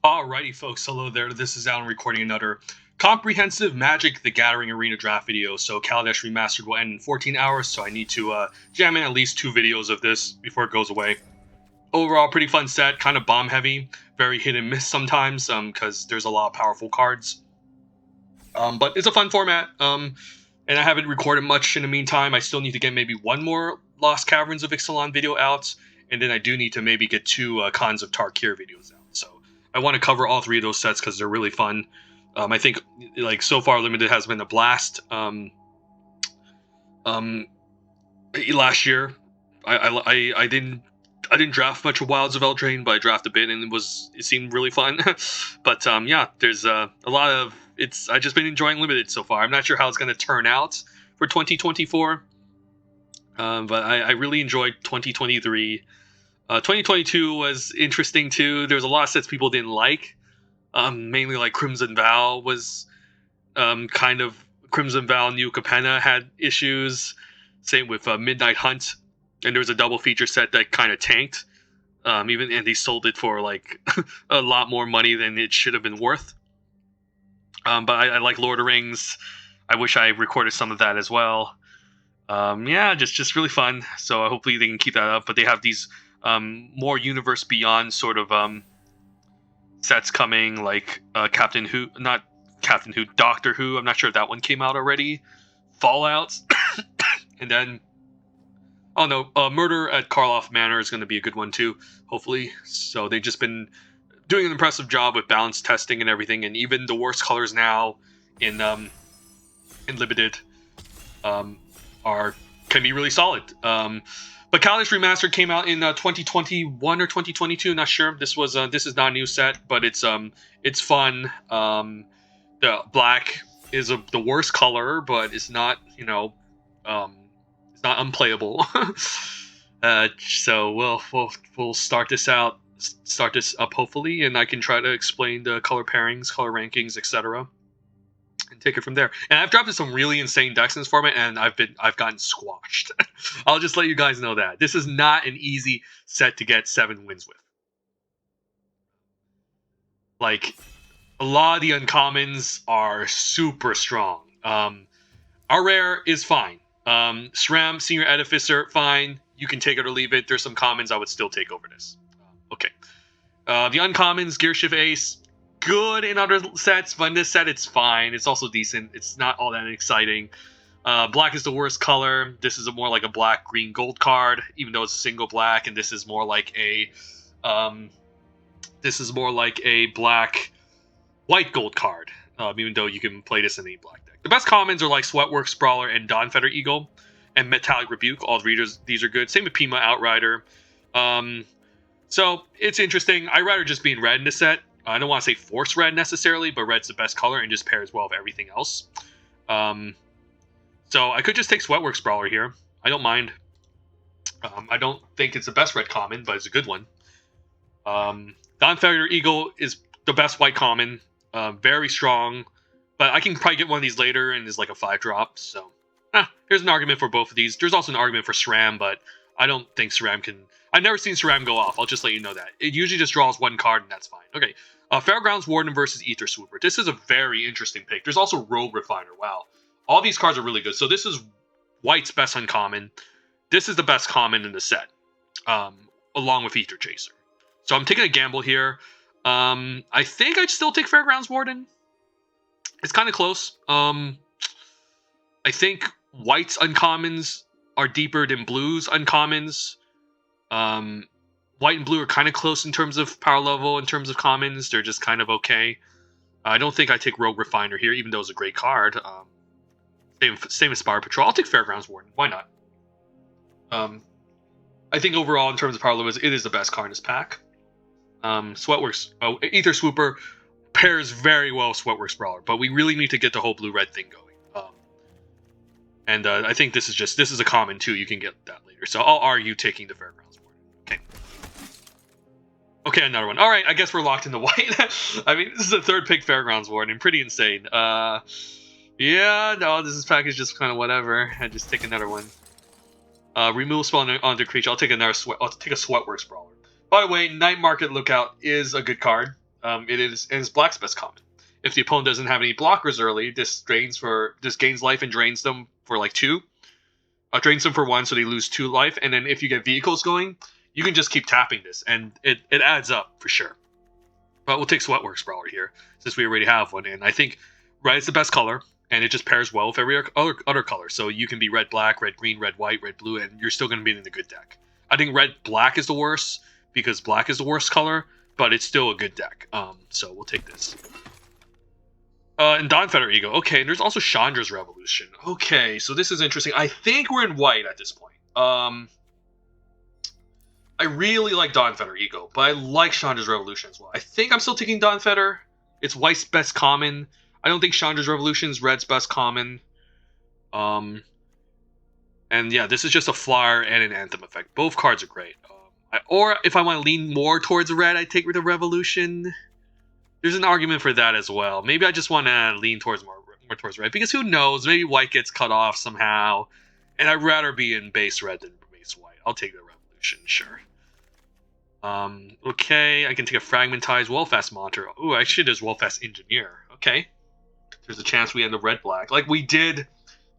Alrighty, folks. Hello there. This is Alan recording another comprehensive Magic: The Gathering Arena draft video. So Kaladesh Remastered will end in 14 hours, so I need to jam in at least 2 videos of this before it goes away. Overall, pretty fun set, kind of bomb heavy, very hit and miss sometimes, because there's a lot of powerful cards. But it's a fun format, and I haven't recorded much in the meantime. I still need to get maybe one more Lost Caverns of Ixalan video out, and then I do need to maybe get 2 Khans of Tarkir videos out. So I want to cover all 3 of those sets because they're really fun. I think, like, so far Limited has been a blast. Last year, I didn't draft much of Wilds of Eldraine, but I drafted a bit, and it seemed really fun. But yeah, there's a lot of I've just been enjoying Limited so far. I'm not sure how it's going to turn out for 2024, but I really enjoyed 2023. 2022 was interesting too. There's a lot of sets people didn't like. Mainly like Crimson Vow was kind of Crimson Vow New Capenna had issues. Same with Midnight Hunt, and there was a double feature set that kind of tanked. And they sold it for like a lot more money than it should have been worth. But I like Lord of the Rings. I wish I recorded some of that as well. Yeah, just really fun. So hopefully they can keep that up. But they have these more Universe Beyond sort of sets coming, like Doctor Who. I'm not sure if that one came out already. Fallout, and then Murder at Karloff Manor is going to be a good one too, hopefully. So they've just been doing an impressive job with balance testing and everything, and even the worst colors now in Limited can be really solid. But Kaladesh Remastered came out in 2021 or 2022. Not sure. This is not a new set, but it's fun. The black is the worst color, but it's not it's not unplayable. So we'll start this up hopefully, and I can try to explain the color pairings, color rankings, etc. and take it from there. And I've drafted some really insane decks in this format, and I've gotten squashed. I'll just let you guys know that this is not an easy set to get 7 wins with. Like, a lot of the uncommons are super strong. Our rare is fine. SRAM, Senior Edificer, fine. You can take it or leave it. There's some commons I would still take over this. Okay. The uncommons, Gearshift Ace, good in other sets, but in this set it's fine. It's also decent. It's not all that exciting. Black is the worst color. This is more like a black, green, gold card, even though it's a single black, and this is more like a black, white, gold card. Even though you can play this in any black deck. The best commons are like Sweatworks Sprawler and Dawnfeather Eagle, and Metallic Rebuke. All these are good. Same with Pima Outrider. So it's interesting. I'd rather just be in red in this set. I don't want to say force red necessarily, but red's the best color and just pairs well with everything else. So I could just take Sweatworks Sprawler here. I don't mind. I don't think it's the best red common, but it's a good one. Dawnfeather Eagle is the best white common. Very strong. But I can probably get one of these later, and it's like a 5-drop. So here's an argument for both of these. There's also an argument for SRAM, but I don't think SRAM can... I've never seen SRAM go off. I'll just let you know that. It usually just draws 1 card, and that's fine. Okay. Fairgrounds Warden versus Ether Swooper. This is a very interesting pick. There's also Rogue Refiner. Wow. All these cards are really good. So this is White's best uncommon. This is the best common in the set, along with Ether Chaser. So I'm taking a gamble here. I think I'd still take Fairgrounds Warden. It's kind of close. I think White's uncommons are deeper than Blue's uncommons. White and blue are kind of close in terms of power level, in terms of commons. They're just kind of okay. I don't think I take Rogue Refiner here, even though it's a great card. Same as Spire Patrol. I'll take Fairgrounds Warden. Why not? I think overall, in terms of power level, it is the best card in this pack. Sweatworks... Ether Swooper pairs very well with Sweatworks Brawler, but we really need to get the whole blue-red thing going. And I think this is a common, too. You can get that later. So I'll argue taking the Fairgrounds Warden. Okay. Okay, another one. All right, I guess we're locked into white. I mean, this is the 3rd pick Fairgrounds Warden. Pretty insane. Yeah, no, this package just kind of whatever. I just take another one. Remove spell on the creature. I'll take a Sweatworks Brawler. By the way, Night Market Lookout is a good card. It's black's best common. If the opponent doesn't have any blockers early, this gains life and drains them for like 2. Drains them for 1, so they lose 2 life. And then if you get vehicles going, you can just keep tapping this, and it adds up for sure. But we'll take Sweatworks Brawler here, since we already have one. And I think red is the best color, and it just pairs well with every other color. So you can be red black, red green, red white, red blue, and you're still going to be in the good deck. I think red black is the worst, because black is the worst color, but it's still a good deck. So we'll take this. And Dawnfeather Eagle. Okay, and there's also Chandra's Revolution. Okay, so this is interesting. I think we're in white at this point. I really like Dawnfeather Eagle, but I like Chandra's Revolution as well. I think I'm still taking Dawnfeather. It's white's best common. I don't think Chandra's Revolution is red's best common. And yeah, this is just a flyer and an anthem effect. Both cards are great. Or if I want to lean more towards red, I take the Revolution. There's an argument for that as well. Maybe I just want to lean towards more towards red, because who knows? Maybe white gets cut off somehow, and I'd rather be in base red than base white. I'll take the Revolution, sure. Okay, I can take a Fragmentized Wellfast Monitor. Ooh, actually there's Wellfast Engineer. Okay, there's a chance we end up red black. Like we did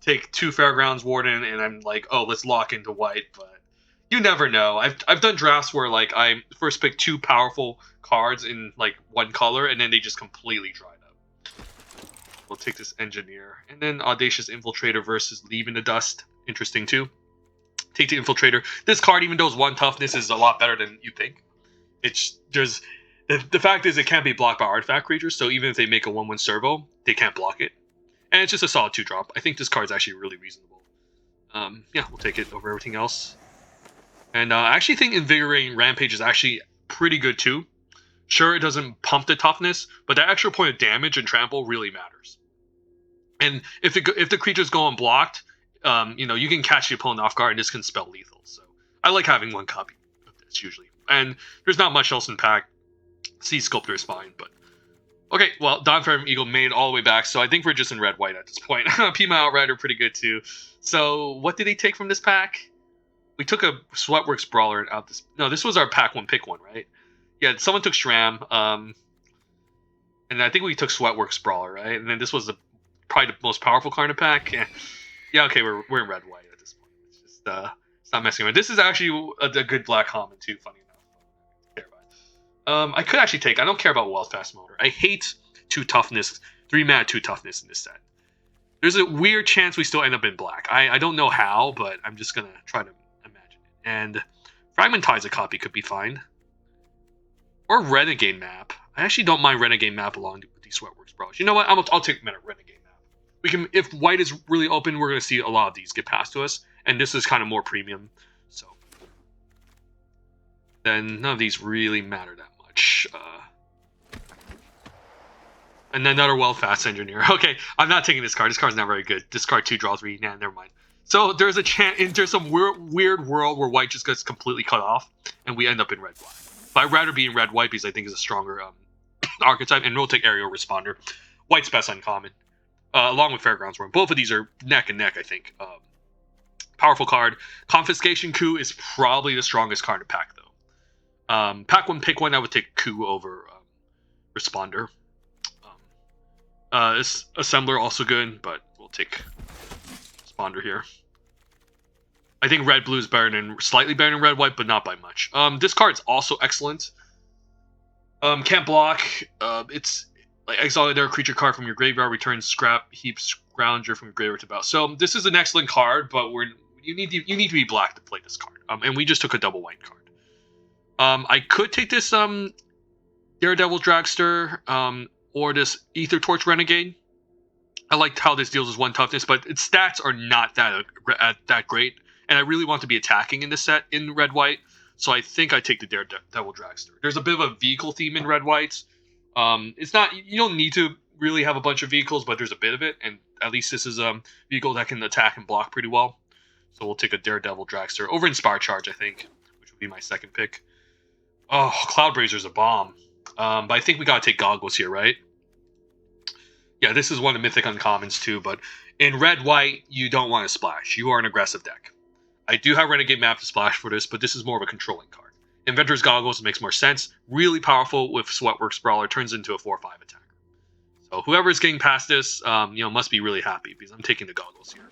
take 2 Fairgrounds Warden, and I'm like, oh, let's lock into white, but you never know. I've done drafts where like I first pick 2 powerful cards in like one color, and then they just completely dried up. We'll take this Engineer, and then Audacious Infiltrator versus Leave in the Dust. Interesting too. Take the Infiltrator. This card, even though it's 1 toughness, is a lot better than you think. The fact is it can't be blocked by artifact creatures, so even if they make a 1/1 servo, they can't block it. And it's just a solid 2-drop. I think this card's actually really reasonable. Yeah, we'll take it over everything else. And I actually think Invigorating Rampage is actually pretty good too. Sure, it doesn't pump the toughness, but that extra point of damage and trample really matters. And if the creatures go unblocked, you can catch the opponent off guard, and this can spell lethal. So I like having 1 copy of this usually. And there's not much else in pack. Sea Sculptor is fine, but okay. Well, Dawnfeather Eagle made all the way back, so I think we're just in red white at this point. Pima Outrider pretty good too. So what did they take from this pack? We took a Sweatworks Brawler out this. No, this was our pack 1 pick 1, right? Yeah, someone took Shram, and I think we took Sweatworks Brawler, right? And then this was probably the most powerful card in the pack. Yeah, okay, we're in red white at this point. It's just it's not messing around. This is actually a good black common too. Funny enough, I don't care about it. I could actually take. I don't care about Wellfast Motor. I hate 2 toughness, 3 mana 2 toughness in this set. There's a weird chance we still end up in black. I don't know how, but I'm just gonna try to imagine it. And Fragmentize a copy could be fine. Or Renegade Map. I actually don't mind Renegade Map along with these Sweatworks Brawlers. You know what? I'll take Renegade Map. We can, if white is really open, we're going to see a lot of these get past to us, and this is kind of more premium. So then none of these really matter that much. And then another Wellfast Engineer. Okay, I'm not taking this card. This card's not very good. This card 2 draw 3. Nah, never mind. So there's a chance. There's some weird world where white just gets completely cut off, and we end up in red black. But I'd rather be in red white because I think it's a stronger archetype, and we'll take Aerial Responder. White's best uncommon, along with Fairgrounds Worm. Both of these are neck and neck, I think. Powerful card. Confiscation Coup is probably the strongest card to pack, though. Pack 1, pick 1. I would take Coup over Responder. Assembler also good, but we'll take Responder here. I think red blue is slightly better than red white, but not by much. This card's also excellent. Can't block. It's like exile a creature card from your graveyard, return scrap heap scrounger from your graveyard to battle. So this is an excellent card, but you need to be black to play this card. And we just took a double white card. I could take this Daredevil Dragster or this Ether Torch Renegade. I liked how this deals with 1 toughness, but its stats are not that great. And I really want to be attacking in this set in red white, so I think I take the Daredevil Dragster. There's a bit of a vehicle theme in red whites. It's not, you don't need to really have a bunch of vehicles, but there's a bit of it, and at least this is a vehicle that can attack and block pretty well. So we'll take a Daredevil Dragster over Inspire Charge, I think, which would be my second pick. Oh, Cloudbrazer's a bomb. But I think we gotta take Goggles here, right? Yeah, this is one of Mythic uncommons too, but in red white, you don't want to splash. You are an aggressive deck. I do have Renegade Map to splash for this, but this is more of a controlling card. Inventor's Goggles makes more sense. Really powerful with Sweatworks Brawler, turns into a 4/5 attacker. So whoever's getting past this, must be really happy because I'm taking the goggles here.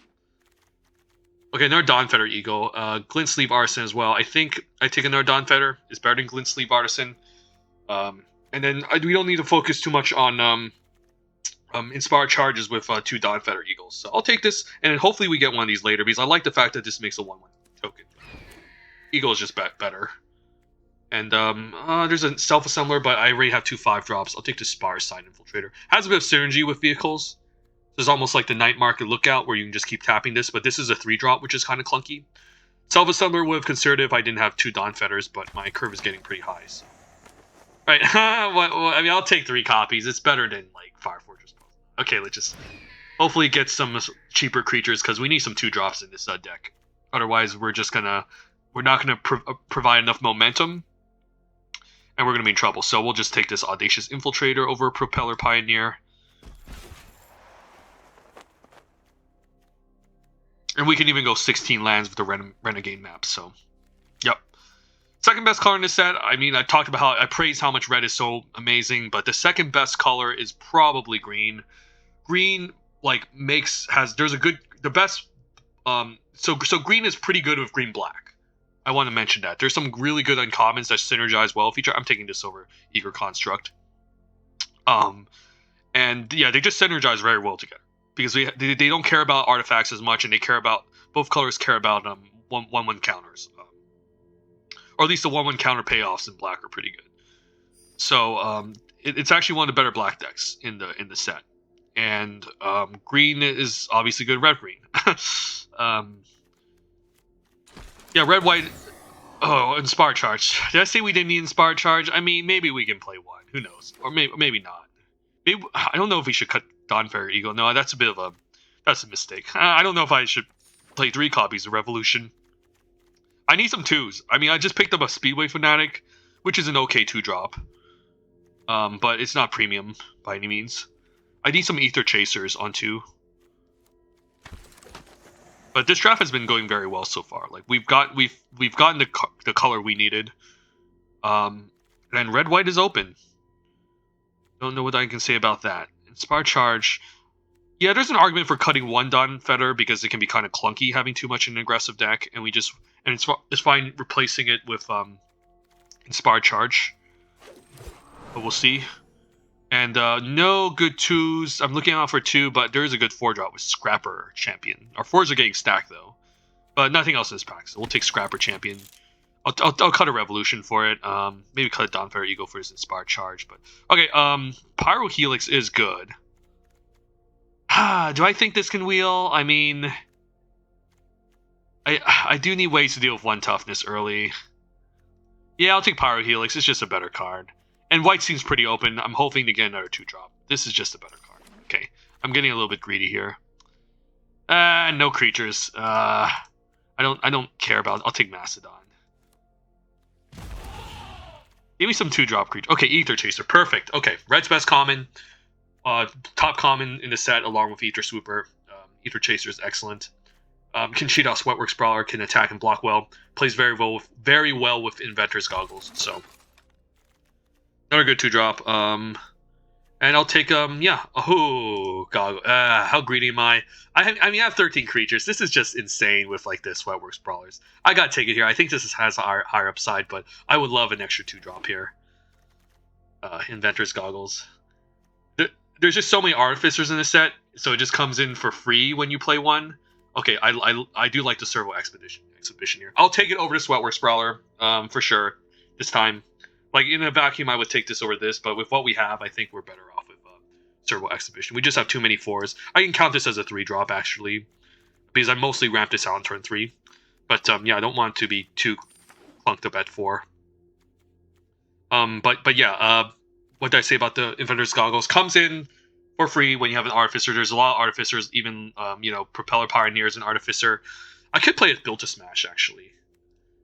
Okay, another Dawn Feather Eagle. Glint Sleeve Artisan as well. I think I take another Dawn Feather. It's better than Glint Sleeve Artisan. And then we don't need to focus too much on Inspire Charges with 2 Dawn Feather Eagles. So I'll take this, and then hopefully we get one of these later because I like the fact that this makes a 1/1 token. Eagle is just better. And there's a self-assembler, but I already have 2 5-drops. I'll take the Spire Side Infiltrator. Has a bit of synergy with vehicles. There's almost like the Night Market Lookout, where you can just keep tapping this, but this is a 3-drop, which is kind of clunky. Self-assembler with Conservative, I didn't have 2 Dawn Feathers, but my curve is getting pretty high. So. Right, I mean, I'll take 3 copies. It's better than, like, Fire Fortress. Okay, let's just hopefully get some cheaper creatures, because we need some 2-drops in this deck. Otherwise, we're not gonna provide enough momentum, and we're gonna be in trouble. So we'll just take this Audacious Infiltrator over Propeller Pioneer. And we can even go 16 lands with the Renegade map, so, yep. Second best color in this set, I mean, I talked about how I praise how much red is so amazing, but the second best color is probably green. Green, like, so green is pretty good with green-black. I want to mention that. There's some really good uncommons that synergize well with each other. I'm taking this over Eager Construct. And, yeah, they just synergize very well together. Because they don't care about artifacts as much, and both colors care about 1/1 counters, or at least the 1/1 counter payoffs in black are pretty good. So it's actually one of the better black decks in the set, and green is obviously good. Red green, yeah, red white. Oh, Inspire Charge. Did I say we didn't need Inspire Charge? I mean, maybe we can play one. Who knows? Or maybe not. Maybe, I don't know if we should cut Dawn Feather Eagle. No, that's a mistake. I don't know if I should play 3 copies of Revolution. I need some 2s. I mean, I just picked up a Speedway Fanatic, which is an okay 2-drop. But it's not premium by any means. I need some Ether Chasers on 2. But this draft has been going very well so far. Like we've gotten the color we needed. And red white is open. Don't know what I can say about that. Inspire Charge. Yeah, there's an argument for cutting 1 Dawn Feather because it can be kind of clunky having too much in an aggressive deck, and it's fine replacing it with Inspire Charge. But we'll see. And no good 2s. I'm looking out for 2, but there is a good 4-drop with Scrapper Champion. Our 4s are getting stacked though, but nothing else in this pack. So we'll take Scrapper Champion. I'll cut a Revolution for it. Maybe cut a Dawn Feather Eagle for his Inspired Charge. But okay, Pyro Helix is good. Do I think this can wheel? I mean, I do need ways to deal with 1 toughness early. Yeah, I'll take Pyro Helix. It's just a better card. And white seems pretty open. I'm hoping to get another 2-drop. This is just a better card. Okay, I'm getting a little bit greedy here. No creatures. I don't care about it. I'll take Mastodon. Give me some 2-drop creature. Okay, Ether Chaser. Perfect. Okay, red's best common. Top common in the set along with Ether Swooper. Ether Chaser is excellent. Can cheat out Sweatworks Brawler, can attack and block well. Plays very well with Inventor's Goggles. So another good 2-drop. And I'll take how greedy am I? I mean I have 13 creatures. This is just insane with like the Sweatworks Brawlers. I gotta take it here. I think this has a higher upside, but I would love an extra 2-drop here. Inventor's Goggles. There's just so many Artificers in this set, so it just comes in for free when you play one. Okay, I do like the Servo Exhibition here. I'll take it over to Sweatworks Brawler, for sure. This time, like in a vacuum, I would take this over this, but with what we have, I think we're better off with Servo Exhibition. We just have too many 4s. I can count this as a 3-drop actually, because I mostly ramped this out on turn 3. But yeah, I don't want to be too clunked up at 4. But yeah, what did I say about the Inventor's Goggles? Comes in for free when you have an Artificer. There's a lot of Artificers, even Propeller Pioneers and Artificer. I could play it Build to Smash actually.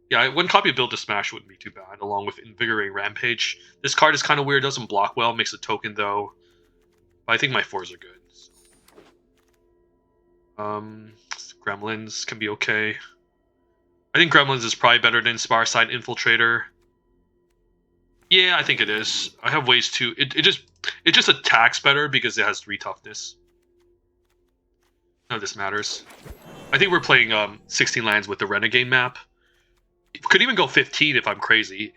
Yeah, 1 copy of Build to Smash wouldn't be too bad, along with Invigorating Rampage. This card is kind of weird, doesn't block well, makes a token though. But I think my 4s are good. So. Gremlins can be okay. I think Gremlins is probably better than Inspire Side Infiltrator. Yeah, I think it is. I have ways to... It just attacks better because it has 3 toughness. None of this matters. I think we're playing 16 lands with the Renegade map. It could even go 15 if I'm crazy.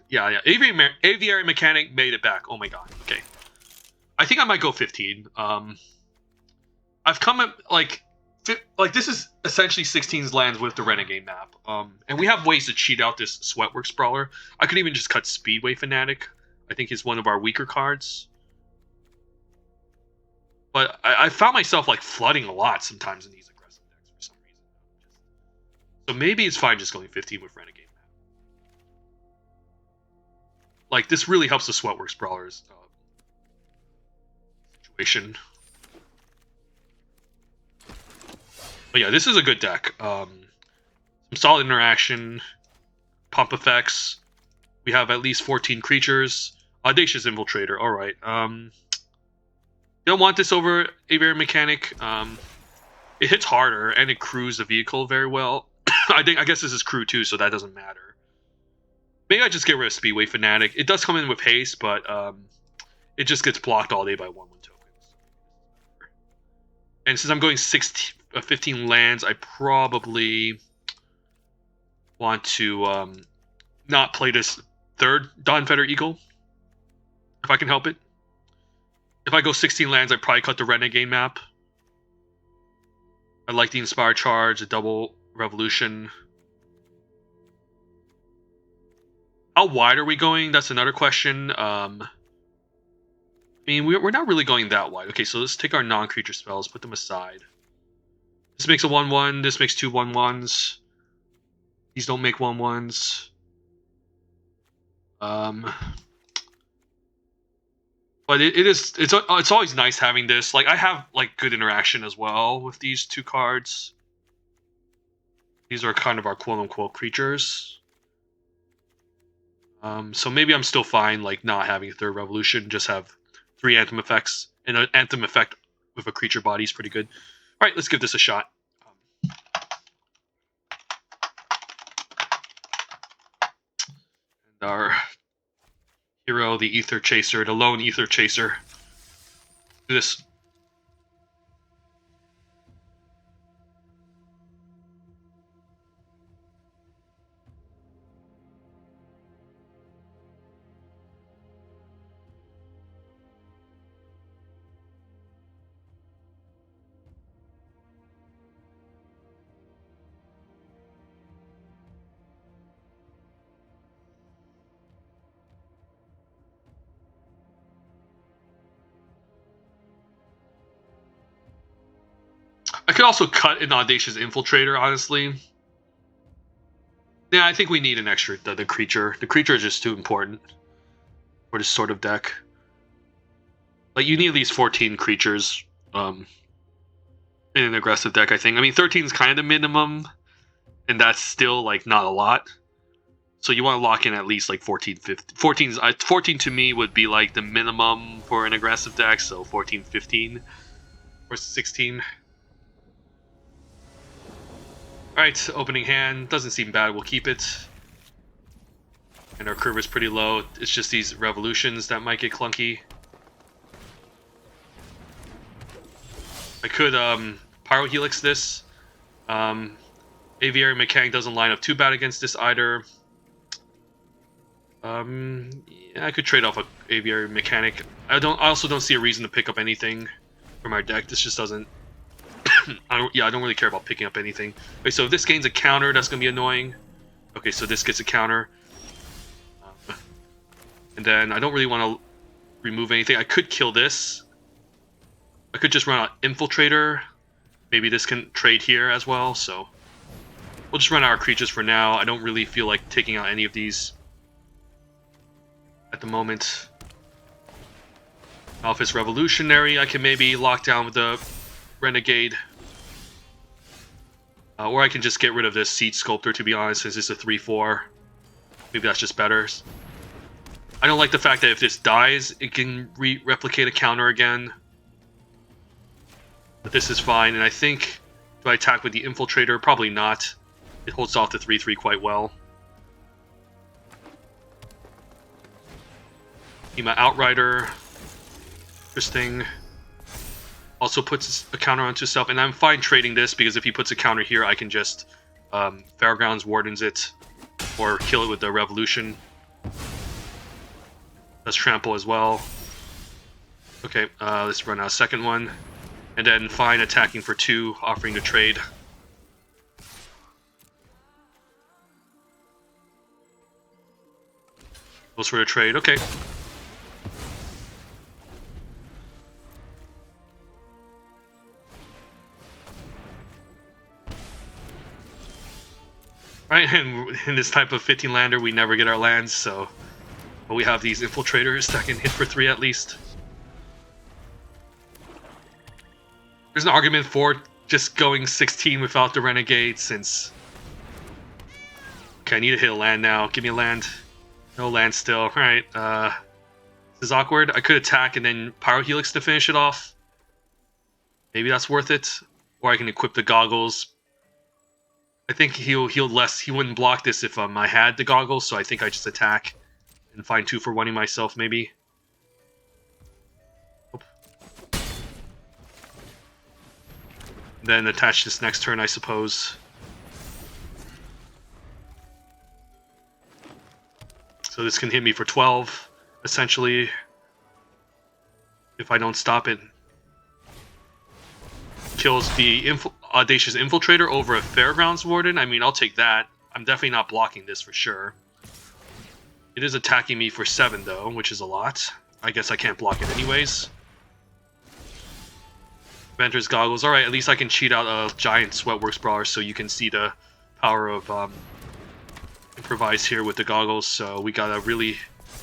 Yeah. Aviary Mechanic made it back. Oh my god. Okay. I think I might go 15. I've come at, like this is essentially 16's lands with the Renegade map. And we have ways to cheat out this Sweatworks Brawler. I could even just cut Speedway Fanatic. I think he's one of our weaker cards. But I found myself like flooding a lot sometimes in these aggressive decks for some reason. So maybe it's fine just going 15 with Renegade map. Like this really helps the Sweatworks Brawlers situation. But yeah, this is a good deck. Some solid interaction, pump effects. We have at least 14 creatures. Audacious Infiltrator. All right. Don't want this over Aviary Mechanic. It hits harder and it crews the vehicle very well. I guess this is crew too, so that doesn't matter. Maybe I just get rid of Speedway Fanatic. It does come in with haste, but it just gets blocked all day by 1/1 tokens. And since I'm going 15 lands, I probably want to not play this third Dawnfeather Eagle, if I can help it. If I go 16 lands, I probably cut the Renegade map. I like the Inspire Charge, the Double Revolution. How wide are we going? That's another question. I mean, we're not really going that wide. Okay, so let's take our non-creature spells, put them aside. This makes a 1/1. This makes 2 1/1s. These don't make 1/1s. But it's always nice having this. Like I have like good interaction as well with these 2 cards. These are kind of our quote-unquote creatures. So maybe I'm still fine like not having a third revolution. Just have 3 anthem effects, and an anthem effect with a creature body is pretty good. All right, let's give this a shot. And our hero, the Ether Chaser, the lone Ether Chaser. Do this. I could also cut an Audacious Infiltrator, honestly. Yeah, I think we need an extra, the creature. The creature is just too important for this sort of deck. Like, you need at least 14 creatures in an aggressive deck, I think. I mean, 13 is kind of the minimum, and that's still, like, not a lot. So you want to lock in at least, like, 14, 15. 14 to me would be, like, the minimum for an aggressive deck, so 14, 15, or 16. Alright, opening hand. Doesn't seem bad. We'll keep it. And our curve is pretty low. It's just these revolutions that might get clunky. I could Pyro Helix this. Aviary Mechanic doesn't line up too bad against this either. Yeah, I could trade off a Aviary Mechanic. I also don't see a reason to pick up anything from our deck. This just doesn't... I don't really care about picking up anything. Okay, so if this gains a counter, that's going to be annoying. Okay, so this gets a counter. And then I don't really want to remove anything. I could kill this. I could just run out Infiltrator. Maybe this can trade here as well, so... We'll just run our creatures for now. I don't really feel like taking out any of these at the moment. Now if it's Revolutionary, I can maybe lock down with the Renegade. Or I can just get rid of this Seed Sculptor, to be honest, since it's a 3/4. Maybe that's just better. I don't like the fact that if this dies, it can replicate a counter again. But this is fine, and I think... Do I attack with the Infiltrator? Probably not. It holds off the 3/3 quite well. Pima Outrider. Interesting. Also puts a counter onto himself, and I'm fine trading this because if he puts a counter here, I can just Fairgrounds Wardens it or kill it with the Revolution. Let's trample as well. Okay, let's run a second one, and then fine attacking for 2, offering to trade. Goes for a trade. Okay. Right, and in this type of 15 lander, we never get our lands, so but we have these infiltrators that can hit for 3 at least. There's an argument for just going 16 without the Renegade, since... Okay, I need to hit a land now. Give me a land. No land still. Alright, this is awkward. I could attack and then Pyro Helix to finish it off. Maybe that's worth it. Or I can equip the goggles. I think he'll heal less. He wouldn't block this if I had the goggles, so I think I just attack and find 2 for 1-ing myself, maybe. Oop. Then attach this next turn, I suppose. So this can hit me for 12, essentially, if I don't stop it. Kills the Audacious Infiltrator over a Fairgrounds Warden. I mean, I'll take that. I'm definitely not blocking this for sure. It is attacking me for 7, though, which is a lot. I guess I can't block it anyways. Venter's Goggles. Alright, at least I can cheat out a giant Sweatworks Brawler so you can see the power of improvise here with the goggles. So we got a really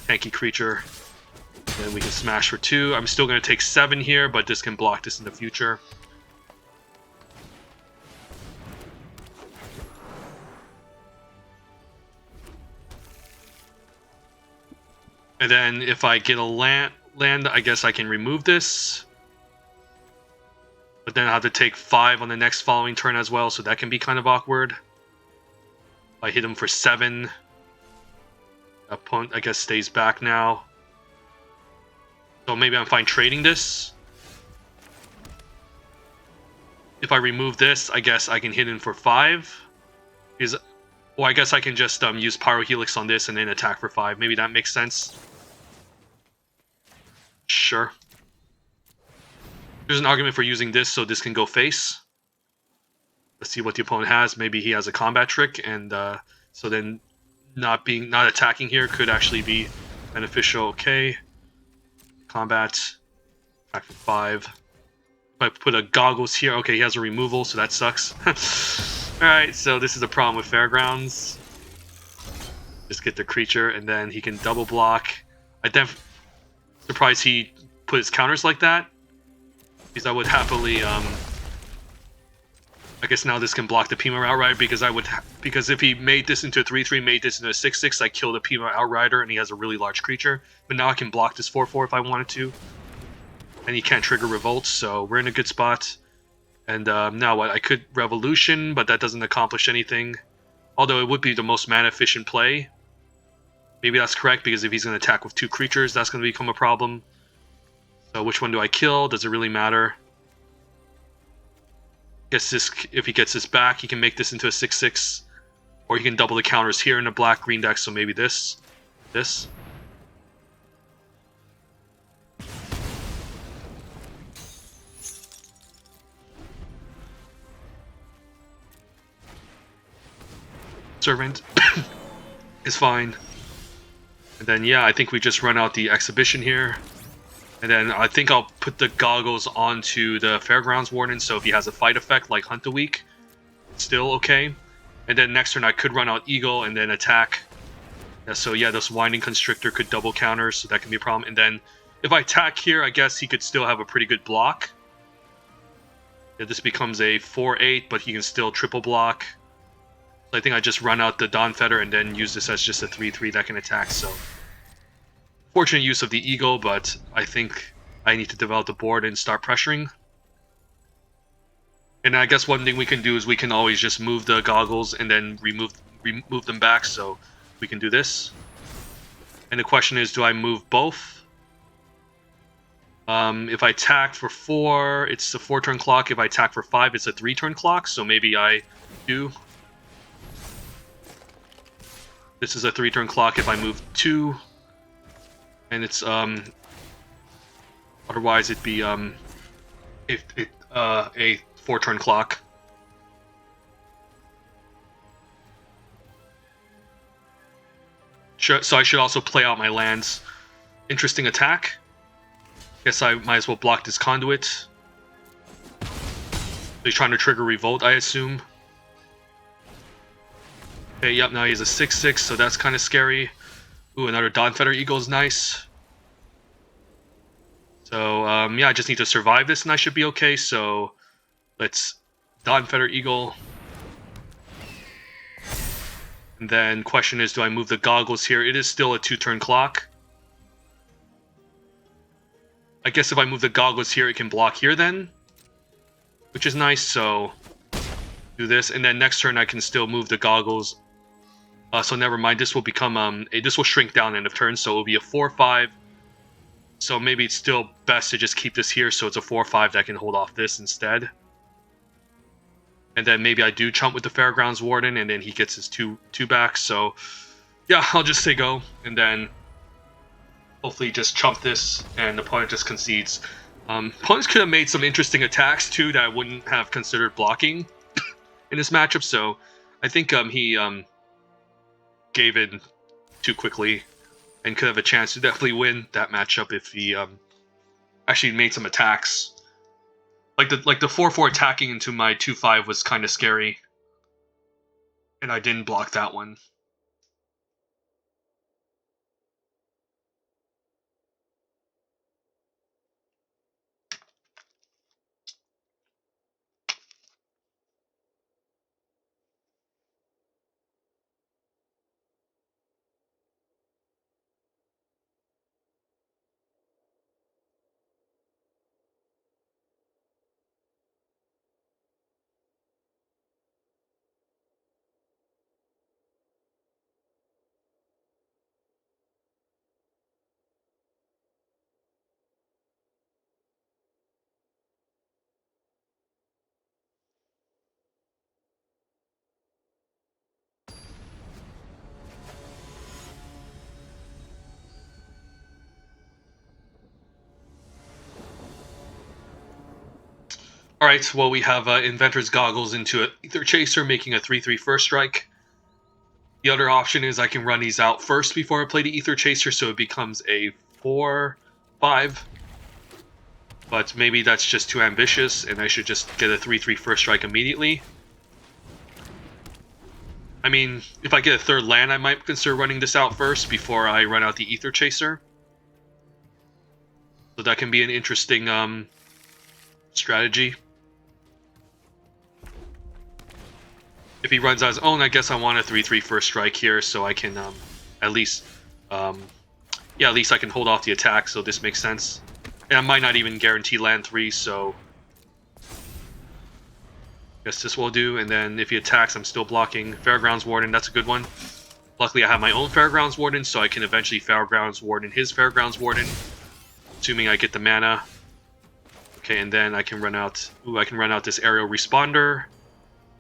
tanky creature. Then we can smash for 2. I'm still going to take 7 here, but this can block this in the future. And then if I get a land, I guess I can remove this. But then I have to take 5 on the next following turn as well, so that can be kind of awkward. If I hit him for 7, opponent, I guess, stays back now. So maybe I'm fine trading this. If I remove this, I guess I can hit him for 5. Well, I guess I can just use Pyro Helix on this and then attack for 5. Maybe that makes sense. Sure. There's an argument for using this so this can go face. Let's see what the opponent has. Maybe he has a combat trick, and so then not attacking here could actually be beneficial. Okay. Combat. Attack for 5. If I put a goggles here, okay, he has a removal, so that sucks. Alright, so this is a problem with Fairgrounds. Just get the creature, and then he can double block. I'm surprised he put his counters like that, because I would happily, I guess now this can block the Pima Outrider, because if he made this into a 3/3, made this into a 6/6, I kill the Pima Outrider, and he has a really large creature. But now I can block this 4/4 if I wanted to. And he can't trigger Revolt, so we're in a good spot. And now what? I could Revolution, but that doesn't accomplish anything. Although it would be the most mana efficient play. Maybe that's correct, because if he's going to attack with 2 creatures, that's going to become a problem. So which one do I kill? Does it really matter? Guess this, if he gets this back, he can make this into a 6/6. Or he can double the counters here in a black-green deck, so maybe this. This. Servant is fine. And then, yeah, I think we just run out the exhibition here. And then I think I'll put the goggles onto the Fairgrounds Warden, so if he has a fight effect like Hunt a Week, it's still okay. And then next turn I could run out Eagle and then attack. Yeah, so yeah, this Winding Constrictor could double counter, so that can be a problem. And then if I attack here, I guess he could still have a pretty good block. Yeah, this becomes a 4/8, but he can still triple block. So I think I just run out the Dawn Fetter and then use this as just a 3/3 that can attack, so... Fortunate use of the Eagle, but I think I need to develop the board and start pressuring. And I guess one thing we can do is we can always just move the goggles and then remove them back, so we can do this. And the question is, do I move both? If I attack for 4, it's a 4-turn clock. If I attack for 5, it's a 3-turn clock. So maybe I do. This is a 3-turn clock if I move 2. And it's otherwise it'd be a 4-turn clock. So I should also play out my lands. Interesting attack. Guess I might as well block this conduit. So he's trying to trigger revolt, I assume. Okay, yep, now he has a 6/6, so that's kind of scary. Ooh, another Dawnfeather Eagle is nice. So, yeah, I just need to survive this and I should be okay. So, let's Dawnfeather Eagle. And then, question is, do I move the goggles here? It is still a 2-turn clock. I guess if I move the goggles here, it can block here then. Which is nice, so do this. And then next turn, I can still move the goggles. So never mind, this will become, this will shrink down end of turn, so it will be a 4/5. So maybe it's still best to just keep this here, so it's a 4/5 that can hold off this instead. And then maybe I do chump with the Fairgrounds Warden, and then he gets his 2 back. So, yeah, I'll just say go, and then hopefully just chump this, and the opponent just concedes. Opponents could have made some interesting attacks, too, that I wouldn't have considered blocking in this matchup, so I think he gave in too quickly, and could have a chance to definitely win that matchup if he actually made some attacks. Like the 4/4 attacking into my 2/5 was kind of scary, and I didn't block that one. Alright, well we have Inventor's Goggles into an Ether Chaser, making a 3/3 first strike. The other option is I can run these out first before I play the Ether Chaser, so it becomes a 4/5. But maybe that's just too ambitious, and I should just get a 3/3 first strike immediately. I mean, if I get a third land, I might consider running this out first before I run out the Ether Chaser. So that can be an interesting strategy. If he runs out his own, I guess I want a 3/3 first strike here, so I can at least I can hold off the attack, so this makes sense. And I might not even guarantee land 3, so guess this will do. And then if he attacks, I'm still blocking. Fairgrounds Warden, that's a good one. Luckily, I have my own Fairgrounds Warden, so I can eventually Fairgrounds Warden his Fairgrounds Warden, assuming I get the mana. Okay, and then I can run out. Ooh, I can run out this Aerial Responder,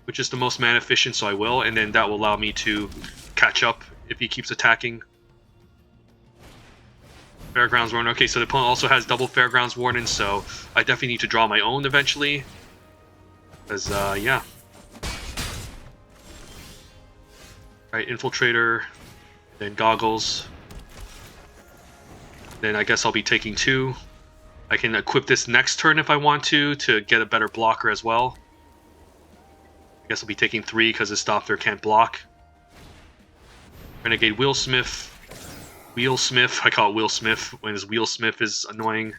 which is the most mana efficient, so I will. And then that will allow me to catch up if he keeps attacking. Fairgrounds Warden. Okay, so the opponent also has double Fairgrounds Warden, so I definitely need to draw my own eventually. Because, yeah. Alright, Infiltrator, then Goggles. Then I guess I'll be taking 2. I can equip this next turn if I want to get a better blocker as well. I guess I'll be taking 3 because the Stopper can't block. Renegade Wheelsmith. Wheelsmith. I call it Wheelsmith when his Wheelsmith is annoying.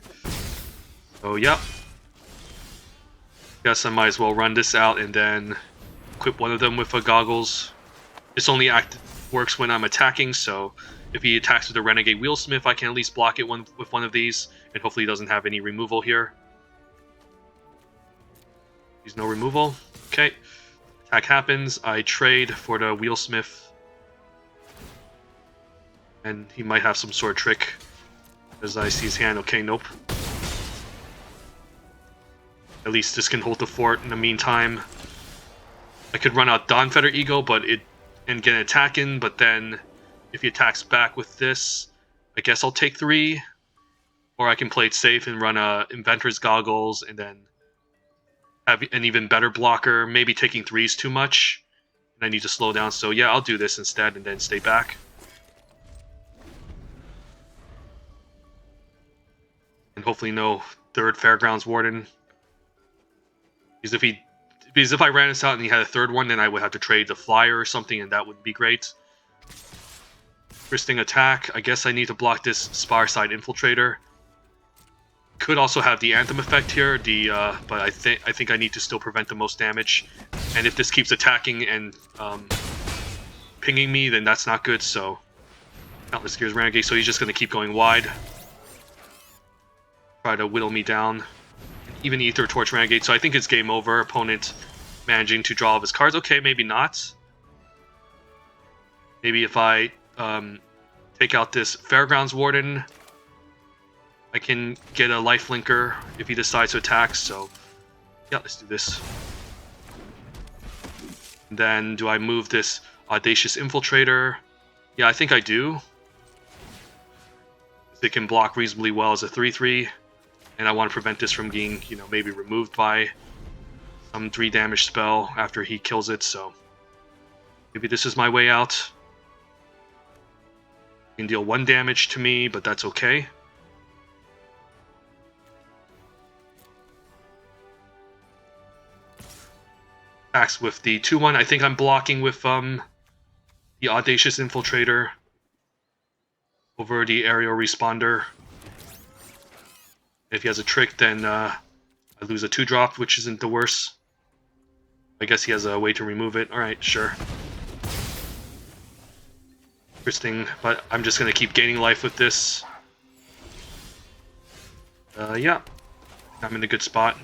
Oh, yep. Guess I might as well run this out and then equip one of them with a Goggles. This only works when I'm attacking, so if he attacks with a Renegade Wheelsmith, I can at least block it with one of these, and hopefully he doesn't have any removal here. There's no removal. Okay. Attack happens. I trade for the Wheelsmith. And he might have some sort of trick. As I see his hand. Okay, nope. At least this can hold the fort in the meantime. I could run out Dawnfeather Eagle, and get an attack in, but then if he attacks back with this, I guess I'll take 3. Or I can play it safe and run Inventor's Goggles and then have an even better blocker. Maybe taking 3 is too much, and I need to slow down. So yeah, I'll do this instead and then stay back. And hopefully no 3rd Fairgrounds Warden. Because if I ran this out and he had a 3rd one, then I would have to trade the flyer or something, and that would be great. Interesting attack. I guess I need to block this Spireside Infiltrator. Could also have the Anthem effect here, but I think I need to still prevent the most damage. And if this keeps attacking and pinging me, then that's not good. So Countless Gears Renegade. So he's just going to keep going wide, try to whittle me down. Even Ether Torch Renegade. So I think it's game over. Opponent managing to draw all of his cards. Okay, maybe not. Maybe if I take out this Fairgrounds Warden, I can get a lifelinker if he decides to attack. So yeah, let's do this. And then do I move this Audacious Infiltrator? Yeah, I think I do. It can block reasonably well as a 3/3, and I want to prevent this from being, maybe removed by some 3 damage spell after he kills it. So maybe this is my way out. He can deal 1 damage to me, but that's okay. Attacks with the 2/1. I think I'm blocking with the Audacious Infiltrator over the Aerial Responder. If he has a trick, then I lose a 2-drop, which isn't the worst. I guess he has a way to remove it. Alright, sure. Interesting, but I'm just going to keep gaining life with this. Yeah. I'm in a good spot.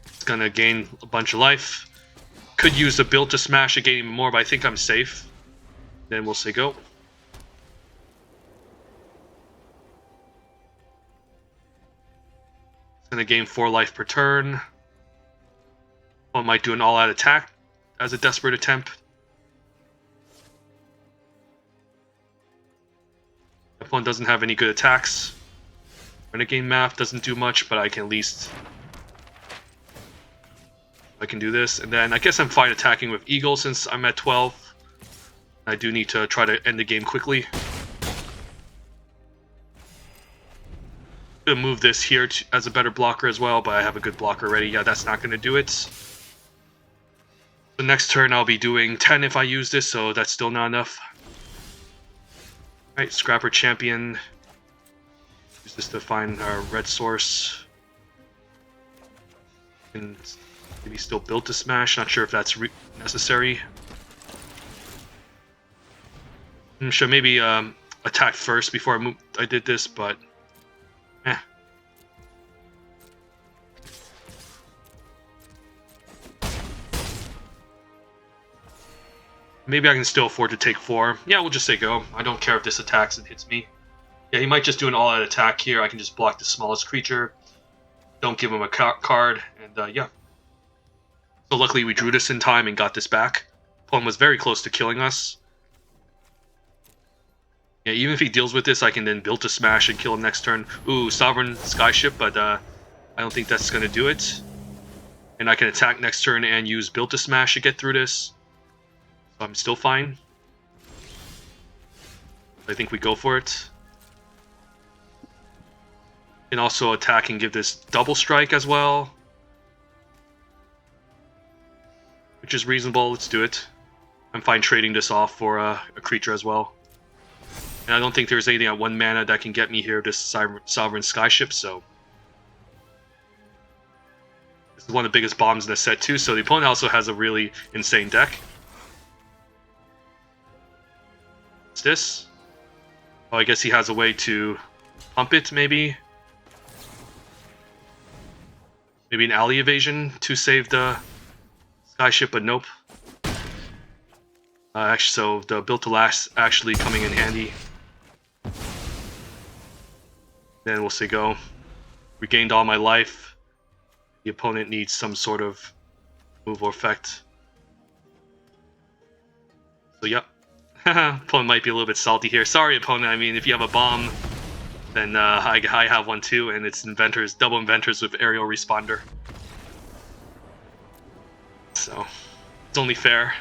It's going to gain a bunch of life. Could use the build to smash to gain even more, but I think I'm safe. Then we'll say go. It's going to gain 4 life per turn. One might do an all-out attack as a desperate attempt. F1 doesn't have any good attacks. Renegade Map doesn't do much, but I can at least... I can do this. And then I guess I'm fine attacking with Eagle since I'm at 12. I do need to try to end the game quickly. I'm gonna move this here as a better blocker as well, but I have a good blocker already. Yeah, that's not going to do it. The next turn I'll be doing 10 if I use this, so that's still not enough. Alright, Scrapper Champion. Use this to find our red source. And maybe still build to smash. Not sure if that's necessary. I'm sure maybe attack first before I did this, but maybe I can still afford to take 4. Yeah, we'll just say go. I don't care if this attacks and hits me. Yeah, he might just do an all-out attack here. I can just block the smallest creature. Don't give him a card, and yeah. So luckily we drew this in time and got this back. Opponent was very close to killing us. Yeah, even if he deals with this, I can then build to smash and kill him next turn. Ooh, Sovereign Skyship, but I don't think that's going to do it. And I can attack next turn and use build to smash to get through this. So I'm still fine. I think we go for it. And also attack and give this double strike as well. Which is reasonable, let's do it. I'm fine trading this off for a creature as well. And I don't think there's anything at 1 mana that can get me here, this Sovereign Skyship, so... This is one of the biggest bombs in the set too, so the opponent also has a really insane deck. What's this? Oh, I guess he has a way to pump it, maybe? Maybe an alley evasion to save the Skyship, but nope. Actually, so the build to last actually coming in handy. Then we'll say go. Regained all my life. The opponent needs some sort of move or effect. So yep. Opponent might be a little bit salty here. Sorry, opponent. I mean, if you have a bomb, then I have one too, and it's inventors, double inventors with aerial responder. So it's only fair.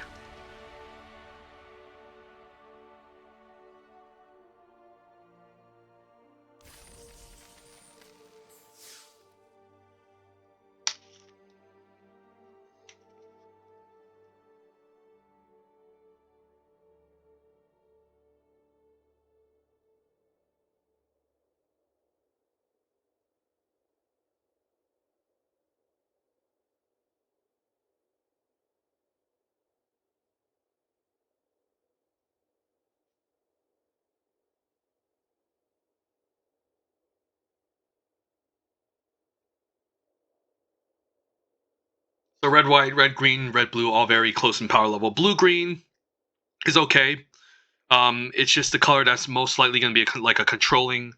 So red, white, red, green, red, blue, all very close in power level. Blue, green is okay. It's just the color that's most likely going to be like a controlling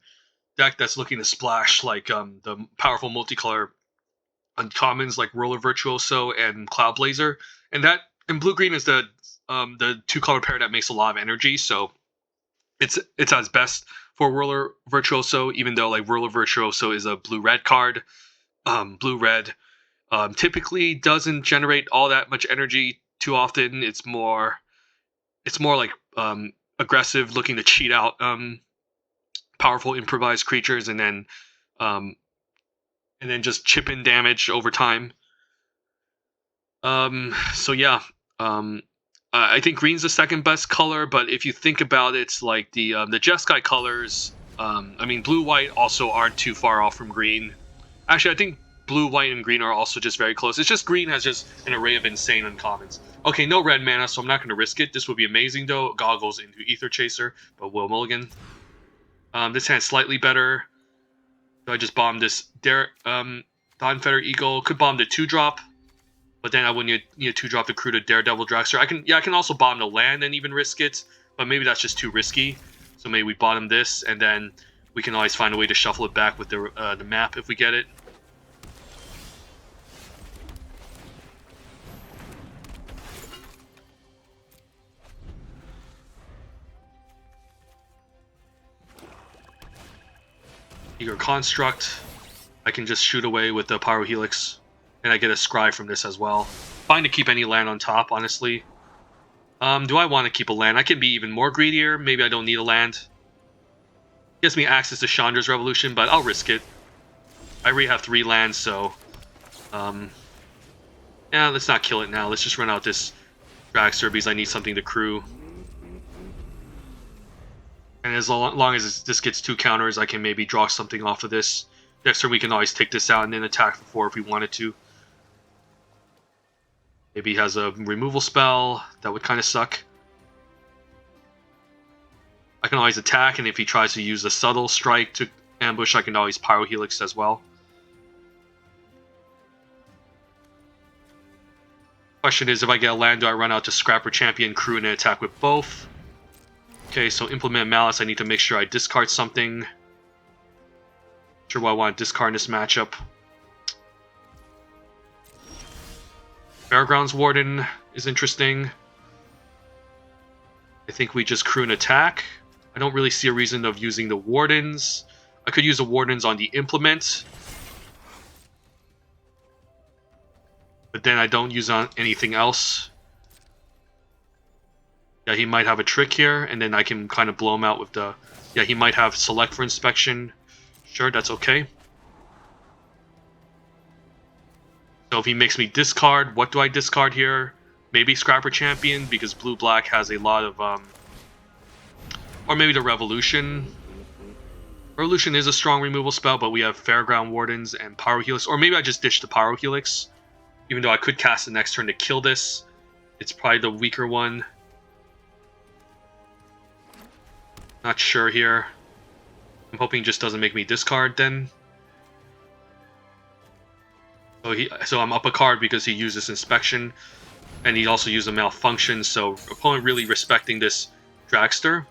deck that's looking to splash like the powerful multicolor uncommons like Roller Virtuoso and Cloud Blazer, and blue green is the two color pair that makes a lot of energy. So it's at its best for Roller Virtuoso, even though like Roller Virtuoso is a blue red card. Blue red typically doesn't generate all that much energy too often. It's more like aggressive, looking to cheat out powerful improvised creatures, um, and then just chip in damage over time. So yeah, I think green's the second best color, but if you think about it, it's like the Jeskai colors. I mean, blue, white also aren't too far off from green. Actually, I think blue, white, and green are also just very close. It's just green has just an array of insane uncommons. Okay, no red mana, so I'm not going to risk it. This would be amazing, though. Goggles into Ether Chaser, but Will Mulligan. This hand's slightly better. So I just bombed this Dawnfeather Eagle. Could bomb the 2-drop, but then I would need a 2-drop to crew to Daredevil Dragster. I can also bomb the land and even risk it, but maybe that's just too risky. So maybe we bottom this, and then we can always find a way to shuffle it back with the map if we get it. Eager Construct. I can just shoot away with the Pyro Helix, and I get a Scry from this as well. Fine to keep any land on top, honestly. Do I want to keep a land? I can be even more greedier. Maybe I don't need a land. Gives me access to Chandra's Revolution, but I'll risk it. I already have 3 lands, so... yeah, let's not kill it now. Let's just run out this Dragster because I need something to crew. And as long as this gets 2 counters, I can maybe draw something off of this. Next turn we can always take this out and then attack for 4 if we wanted to. Maybe he has a removal spell. That would kind of suck. I can always attack, and if he tries to use a subtle strike to ambush, I can always Pyro Helix as well. Question is, if I get a land, do I run out to Scrapper Champion, crew, and attack with both? Okay, so Implement Malice, I need to make sure I discard something. Not sure why I want to discard in this matchup. Fairgrounds Warden is interesting. I think we just crew an attack. I don't really see a reason of using the Wardens. I could use the Wardens on the Implement. But then I don't use on anything else. Yeah, he might have a trick here, and then I can kind of blow him out with the... Yeah, he might have Select for Inspection. Sure, that's okay. So if he makes me discard, what do I discard here? Maybe Scrapper Champion, because blue-black has a lot of... Or maybe the Revolution. Revolution is a strong removal spell, but we have Fairground Wardens and Pyro Helix. Or maybe I just ditch the Pyro Helix. Even though I could cast the next turn to kill this. It's probably the weaker one. Not sure here. I'm hoping he just doesn't make me discard then. So I'm up a card because he uses Inspection. And he also used a Malfunction, so opponent really respecting this Dragster.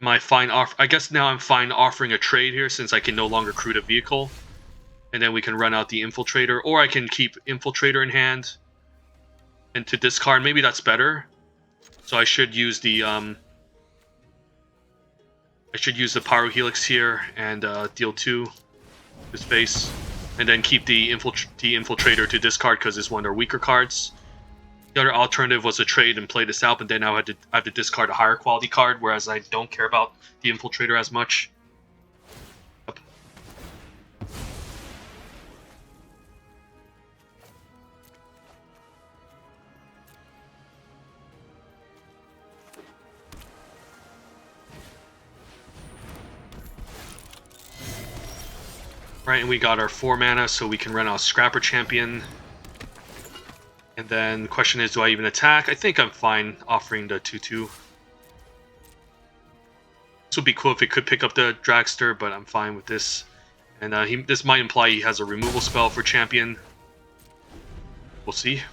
I guess now I'm fine offering a trade here since I can no longer recruit a vehicle. And then we can run out the Infiltrator, or I can keep Infiltrator in hand and to discard. Maybe that's better. So I should use the Pyro Helix here and deal 2 to space, and then keep the Infiltrator to discard because it's one of their weaker cards. The other alternative was to trade and play this out, but then now I have to discard a higher quality card, whereas I don't care about the Infiltrator as much. Right, and we got our 4 mana, so we can run out Scrapper Champion. And then the question is, do I even attack? I think I'm fine offering the 2/2. This would be cool if it could pick up the Dragster, but I'm fine with this. And this might imply he has a removal spell for Champion. We'll see.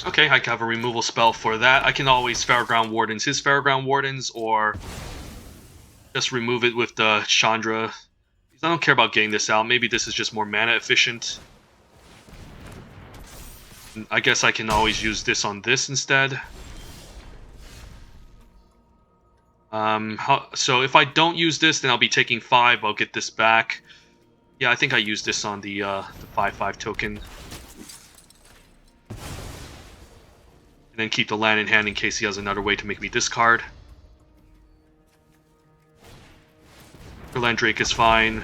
Okay, I can have a removal spell for that. I can always Fairground Wardens his Fairground Wardens, or just remove it with the Chandra. I don't care about getting this out. Maybe this is just more mana efficient. I guess I can always use this on this instead. So if I don't use this, then I'll be taking 5. I'll get this back. Yeah, I think I used this on the 5/5 token. And then keep the land in hand in case he has another way to make me discard. Land Drake is fine.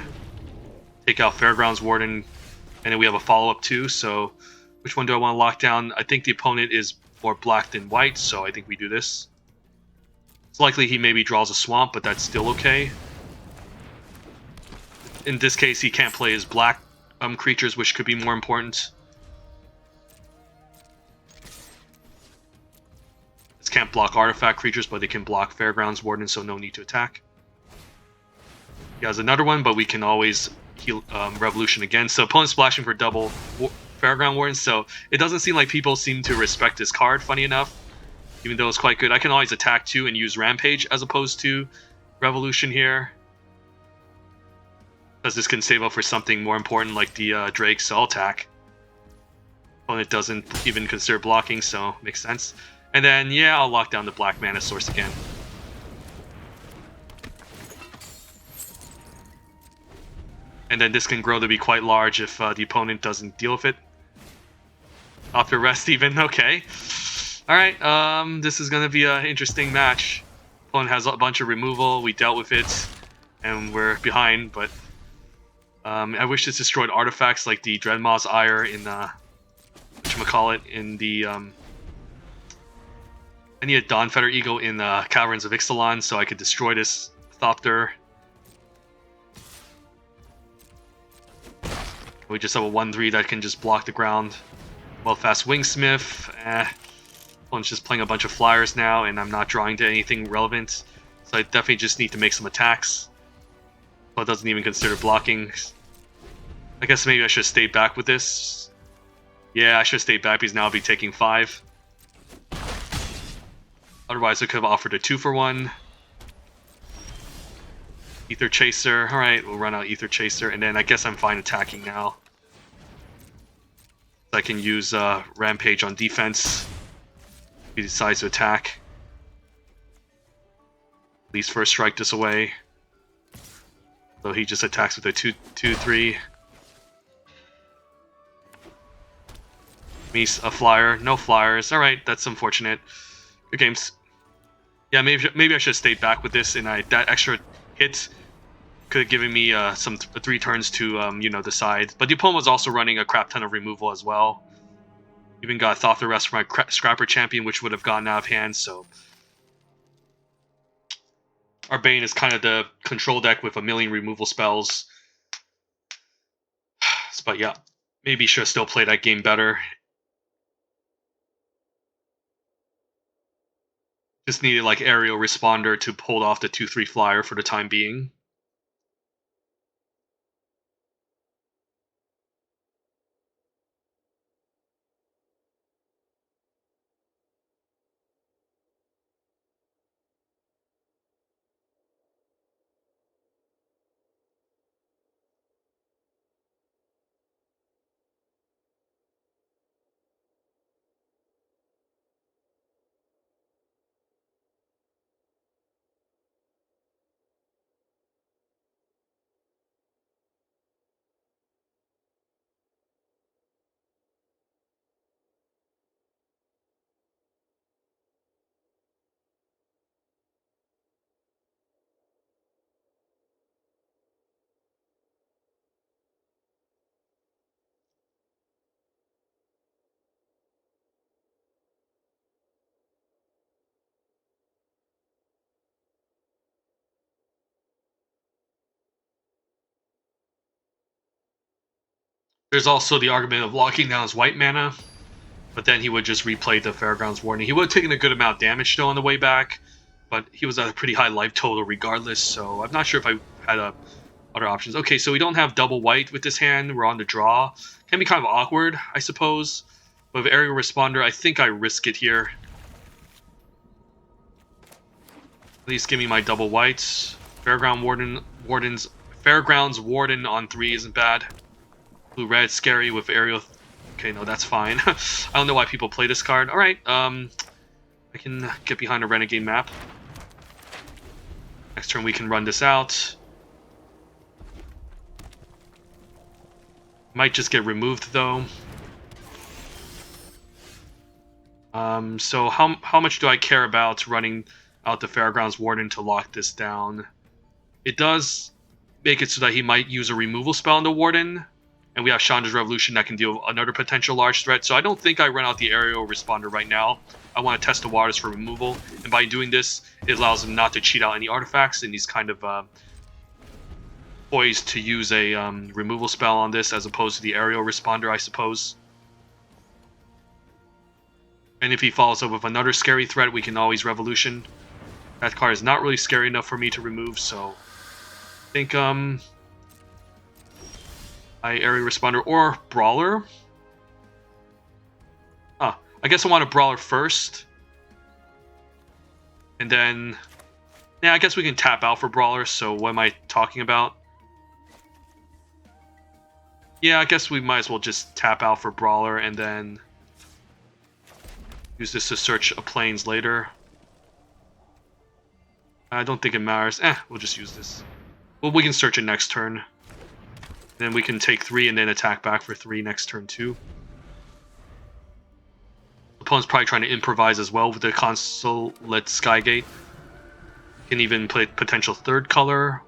Take out Fairgrounds Warden. And then we have a follow-up too, so which one do I want to lock down? I think the opponent is more black than white, so I think we do this. It's likely he maybe draws a swamp, but that's still okay. In this case, he can't play his black creatures, which could be more important. This can't block artifact creatures, but they can block Fairgrounds Warden, so no need to attack. He has another one, but we can always heal Revolution again. So opponent's splashing for double Fairground Warden, so it doesn't seem like people seem to respect this card, funny enough. Even though it's quite good. I can always attack 2 and use Rampage as opposed to Revolution here. Because this can save up for something more important like the Drake, so I'll attack. Opponent doesn't even consider blocking, so makes sense. And then, yeah, I'll lock down the black mana source again. And then this can grow to be quite large if the opponent doesn't deal with it. After rest even, okay. Alright, this is going to be an interesting match. Opponent has a bunch of removal, we dealt with it, and we're behind, but I wish this destroyed artifacts like the Dreadmaw's Ire in whatchamacallit, in the I need a Dawnfeather Eagle in Caverns of Ixalan so I could destroy this Thopter. We just have a 1/3 that can just block the ground. Well, fast Wingsmith. Opponent's just playing a bunch of flyers now, and I'm not drawing to anything relevant. So I definitely just need to make some attacks. Well, it doesn't even consider blocking. I guess maybe I should stay back with this. Yeah, I should stay back because now I'll be taking 5. Otherwise, I could have offered a 2-for-1. Ether Chaser. Alright, we'll run out Ether Chaser, and then I guess I'm fine attacking now. I can use Rampage on defense. If he decides to attack. At least first strike this away. So he just attacks with a 2/3. Me a flyer, no flyers. Alright, that's unfortunate. Good games. Yeah, maybe I should have stayed back with this, and that extra hit could have given me some 3 turns to decide. But the opponent was also running a crap ton of removal as well. Even got Thought the Rest for my Scrapper Champion, which would have gotten out of hand. So our Bane is kind of the control deck with a million removal spells. But yeah, maybe should have still played that game better. Just needed like Aerial Responder to hold off the 2/3 flyer for the time being. There's also the argument of locking down his white mana, but then he would just replay the Fairgrounds Warning. He would have taken a good amount of damage still on the way back, but he was at a pretty high life total regardless, so I'm not sure if I had other options. Okay, so we don't have double white with this hand. We're on the draw. Can be kind of awkward, I suppose. But with Aerial Responder, I think I risk it here. At least give me my double whites. Fairgrounds Warden on 3 isn't bad. Blue-red, scary with aerial. Okay, no, that's fine. I don't know why people play this card. Alright, I can get behind a Renegade map. Next turn we can run this out. Might just get removed, though. So how much do I care about running out the Fairgrounds Warden to lock this down? It does make it so that he might use a removal spell on the Warden, and we have Chandra's Revolution that can deal with another potential large threat, so I don't think I run out the Aerial Responder right now. I want to test the waters for removal, and by doing this, it allows him not to cheat out any artifacts, and he's kind of poised to use a removal spell on this as opposed to the Aerial Responder, I suppose. And if he follows up with another scary threat, we can always Revolution. That card is not really scary enough for me to remove, so I think I Aerial Responder or Brawler. I guess I want a Brawler first. And then, yeah, I guess we can tap out for Brawler, so what am I talking about? Yeah, I guess we might as well just tap out for Brawler and then use this to search a plains later. I don't think it matters. We'll just use this. Well, we can search it next turn. Then we can take 3 and then attack back for 3 next turn too. Opponent's probably trying to improvise as well with the Consulate Skygate. Can even play potential third color.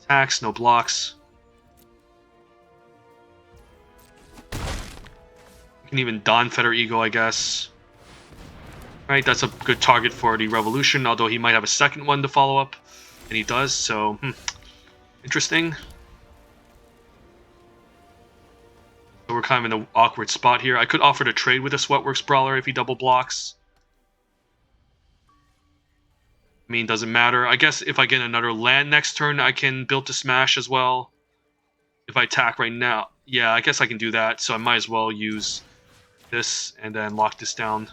Attacks, no blocks. Can even Dawn Feather Eagle, I guess. Right, that's a good target for the Revolution, although he might have a second one to follow up. And he does, so interesting. So we're kind of in an awkward spot here. I could offer to trade with a Sweatworks Brawler if he double blocks. I mean, doesn't matter. I guess if I get another land next turn, I can build to smash as well. If I attack right now, yeah, I guess I can do that. So I might as well use this and then lock this down.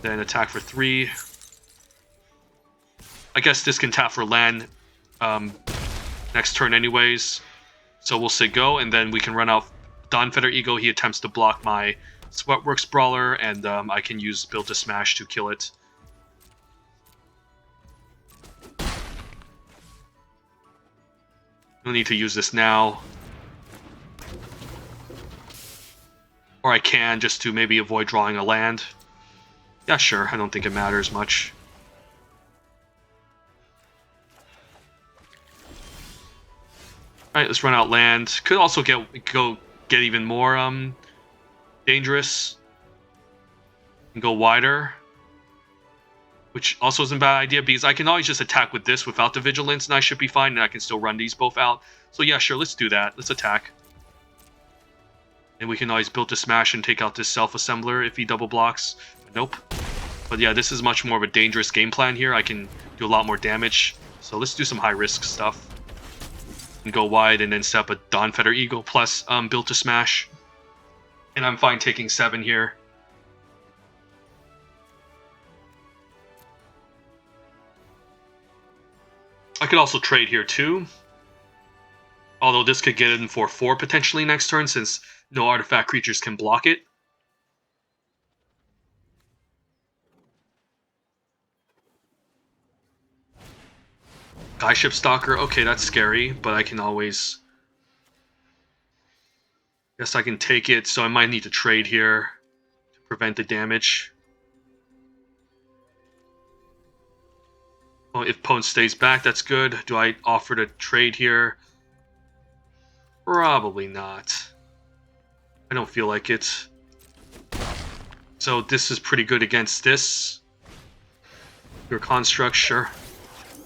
Then attack for 3. I guess this can tap for land next turn anyways. So we'll say go, and then we can run out Dawn Feather Eagle. He attempts to block my Sweatworks Brawler, and I can use Build to Smash to kill it. No need to use this now. Or I can, just to maybe avoid drawing a land. Yeah, sure, I don't think it matters much. Alright, let's run out land. Could also get even more dangerous. And go wider. Which also isn't a bad idea, because I can always just attack with this without the Vigilance, and I should be fine, and I can still run these both out. So yeah, sure, let's do that. Let's attack. And we can always build to smash and take out this Self-Assembler if he double blocks. But nope. But yeah, this is much more of a dangerous game plan here. I can do a lot more damage. So let's do some high-risk stuff. And go wide and then set up a Dawn Feather Eagle plus build to smash. And I'm fine taking 7 here. I could also trade here too. Although this could get in for 4 potentially next turn, since no artifact creatures can block it. Skyship Stalker, okay, that's scary, but I can always... Guess I can take it, so I might need to trade here to prevent the damage. Well, if opponent stays back, that's good. Do I offer to trade here? Probably not. I don't feel like it. So this is pretty good against this. Your construct, sure.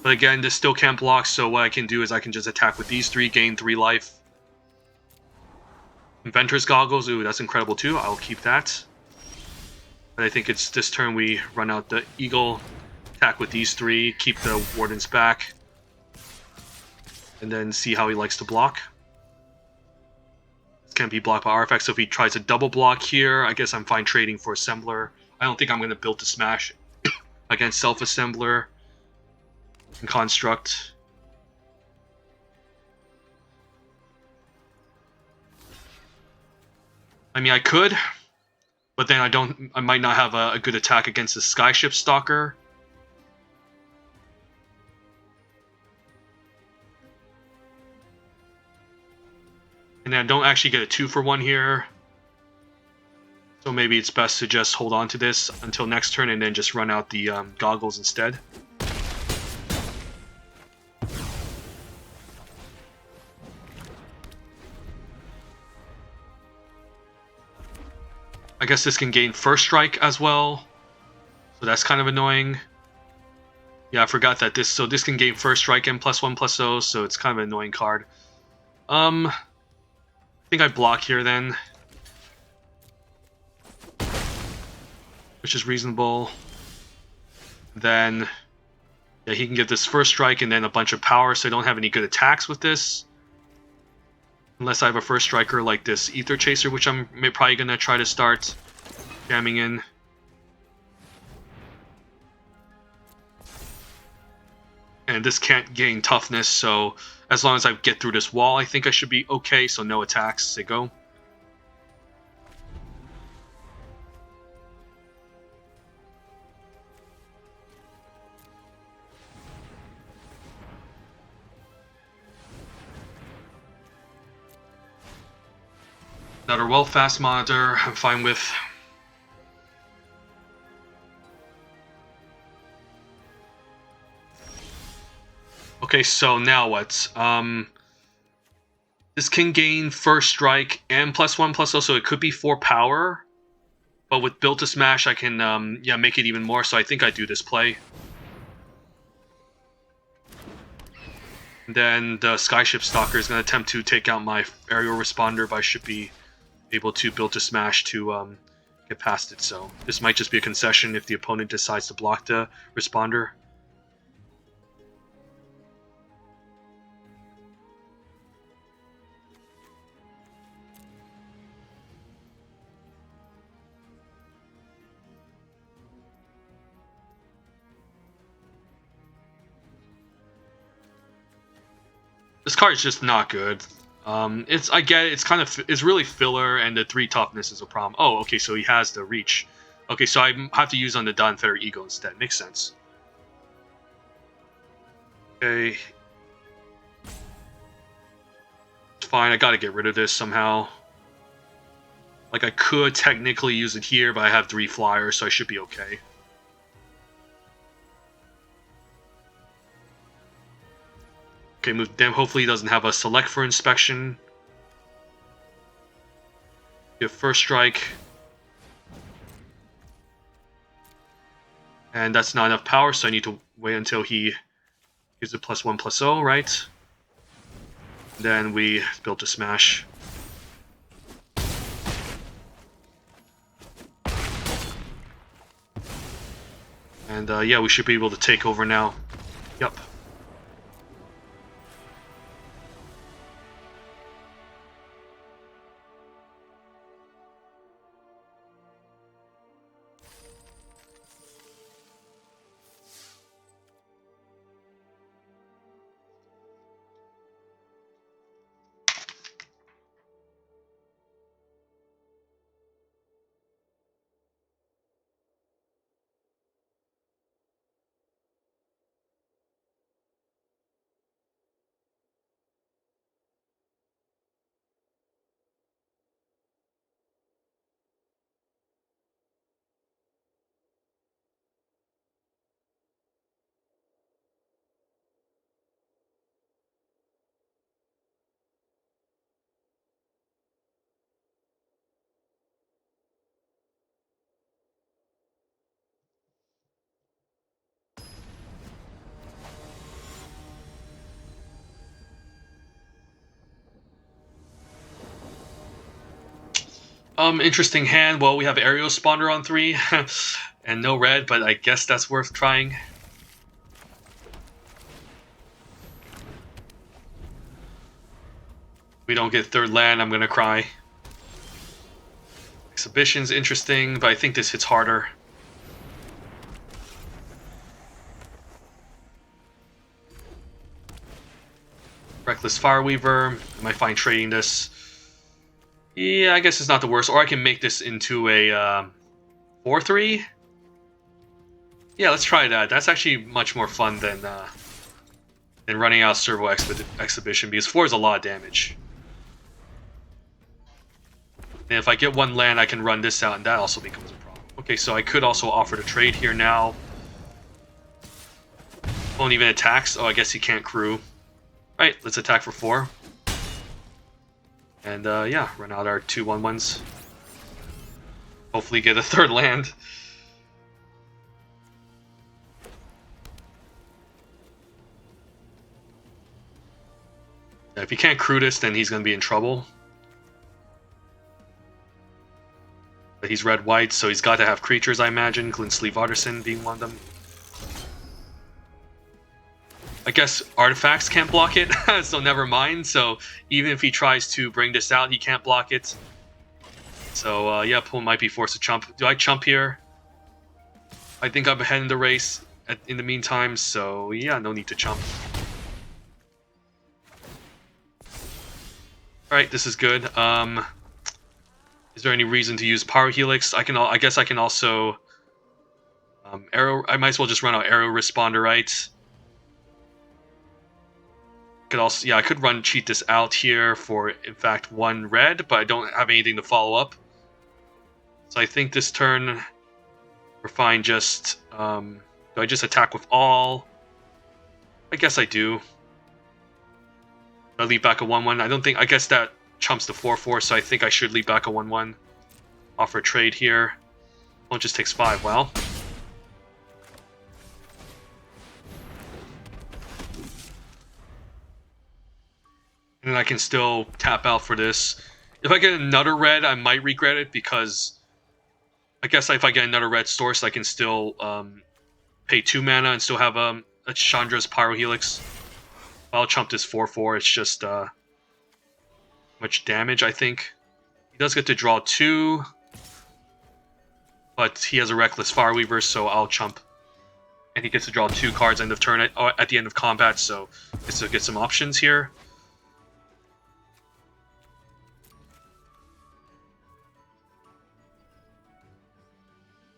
But again, this still can't block, so what I can do is I can just attack with these 3, gain 3 life. Inventor's Goggles, ooh, that's incredible too. I'll keep that. But I think it's this turn we run out the Eagle, attack with these three, keep the Wardens back, and then see how he likes to block. This can't be blocked by artifacts, so if he tries to double block here, I guess I'm fine trading for Assembler. I don't think I'm going to build to smash against Self-Assembler and Construct. I mean, I could, but then I might not have a good attack against the Skyship Stalker. And then I don't actually get a 2-for-1 here. So maybe it's best to just hold on to this until next turn and then just run out the goggles instead. I guess this can gain first strike as well, so that's kind of annoying. Yeah, I forgot that this can gain first strike and +1/+0, so it's kind of an annoying card. I think I block here then, which is reasonable. Then, yeah, he can get this first strike and then a bunch of power, so I don't have any good attacks with this. Unless I have a first striker like this Ether Chaser, which I'm probably going to try to start jamming in. And this can't gain toughness, so as long as I get through this wall, I think I should be okay, so no attacks, they go. Another well fast monitor, I'm fine with. Okay, so now what? This can gain first strike and +1/+0, so it could be 4 power. But with Built to Smash, I can yeah, make it even more, so I think I do this play. And then the Skyship Stalker is going to attempt to take out my aerial responder, but I should be able to Built to Smash to get past it. So this might just be a concession if the opponent decides to block the responder. This card is just not good. I get it, it's really filler, and the 3 toughness is a problem. Oh, okay, so he has the reach. Okay, so I have to use on the Dawn Feather Eagle instead. Makes sense. Okay. It's fine, I gotta get rid of this somehow. Like, I could technically use it here, but I have 3 flyers, so I should be okay. Okay, move them. Hopefully he doesn't have a select for inspection. Get first strike. And that's not enough power, so I need to wait until he gives it +1/+0, right? Then we Built to Smash. And yeah, we should be able to take over now. Yep. Interesting hand. Well, we have Aerial Spawner on 3, and no red, but I guess that's worth trying. If we don't get third land, I'm gonna cry. Exhibition's interesting, but I think this hits harder. Reckless Fireweaver. I might find trading this. Yeah, I guess it's not the worst. Or I can make this into a 4-3. Yeah, let's try that. That's actually much more fun than running out Servo Exhibition, because 4 is a lot of damage. And if I get one land, I can run this out, and that also becomes a problem. Okay, so I could also offer to trade here now. Won't even attacks. Oh, I guess he can't crew. Alright, let's attack for 4. And yeah, run out our 2/1/1s. Hopefully get a third land. If he can't crew this, then he's going to be in trouble. But he's red-white, so he's got to have creatures, I imagine. Glintsleeve Artisan being one of them. I guess artifacts can't block it, so never mind. So even if he tries to bring this out, he can't block it. So yeah, opponent might be forced to chump. Do I chump here? I think I'm ahead in the race in the meantime, so yeah, no need to chump. Alright, this is good. Is there any reason to use Power Helix? I guess I can also arrow. I might as well just run out Arrow Responder, right? Could also, yeah, I could cheat this out here for, in fact, 1 red, but I don't have anything to follow up. So I think this turn we're fine. Just do I just attack with all? I guess I do. I leave back a 1/1. I don't think. I guess that chumps the 4/4, so I think I should leave back a 1/1. Offer a trade here. Well, it just takes 5. Well. And I can still tap out for this. If I get another red, I might regret it, because I guess if I get another red source, I can still pay 2 mana and still have a Chandra's Pyro Helix. I'll chump this 4/4. It's just much damage, I think. He does get to draw 2, but he has a Reckless Fireweaver, so I'll chump. And he gets to draw 2 cards end of turn at the end of combat, so gets to get some options here.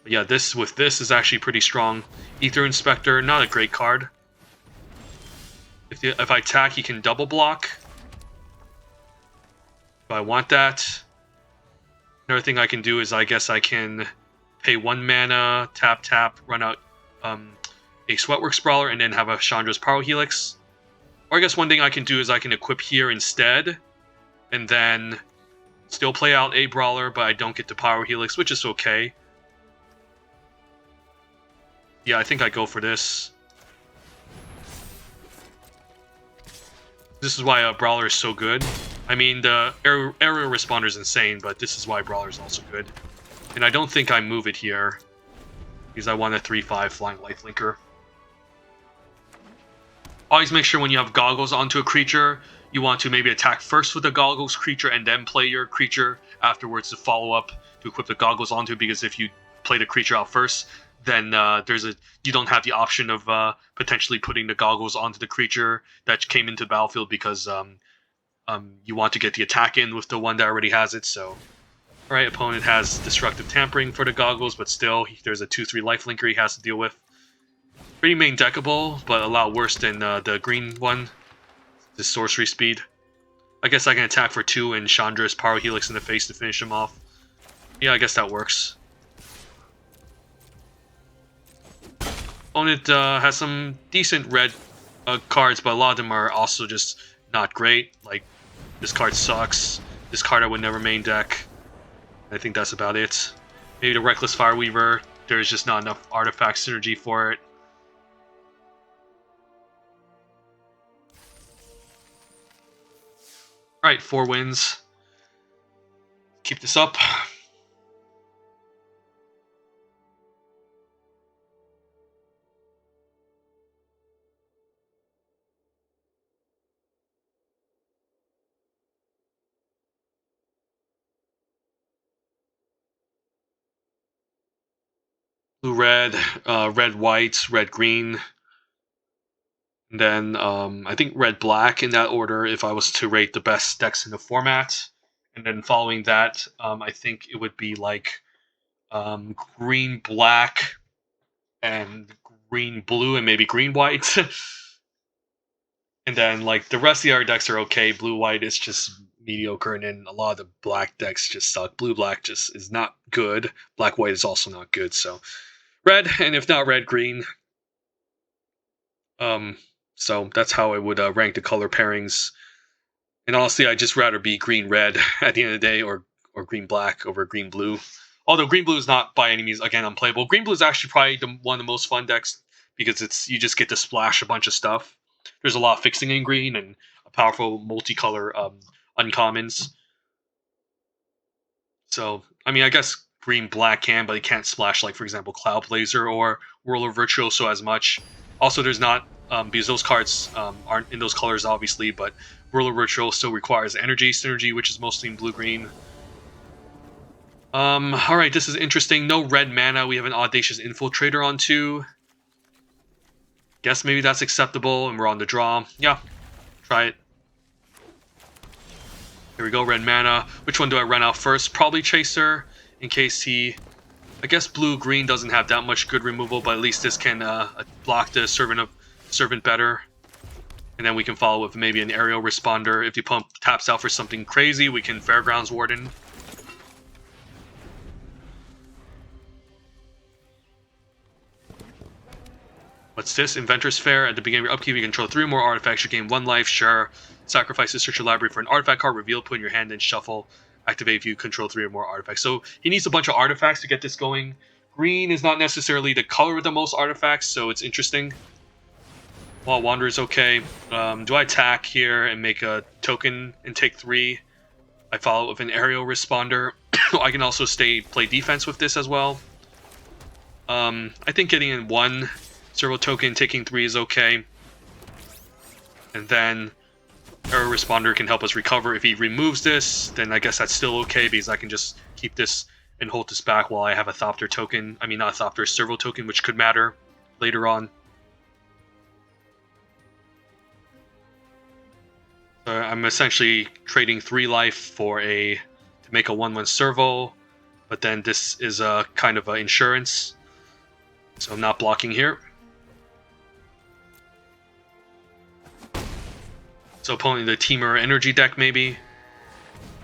But yeah, this is actually pretty strong. Ether Inspector, not a great card. If I attack, he can double block. If I want that. Another thing I can do is, I guess I can pay 1 mana, tap, run out a Sweatworks Brawler, and then have a Chandra's Power Helix. Or I guess one thing I can do is I can equip here instead, and then still play out a Brawler, but I don't get the Power Helix, which is okay. Yeah, I think I go for this. This is why Brawler is so good. I mean, the aerial responder is insane, but this is why Brawler is also good. And I don't think I move it here, because I want a 3/5 Flying Lifelinker. Always make sure when you have Goggles onto a creature, you want to maybe attack first with the Goggles creature and then play your creature afterwards to follow up to equip the Goggles onto, because if you play the creature out first, then you don't have the option of potentially putting the Goggles onto the creature that came into the battlefield, because you want to get the attack in with the one that already has it. So, alright, opponent has Destructive Tampering for the Goggles, but still, there's a 2/3 Lifelinker he has to deal with. Pretty main deckable, but a lot worse than the green one. The sorcery speed. I guess I can attack for 2 and Chandra's Power Helix in the face to finish him off. Yeah, I guess that works. Opponent has some decent red cards, but a lot of them are also just not great. Like, this card sucks. This card I would never main deck. I think that's about it. Maybe the Reckless Fireweaver. There's just not enough artifact synergy for it. Alright, 4 wins. Keep this up. blue red, red white, red green, and then I think red black in that order if I was to rate the best decks in the format. And then following that, I think it would be like green black and green blue and maybe green white. And then like the rest of the other decks are okay. Blue white is just mediocre, and then a lot of the black decks just suck. Blue black just is not good. Black white is also not good. So red, and if not red, green. Um, so that's how I would rank the color pairings. And honestly, I'd just rather be green red at the end of the day, or green black over green blue. Although green blue is not by any means again unplayable. Green blue is actually probably one of the most fun decks because it's you just get to splash a bunch of stuff. There's a lot of fixing in green and a powerful multicolor uncommons. So I mean, I guess green black can, but it can't splash like for example Cloud Blazer or Whirler Virtuoso as much. Also, there's not because those cards aren't in those colors obviously, but Whirler Virtuoso still requires energy synergy, which is mostly in blue green. All right, this is interesting. No red mana. We have an Audacious Infiltrator on 2. Guess maybe that's acceptable, and we're on the draw. Yeah, try it. Here we go, red mana. Which one do I run out first? Probably Chaser, in case he... I guess blue-green doesn't have that much good removal, but at least this can block the Servant better. And then we can follow with maybe an Aerial Responder. If the opponent taps out for something crazy, we can Fairgrounds Warden. What's this? Inventor's Fair. At the beginning of your upkeep, you control 3 more artifacts. You gain 1 life. Sure. Sacrifice to search your library for an artifact card. Reveal, put in your hand, and shuffle. Activate if you control 3 or more artifacts. So he needs a bunch of artifacts to get this going. Green is not necessarily the color with the most artifacts, so it's interesting. While Wander is okay. Do I attack here and make a token and take 3? I follow with an Aerial Responder. I can also play defense with this as well. I think getting in 1 Servo token, taking 3 is okay. And then Aerial Responder can help us recover. If he removes this, then I guess that's still okay because I can just keep this and hold this back while I have a Thopter token. I mean, not a Thopter, Servo token, which could matter later on. I'm essentially trading 3 life for to make a 1/1 Servo, but then this is a kind of insurance. So I'm not blocking here. So opponent the Teamer Energy deck maybe.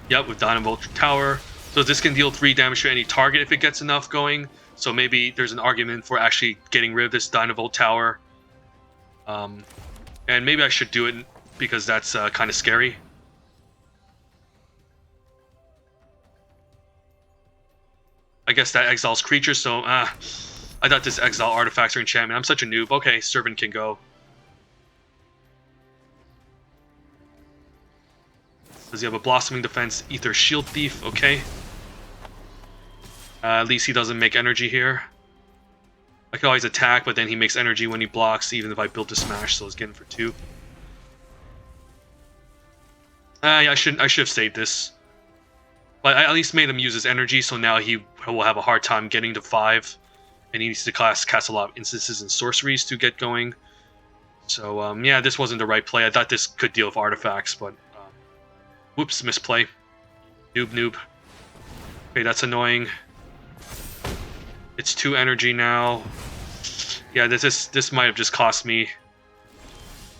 Yep, with Dynavolt Tower. So this can deal 3 damage to any target if it gets enough going. So maybe there's an argument for actually getting rid of this Dynavolt Tower. And maybe I should do it because that's kind of scary. I guess that exiles creatures, so I thought this exile artifacts or enchantment. I'm such a noob. Okay, Servant can go. Does he have a Blossoming Defense? Ether Shield Thief, okay. At least he doesn't make energy here. I can always attack, but then he makes energy when he blocks, even if I built a smash, so it's getting for 2. Yeah, I should have saved this. But I at least made him use his energy, so now he will have a hard time getting to 5. And he needs to cast a lot of instances and sorceries to get going. So, yeah, this wasn't the right play. I thought this could deal with artifacts, but... whoops, misplay. Noob. Okay, that's annoying. It's 2 energy now. Yeah, this might have just cost me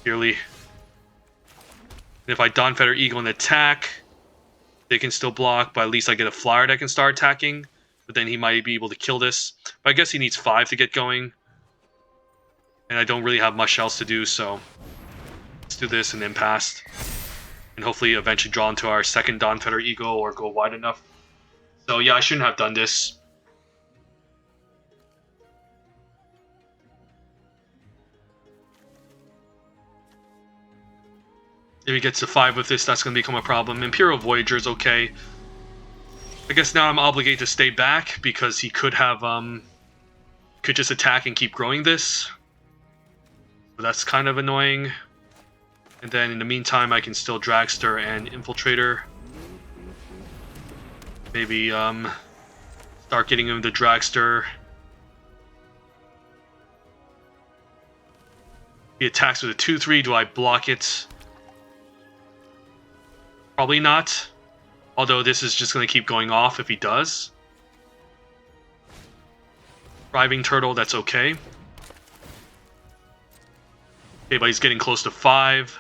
dearly. And if I Dawnfeather Eagle and attack, they can still block, but at least I get a flyer that can start attacking. But then he might be able to kill this. But I guess he needs 5 to get going. And I don't really have much else to do, so let's do this and then pass. And hopefully eventually draw into our second Dawnfeather Eagle or go wide enough. So yeah, I shouldn't have done this. If he gets to 5 with this, that's going to become a problem. Imperial Voyager is okay. I guess now I'm obligated to stay back because he could have, could just attack and keep growing this. But that's kind of annoying. And then in the meantime, I can still Dragster and Infiltrator. Maybe, start getting him the Dragster. He attacks with a 2-3. Do I block it? Probably not. Although this is just going to keep going off if he does. Driving Turtle, that's okay. Okay, but he's getting close to 5.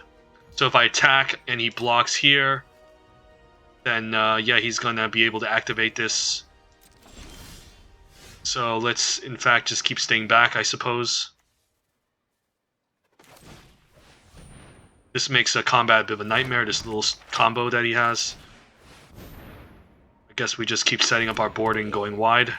So if I attack and he blocks here, then yeah, he's going to be able to activate this. So let's, in fact, just keep staying back, I suppose. This makes a combat a bit of a nightmare, this little combo that he has. I guess we just keep setting up our board and going wide.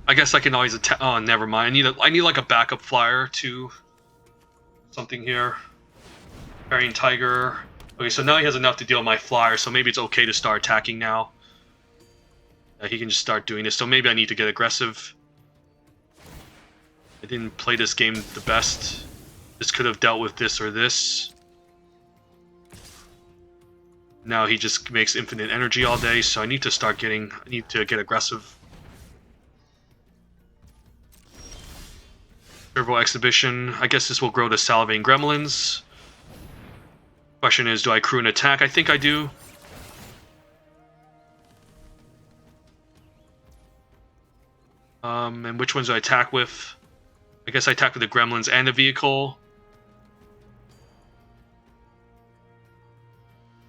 I guess I can always attack. Oh, never mind. I need like a backup flyer to something here. Carrying Tiger. Okay, so now he has enough to deal with my flyer, so maybe it's okay to start attacking now. He can just start doing this, so maybe I need to get aggressive. I didn't play this game the best. This could have dealt with this or this. Now he just makes infinite energy all day, so I need to get aggressive. Servo Exhibition. I guess this will grow to Salivating Gremlins. Question is, do I crew an attack? I think I do. And which ones do I attack with? I guess I attack with the Gremlins and the vehicle.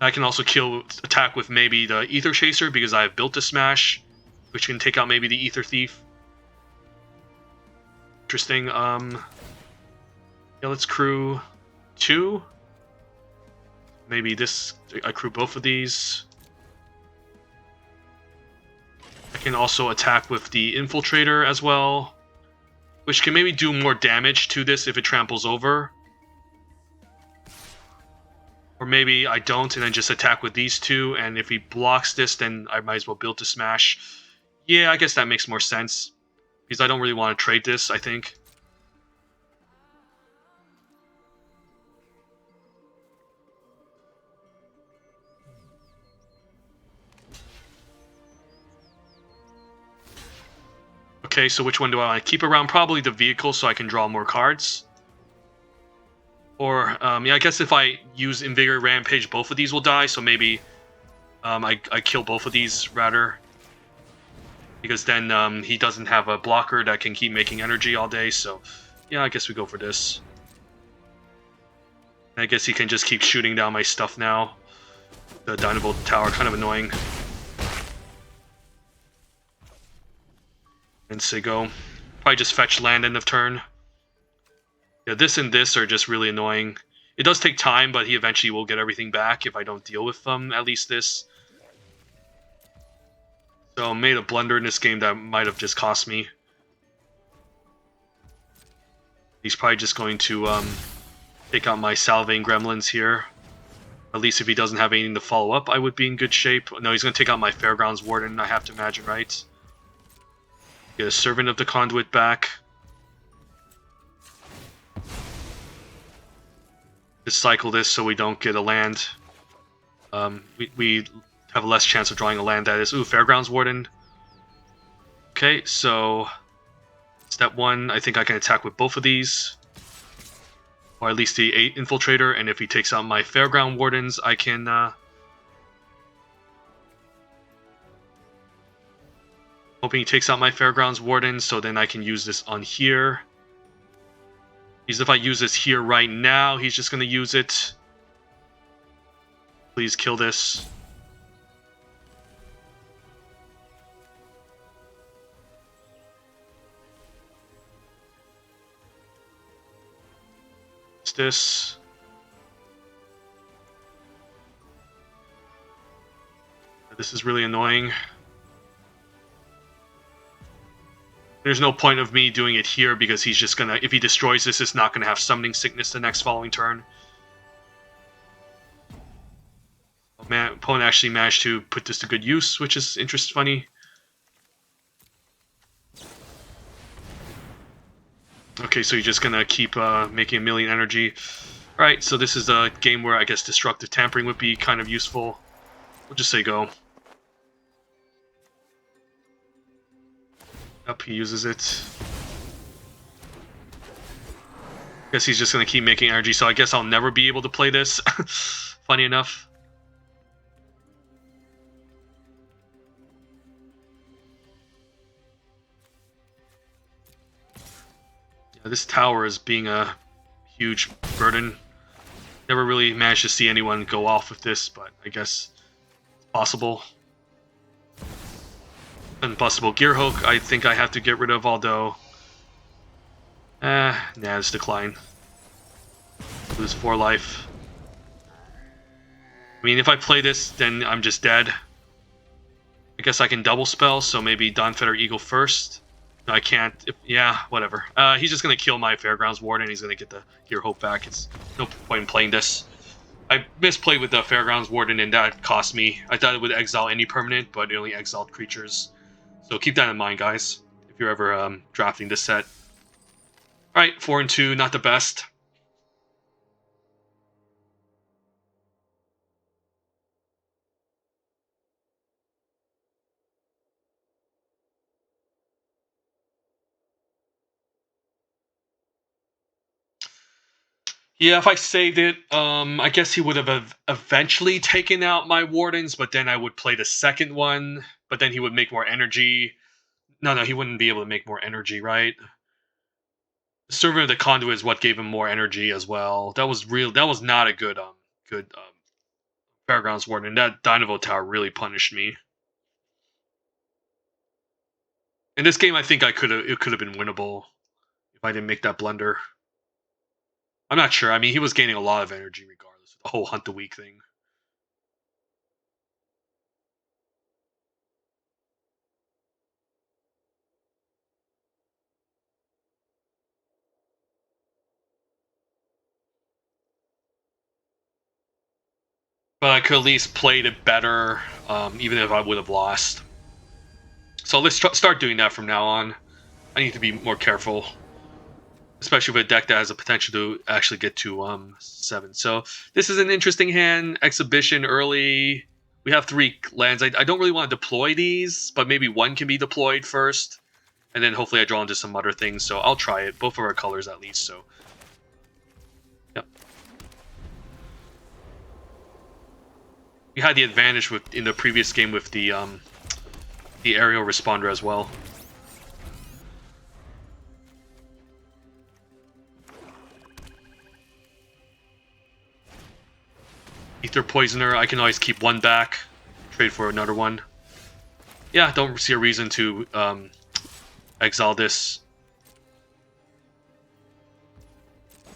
I can also attack with maybe the Ether Chaser because I have built a smash, which can take out maybe the Ether Thief. Interesting. Yeah, let's crew 2. Maybe this. I crew both of these. I can also attack with the Infiltrator as well, which can maybe do more damage to this if it tramples over. Or maybe I don't and then just attack with these two, and if he blocks this, then I might as well build to smash. Yeah, I guess that makes more sense. Because I don't really want to trade this, I think. Okay, so which one do I want to keep around? Probably the vehicle so I can draw more cards. Or, yeah, I guess if I use Invigorate Rampage, both of these will die, so maybe I kill both of these, rather. Because then he doesn't have a blocker that can keep making energy all day, so yeah, I guess we go for this. I guess he can just keep shooting down my stuff now. The Dynavolt Tower, kind of annoying. And say go. Probably just fetch land end of turn. Yeah, this and this are just really annoying. It does take time, but he eventually will get everything back if I don't deal with at least this. So I made a blunder in this game that might have just cost me. He's probably just going to take out my Salivating Gremlins here. At least if he doesn't have anything to follow up, I would be in good shape. No, he's going to take out my Fairgrounds Warden, I have to imagine, right? Get a Servant of the Conduit back. Just cycle this so we don't get a land. We have a less chance of drawing a land, that is. Ooh, Fairgrounds Warden. Okay, so step 1, I think I can attack with both of these. Or at least the 8 Infiltrator, and if he takes out my Fairground Wardens, I can... hoping he takes out my Fairgrounds Wardens, so then I can use this on here. Because if I use this here right now, he's just going to use it. Please kill this. What's this? This is really annoying. There's no point of me doing it here because he's just gonna, if he destroys this, it's not gonna have Summoning Sickness the next following turn. Oh man, opponent actually managed to put this to good use, which is funny. Okay, so you're just gonna keep making a million energy. Alright, so this is a game where I guess Destructive Tampering would be kind of useful. We'll just say go. Yep, he uses it. Guess he's just gonna keep making energy, so I guess I'll never be able to play this. Funny enough. Yeah, this tower is being a huge burden. Never really managed to see anyone go off with this, but I guess it's possible. Impossible gear hook, I think I have to get rid of, although... nah, it's decline. Lose 4 life. I mean, if I play this, then I'm just dead. I guess I can double spell, so maybe Dawnfetter Eagle first. No, I can't. Yeah, whatever. He's just going to kill my Fairgrounds Warden, and he's going to get the Gear Hope back. It's no point in playing this. I misplayed with the Fairgrounds Warden, and that cost me. I thought it would exile any permanent, but it only exiled creatures. So keep that in mind, guys, if you're ever drafting this set. Alright, 4 and 2, not the best. Yeah, if I saved it, I guess he would have eventually taken out my Wardens, but then I would play the second one, but then he would make more energy. No, he wouldn't be able to make more energy, right? Servant of the Conduit is what gave him more energy as well. That was not a good Fairgrounds Warden. That Dynamo Tower really punished me. In this game, I think it could have been winnable if I didn't make that blunder. I'm not sure. I mean, he was gaining a lot of energy regardless of the whole Hunt the Weak thing. But I could at least played it better, even if I would have lost. So let's start doing that from now on. I need to be more careful, especially with a deck that has the potential to actually get to 7. So this is an interesting hand. Exhibition early. We have 3 lands. I don't really want to deploy these, but maybe one can be deployed first, and then hopefully I draw into some other things. So I'll try it. Both of our colors at least. So, yep. We had the advantage in the previous game with the aerial responder as well. Ether Poisoner, I can always keep 1 back, trade for another one. Yeah, don't see a reason to exile this.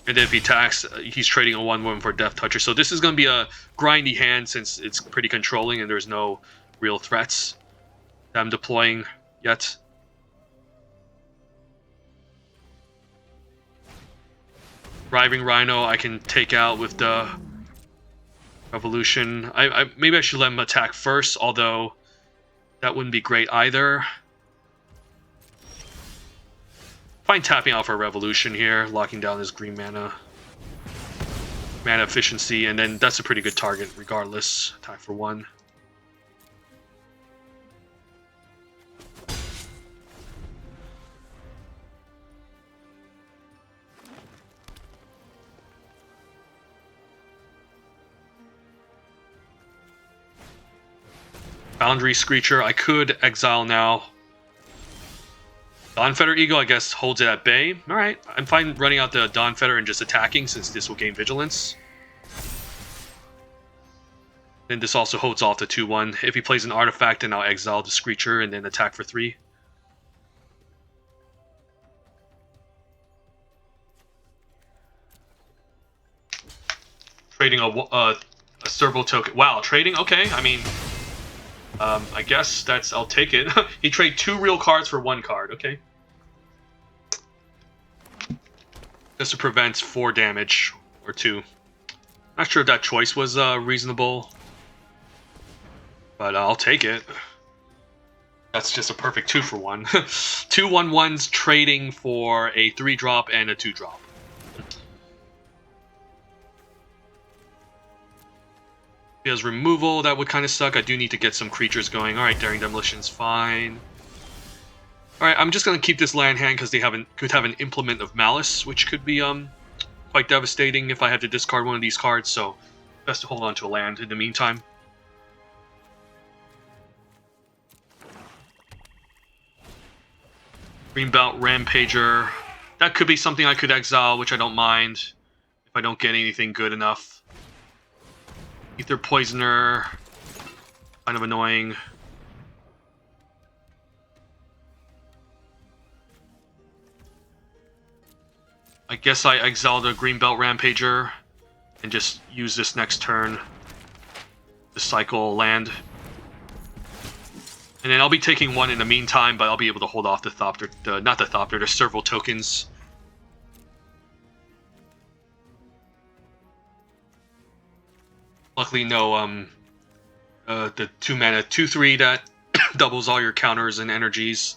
And then if he attacks, he's trading a 1/1 for Death Toucher. So this is going to be a grindy hand since it's pretty controlling and there's no real threats that I'm deploying yet. Riving Rhino I can take out with the Revolution. Maybe I should let him attack first, although that wouldn't be great either. Fine tapping out for a Revolution here, locking down his green mana efficiency, and then that's a pretty good target regardless. Attack for 1. Boundary Screecher, I could exile now. Dawnfetter Eagle, I guess, holds it at bay. Alright, I'm fine running out the Dawnfetter and just attacking since this will gain Vigilance. Then this also holds off the 2/1. If he plays an artifact, then I'll exile the Screecher and then attack for 3. Trading a Servo token. Wow, trading? Okay, I mean... I guess I'll take it. He traded 2 real cards for 1 card, okay. Just to prevent 4 damage, or 2. Not sure if that choice was reasonable, but I'll take it. That's just a perfect 2 for 1. 2 1/1s trading for a 3-drop and a 2-drop. He has removal, that would kind of suck. I do need to get some creatures going. Alright, Daring Demolition's fine. Alright, I'm just gonna keep this land hand because they could have an Implement of Malice, which could be quite devastating if I had to discard one of these cards, so best to hold on to a land in the meantime. Greenbelt Rampager. That could be something I could exile, which I don't mind if I don't get anything good enough. Ether Poisoner. Kind of annoying. I guess I exile the Greenbelt Rampager and just use this next turn to cycle land. And then I'll be taking one in the meantime, but I'll be able to hold off the Thopter, not the Thopter, the Serval tokens. Luckily, no, the 2-mana 2/3 that doubles all your counters and energies.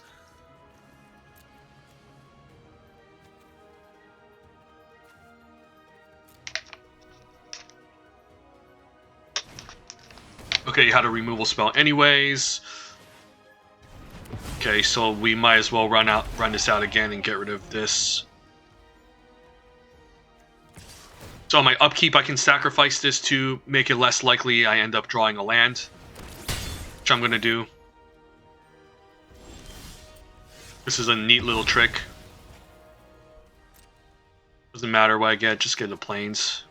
Okay, you had a removal spell anyways. Okay, so we might as well run this out again and get rid of this. So on my upkeep, I can sacrifice this to make it less likely I end up drawing a land, which I'm going to do. This is a neat little trick. Doesn't matter what I get, just get the planes.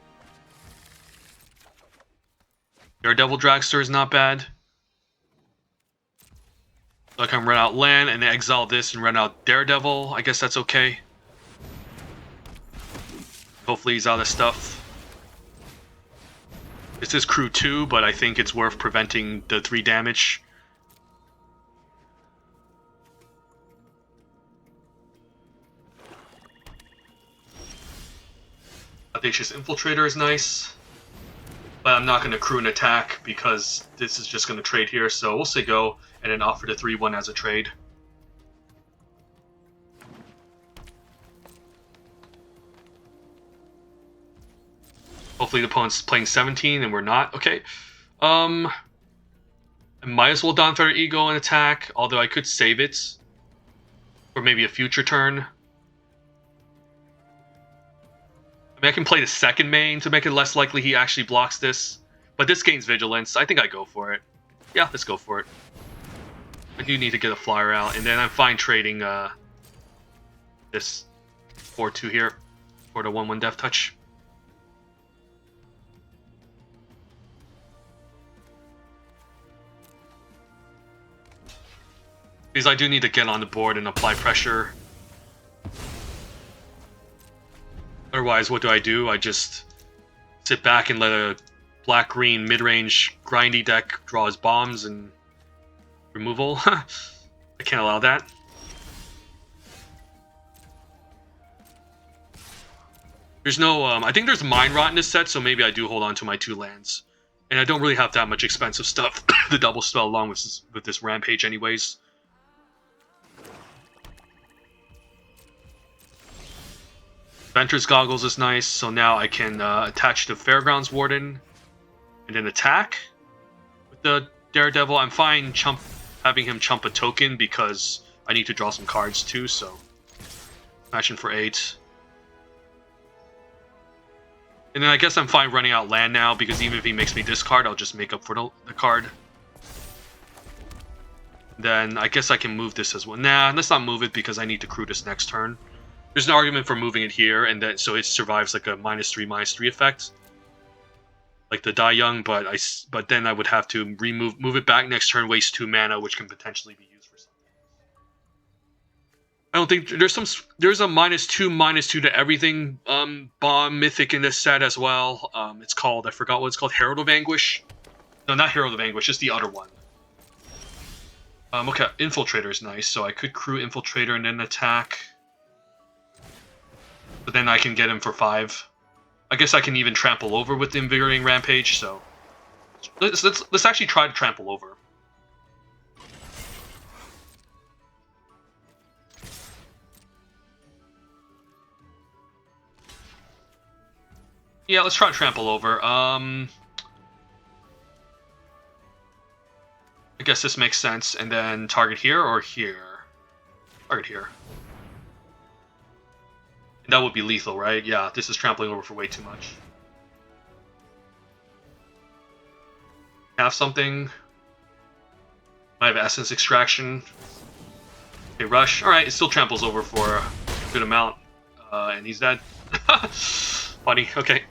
Daredevil Dragster is not bad. So I can run out land and exile this and run out Daredevil. I guess that's okay. Hopefully he's out of stuff. This is crew 2, but I think it's worth preventing the 3 damage. Audacious Infiltrator is nice. But I'm not going to crew an attack because this is just going to trade here. So we'll say go and then offer the 3/1 as a trade. Hopefully the opponent's playing 17 and we're not. Okay. I might as well Dawnfeather Eagle and attack, although I could save it for maybe a future turn. I mean, I can play the second main to make it less likely he actually blocks this, but this gains vigilance. I think I go for it. Yeah, let's go for it. I do need to get a flyer out, and then I'm fine trading this 4/2 here for the 1/1 Death Touch. Because I do need to get on the board and apply pressure. Otherwise, what do? I just sit back and let a black-green mid-range grindy deck draw his bombs and removal. I can't allow that. There's no, I think there's Mind Rot in this set, so maybe I do hold on to my 2 lands. And I don't really have that much expensive stuff to double spell along with this Rampage anyways. Ventress Goggles is nice, so now I can attach the Fairgrounds Warden and then attack with the Daredevil. I'm fine having him chump a token because I need to draw some cards too, so matching for 8. And then I guess I'm fine running out land now because even if he makes me discard, I'll just make up for the card. Then I guess I can move this as well. Nah, let's not move it because I need to crew this next turn. There's an argument for moving it here, and then so it survives like a -3/-3 effect, like the Die Young. But then I would have to move it back next turn, waste 2 mana, which can potentially be used for something. I don't think there's a -2/-2 to everything bomb mythic in this set as well. It's called, I forgot what it's called, Herald of Anguish. No, not Herald of Anguish, just the other one. Okay, Infiltrator is nice, so I could crew Infiltrator and then attack. But then I can get him for 5. I guess I can even trample over with the Invigorating Rampage, so let's actually try to trample over. Yeah, let's try to trample over. I guess this makes sense. And then target here or here? Target here. And that would be lethal, right? Yeah, this is trampling over for way too much. Have something. I have essence extraction. Okay, rush. Alright, it still tramples over for a good amount. And he's dead. Funny, okay.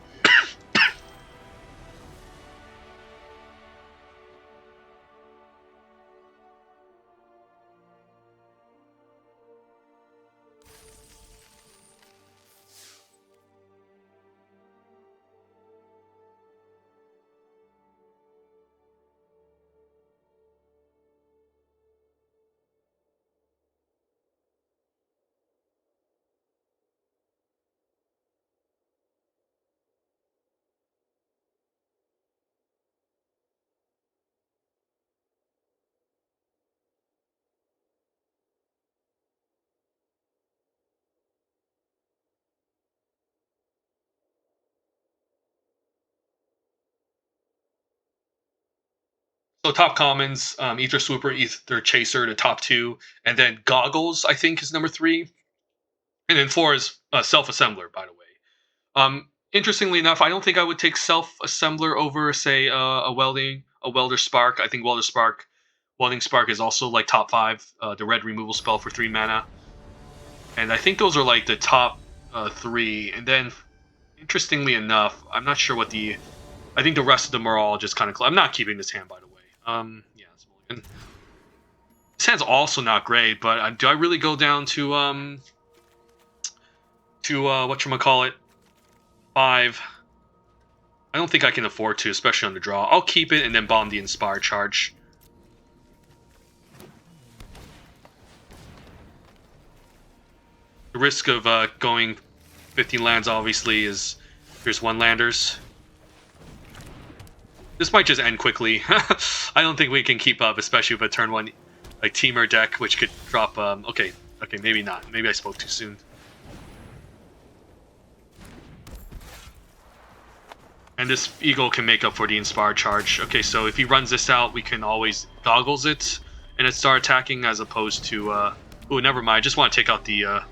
So top commons, Ether Swooper, Ether Chaser, the top two, and then Goggles, I think, is number 3. And then 4 is Self-Assembler, by the way. Interestingly enough, I don't think I would take Self-Assembler over, say, a Welder Spark. I think Welding Spark is also like top 5, the red removal spell for 3 mana. And I think those are like the top 3. And then, interestingly enough, I'm not sure what the... I think the rest of them are all just kind of... I'm not keeping this hand, by the way. Yeah, it's Mulligan. This hand's also not great, but do I really go down to whatchamacallit, 5? I don't think I can afford to, especially on the draw. I'll keep it and then bomb the Inspire charge. The risk of going 15 lands, obviously, is here's 1 landers. This might just end quickly. I don't think we can keep up, especially with a turn 1 like Teamer deck, which could drop... okay, maybe not. Maybe I spoke too soon. And this Eagle can make up for the Inspire charge. Okay, so if he runs this out, we can always Goggles it, and it start attacking as opposed to... oh, never mind. I just want to take out the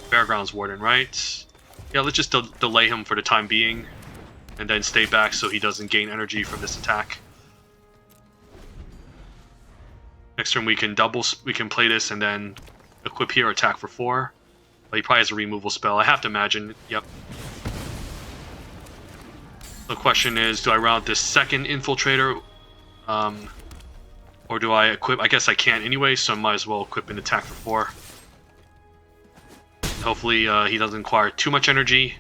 Fairgrounds Warden, right? Yeah, let's just delay him for the time being, and then stay back so he doesn't gain energy from this attack. Next turn we can play this and then equip here, attack for 4. But he probably has a removal spell. I have to imagine. Yep. The question is, do I route this second Infiltrator? Or do I equip? I guess I can't anyway, so I might as well equip an attack for 4. Hopefully he doesn't require too much energy.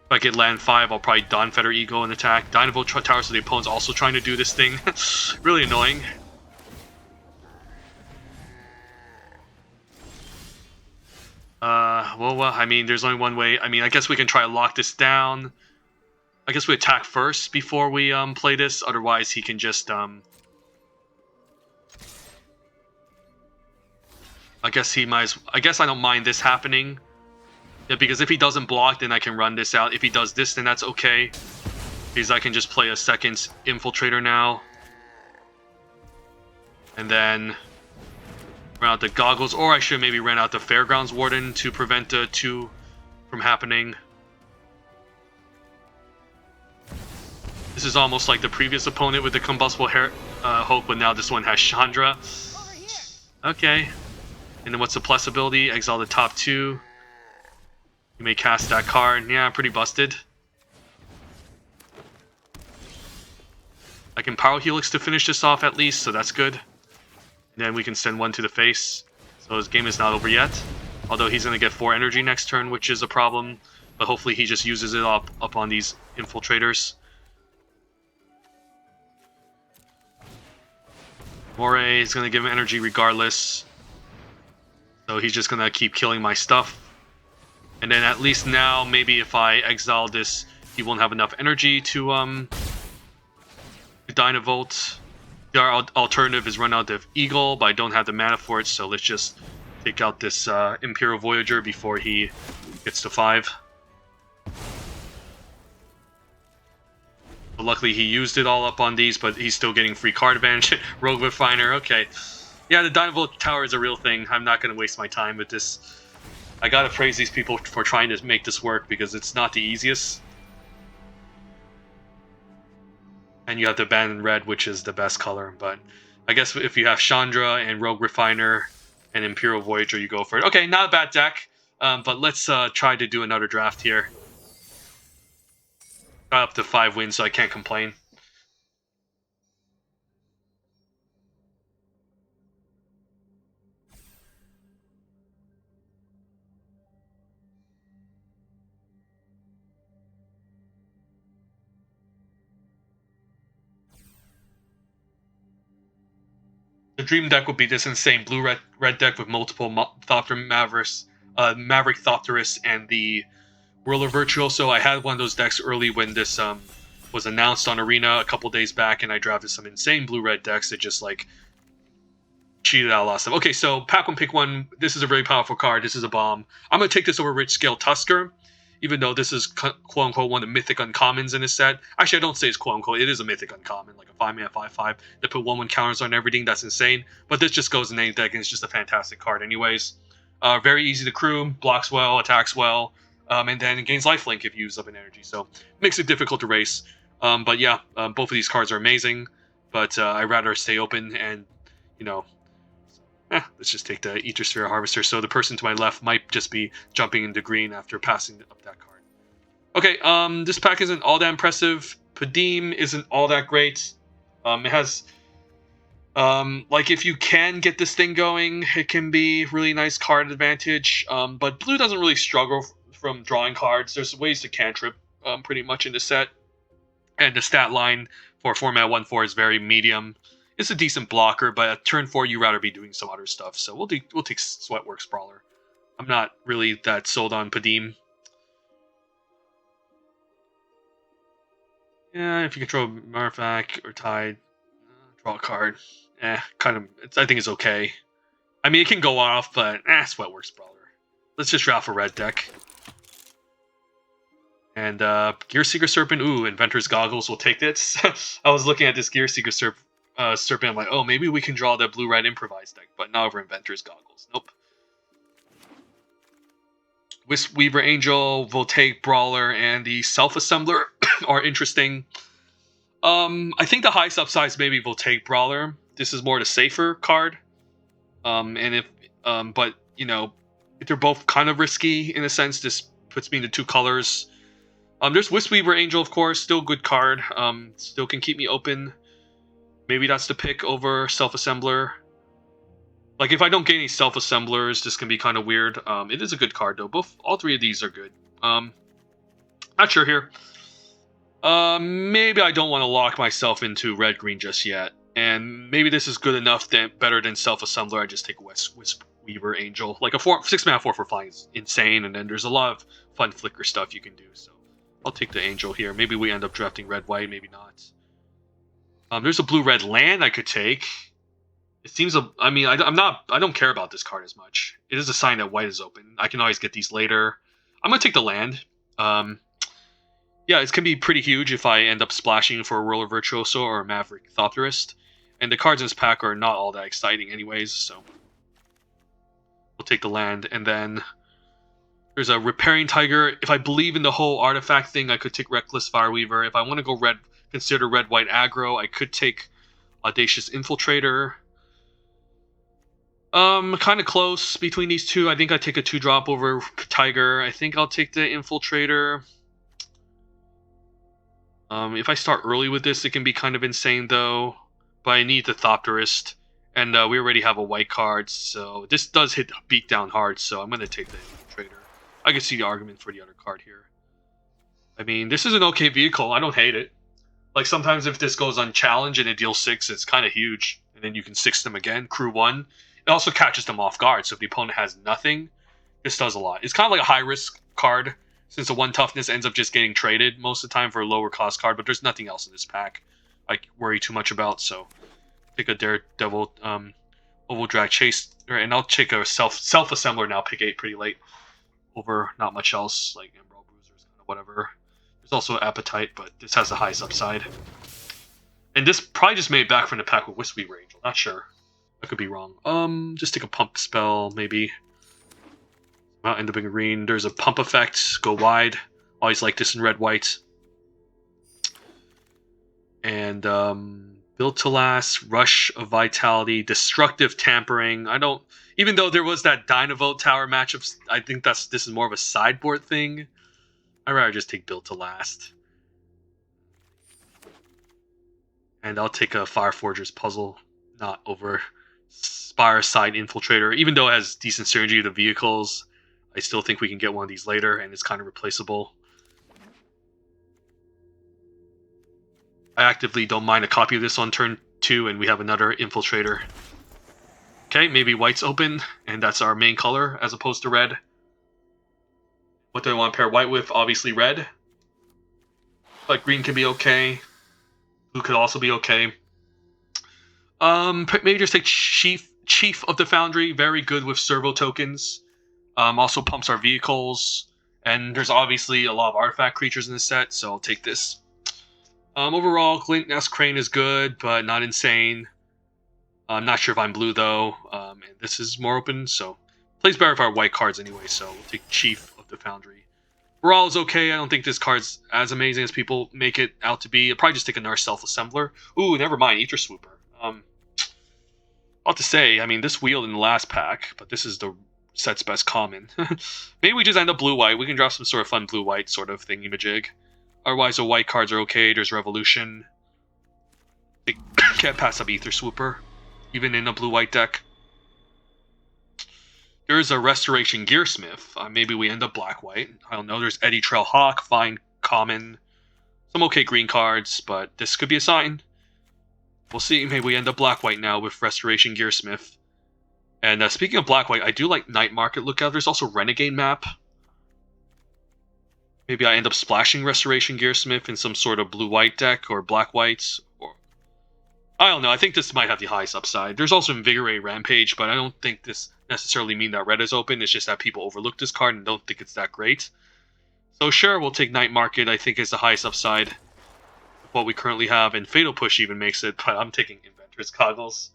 If I get land 5, I'll probably Dawn Feather Eagle and attack. Dynavolt Tower, so the opponent's also trying to do this thing. Really annoying. Well, I mean, there's only one way. I mean, I guess we can try to lock this down. I guess we attack first before we play this. Otherwise, he can just I guess I don't mind this happening. Yeah, because if he doesn't block, then I can run this out. If he does this, then that's okay. Because I can just play a second Infiltrator now. And then run out the Goggles. Or I should maybe run out the Fairgrounds Warden to prevent 2 from happening. This is almost like the previous opponent with the Combustible Hope, but now this one has Chandra. Okay. And then what's the plus ability? Exile the top 2. You may cast that card. Yeah, pretty busted. I can Power Helix to finish this off at least, so that's good. And then we can send 1 to the face. So his game is not over yet. Although he's going to get 4 energy next turn, which is a problem. But hopefully he just uses it up on these Infiltrators. Moray is going to give him energy regardless. So he's just going to keep killing my stuff. And then at least now, maybe if I exile this, he won't have enough energy to Dynavolt. The alternative is run out of Eagle, but I don't have the mana for it, so let's just take out this Imperial Voyager before he gets to 5. But luckily he used it all up on these, but he's still getting free card advantage. Rogue Refiner, okay. Yeah, the Dynamo Tower is a real thing. I'm not going to waste my time with this. I gotta praise these people for trying to make this work because it's not the easiest. And you have the Abandoned Red, which is the best color. But I guess if you have Chandra and Rogue Refiner and Imperial Voyager, you go for it. Okay, not a bad deck. But let's try to do another draft here. Got up to 5 wins, so I can't complain. The dream deck would be this insane blue-red deck with multiple Maverick Thopterus and the Whirler Virtuoso. I had one of those decks early when this was announced on Arena a couple days back, and I drafted some insane blue-red decks that just like cheated out a lot of stuff. Okay, so pack one, pick one. This is a very powerful card. This is a bomb. I'm going to take this over Rich Scale Tusker, even though this is quote-unquote one of the mythic uncommons in this set. Actually, I don't say it's quote-unquote. It is a mythic uncommon, like a 5-mana 5/5 that put 1/1 counters on everything. That's insane. But this just goes in any deck, and it's just a fantastic card anyways. Very easy to crew, blocks well, attacks well, and then it gains lifelink if you use up an energy. So makes it difficult to race. But yeah, both of these cards are amazing. But I'd rather stay open and, you know, let's just take the Ether Sphere Harvester. So the person to my left might just be jumping into green after passing up that card. Okay, this pack isn't all that impressive. Padim isn't all that great. It has, like, if you can get this thing going, it can be really nice card advantage. But blue doesn't really struggle from drawing cards. There's ways to cantrip pretty much in the set. And the stat line for 4-mana 1/4 is very medium. It's a decent blocker, but at turn 4, you'd rather be doing some other stuff. So we'll take Sweatworks Brawler. I'm not really that sold on Padim. Yeah, if you control Marfak or Tide, draw a card. Kind of. I think it's okay. I mean, it can go off, but Sweatworks Brawler. Let's just draft a red deck. And Gearseeker Serpent. Ooh, Inventor's Goggles. We'll take this. I was looking at this Gearseeker Serpent. I'm like, oh, maybe we can draw the blue-red improvised deck, but not over Inventor's Goggles. Nope. Weaver Angel, Voltaic Brawler, and the Self-Assembler are interesting. I think the highest upside is maybe Voltaic Brawler. This is more the safer card. But you know, if they're both kind of risky in a sense, this puts me into 2 colors. There's Weaver Angel, of course, still a good card. Still can keep me open. Maybe that's the pick over Self-Assembler. Like, if I don't get any Self-Assemblers, this can be kind of weird. It is a good card, though. All 3 of these are good. Not sure here. Maybe I don't want to lock myself into red-green just yet. And maybe this is good enough, better than Self-Assembler. I just take Weaver Angel. Like, a 6-mana 4 for flying is insane, and then there's a lot of fun flicker stuff you can do. So I'll take the Angel here. Maybe we end up drafting red-white, maybe not. There's a blue-red land I could take. It seems I mean, I don't care about this card as much. It is a sign that white is open. I can always get these later. I'm gonna take the land. Yeah, it's gonna be pretty huge if I end up splashing for a Whirler Virtuoso or a Maverick Thopterist. And the cards in this pack are not all that exciting anyways, so we'll take the land. And then there's a Repairing Tiger. If I believe in the whole artifact thing, I could take Reckless Fireweaver. If I want to go consider red-white aggro, I could take Audacious Infiltrator. Kind of close between these two. I think I take a 2-drop over Tiger. I think I'll take the Infiltrator. If I start early with this, it can be kind of insane, though. But I need the Thopterist. And we already have a white card, so this does beat down hard, so I'm going to take the Infiltrator. I can see the argument for the other card here. I mean, this is an okay vehicle. I don't hate it. Like, sometimes if this goes unchallenged and it deals 6, it's kind of huge. And then you can 6 them again, crew 1. It also catches them off guard, so if the opponent has nothing, this does a lot. It's kind of like a high-risk card, since the 1 toughness ends up just getting traded most of the time for a lower-cost card, but there's nothing else in this pack I worry too much about, so pick a Daredevil Oval Drag Chase, and I'll take a self-assembler now, pick 8 pretty late, over not much else, like Emerald Bruisers, kind of whatever. There's also Appetite, but this has the highest upside. And this probably just made it back from the pack with Weaver Angel, not sure. I could be wrong. Just take a pump spell, maybe. Not end up in green. There's a pump effect. Go wide. Always like this in red white. And build to last, rush of vitality, destructive tampering. I don't. Even though there was that Dynavote Tower matchup, I think this is more of a sideboard thing. I'd rather just take build to last. And I'll take a Fireforger's Puzzle, not over Spire Side Infiltrator. Even though it has decent synergy with the vehicles, I still think we can get one of these later, and it's kind of replaceable. I actively don't mind a copy of this on turn 2, and we have another Infiltrator. Okay, maybe white's open, and that's our main color, as opposed to red. What do I want to pair white with? Obviously red. But green can be okay. Blue could also be okay. Maybe just take Chief of the Foundry. Very good with servo tokens. Also pumps our vehicles. And there's obviously a lot of artifact creatures in this set, so I'll take this. Overall, Glint Nest Crane is good, but not insane. I'm not sure if I'm blue, though. And this is more open, so plays better with our white cards anyway, so we'll take Chief of the Foundry. Overall is okay. I don't think this card's as amazing as people make it out to be. I'll probably just take another Self-Assembler. Ooh, never mind, Ether Swooper. I'll have to say, I mean, this wheeled in the last pack, but this is the set's best common. Maybe we just end up blue-white. We can draw some sort of fun blue-white sort of thingy-majig. Otherwise, the white cards are okay. There's Revolution. Can't pass up Ether Swooper, even in a blue-white deck. There's a Restoration Gearsmith. Maybe we end up black-white. I don't know. There's Eddy Trail Hawk, fine, common. Some okay green cards, but this could be a sign. We'll see. Maybe we end up black-white now with Restoration Gearsmith. And speaking of black-white, I do like Night Market Lookout. There's also Renegade Map. Maybe I end up splashing Restoration Gearsmith in some sort of blue-white deck or black-white. Or I don't know. I think this might have the highest upside. There's also Invigorate Rampage, but I don't think this necessarily mean that red is open. It's just that people overlook this card and don't think it's that great. So sure, we'll take Night Market. I think is the highest upside of what we currently have, and Fatal Push even makes it, but I'm taking Inventor's Goggles.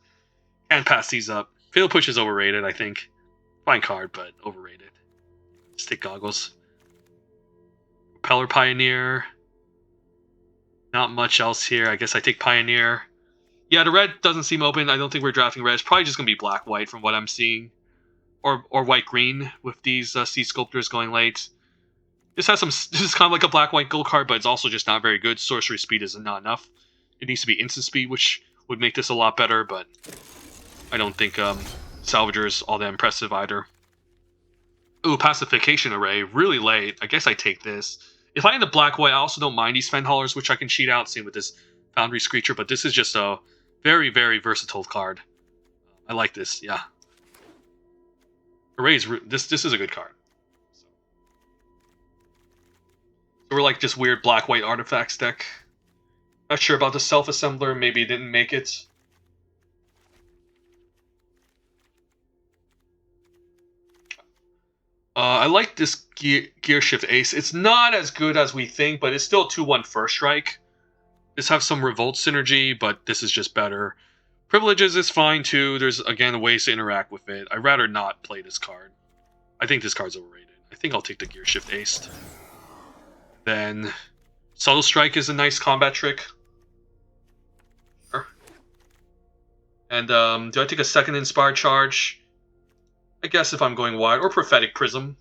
Can't pass these up. Fatal Push is overrated, I think. Fine card, but overrated. Just take Goggles. Propeller Pioneer. Not much else here. I guess I take Pioneer. Yeah, the red doesn't seem open. I don't think we're drafting red. It's probably just going to be black-white from what I'm seeing. Or white-green with these Sea Sculptors going late. This is kind of like a black-white gold card, but it's also just not very good. Sorcery speed is not enough. It needs to be instant speed, which would make this a lot better, but I don't think Salvager is all that impressive either. Ooh, Pacification Array. Really late. I guess I take this. If I end up black-white, I also don't mind these Fen Haulers, which I can cheat out, same with this Foundry Screecher, but this is just a very, very versatile card. I like this, yeah. Arrays, this is a good card. So we're like just weird black-white artifacts deck. Not sure about the Self-Assembler, maybe it didn't make it. I like this Gear Shift Ace. It's not as good as we think, but it's still 2-1 First Strike. This has some Revolt synergy, but this is just better. Privileges is fine too. There's, again, ways to interact with it. I'd rather not play this card. I think this card's overrated. I think I'll take the Gear Shift Ace. Then Subtle Strike is a nice combat trick. And do I take a second Inspired Charge? I guess if I'm going wide. Or Prophetic Prism.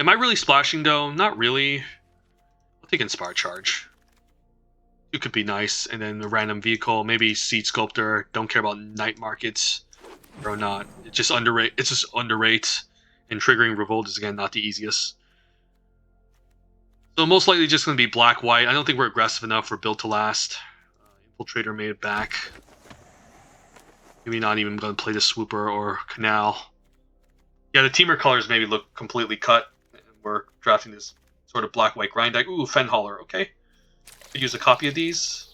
Am I really splashing though? Not really. I'll take Inspired Charge. It could be nice. And then a random vehicle. Maybe Seed Sculptor. Don't care about Night Markets. Or not. It's just underrate. And triggering Revolt is again not the easiest. So most likely just going to be black-white. I don't think we're aggressive enough for Build to Last. Infiltrator made it back. Maybe not even going to play the Swooper or Canal. Yeah, the Teamer colors maybe look completely cut. We're drafting this sort of black-white grind deck. Ooh, Fen Hauler, okay. Could use a copy of these.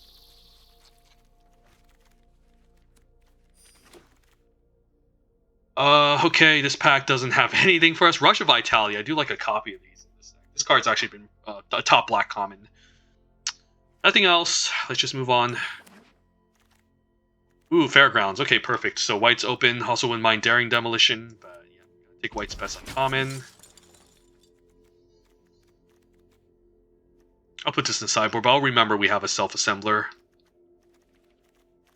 Okay, this pack doesn't have anything for us. Rush of Vitality, I do like a copy of these. This card's actually been a top black common. Nothing else. Let's just move on. Ooh, Fairgrounds. Okay, perfect. So white's open. Also wouldn't mind Daring Demolition. But yeah, take white's best uncommon. I'll put this in the sideboard, but I'll remember we have a self-assembler.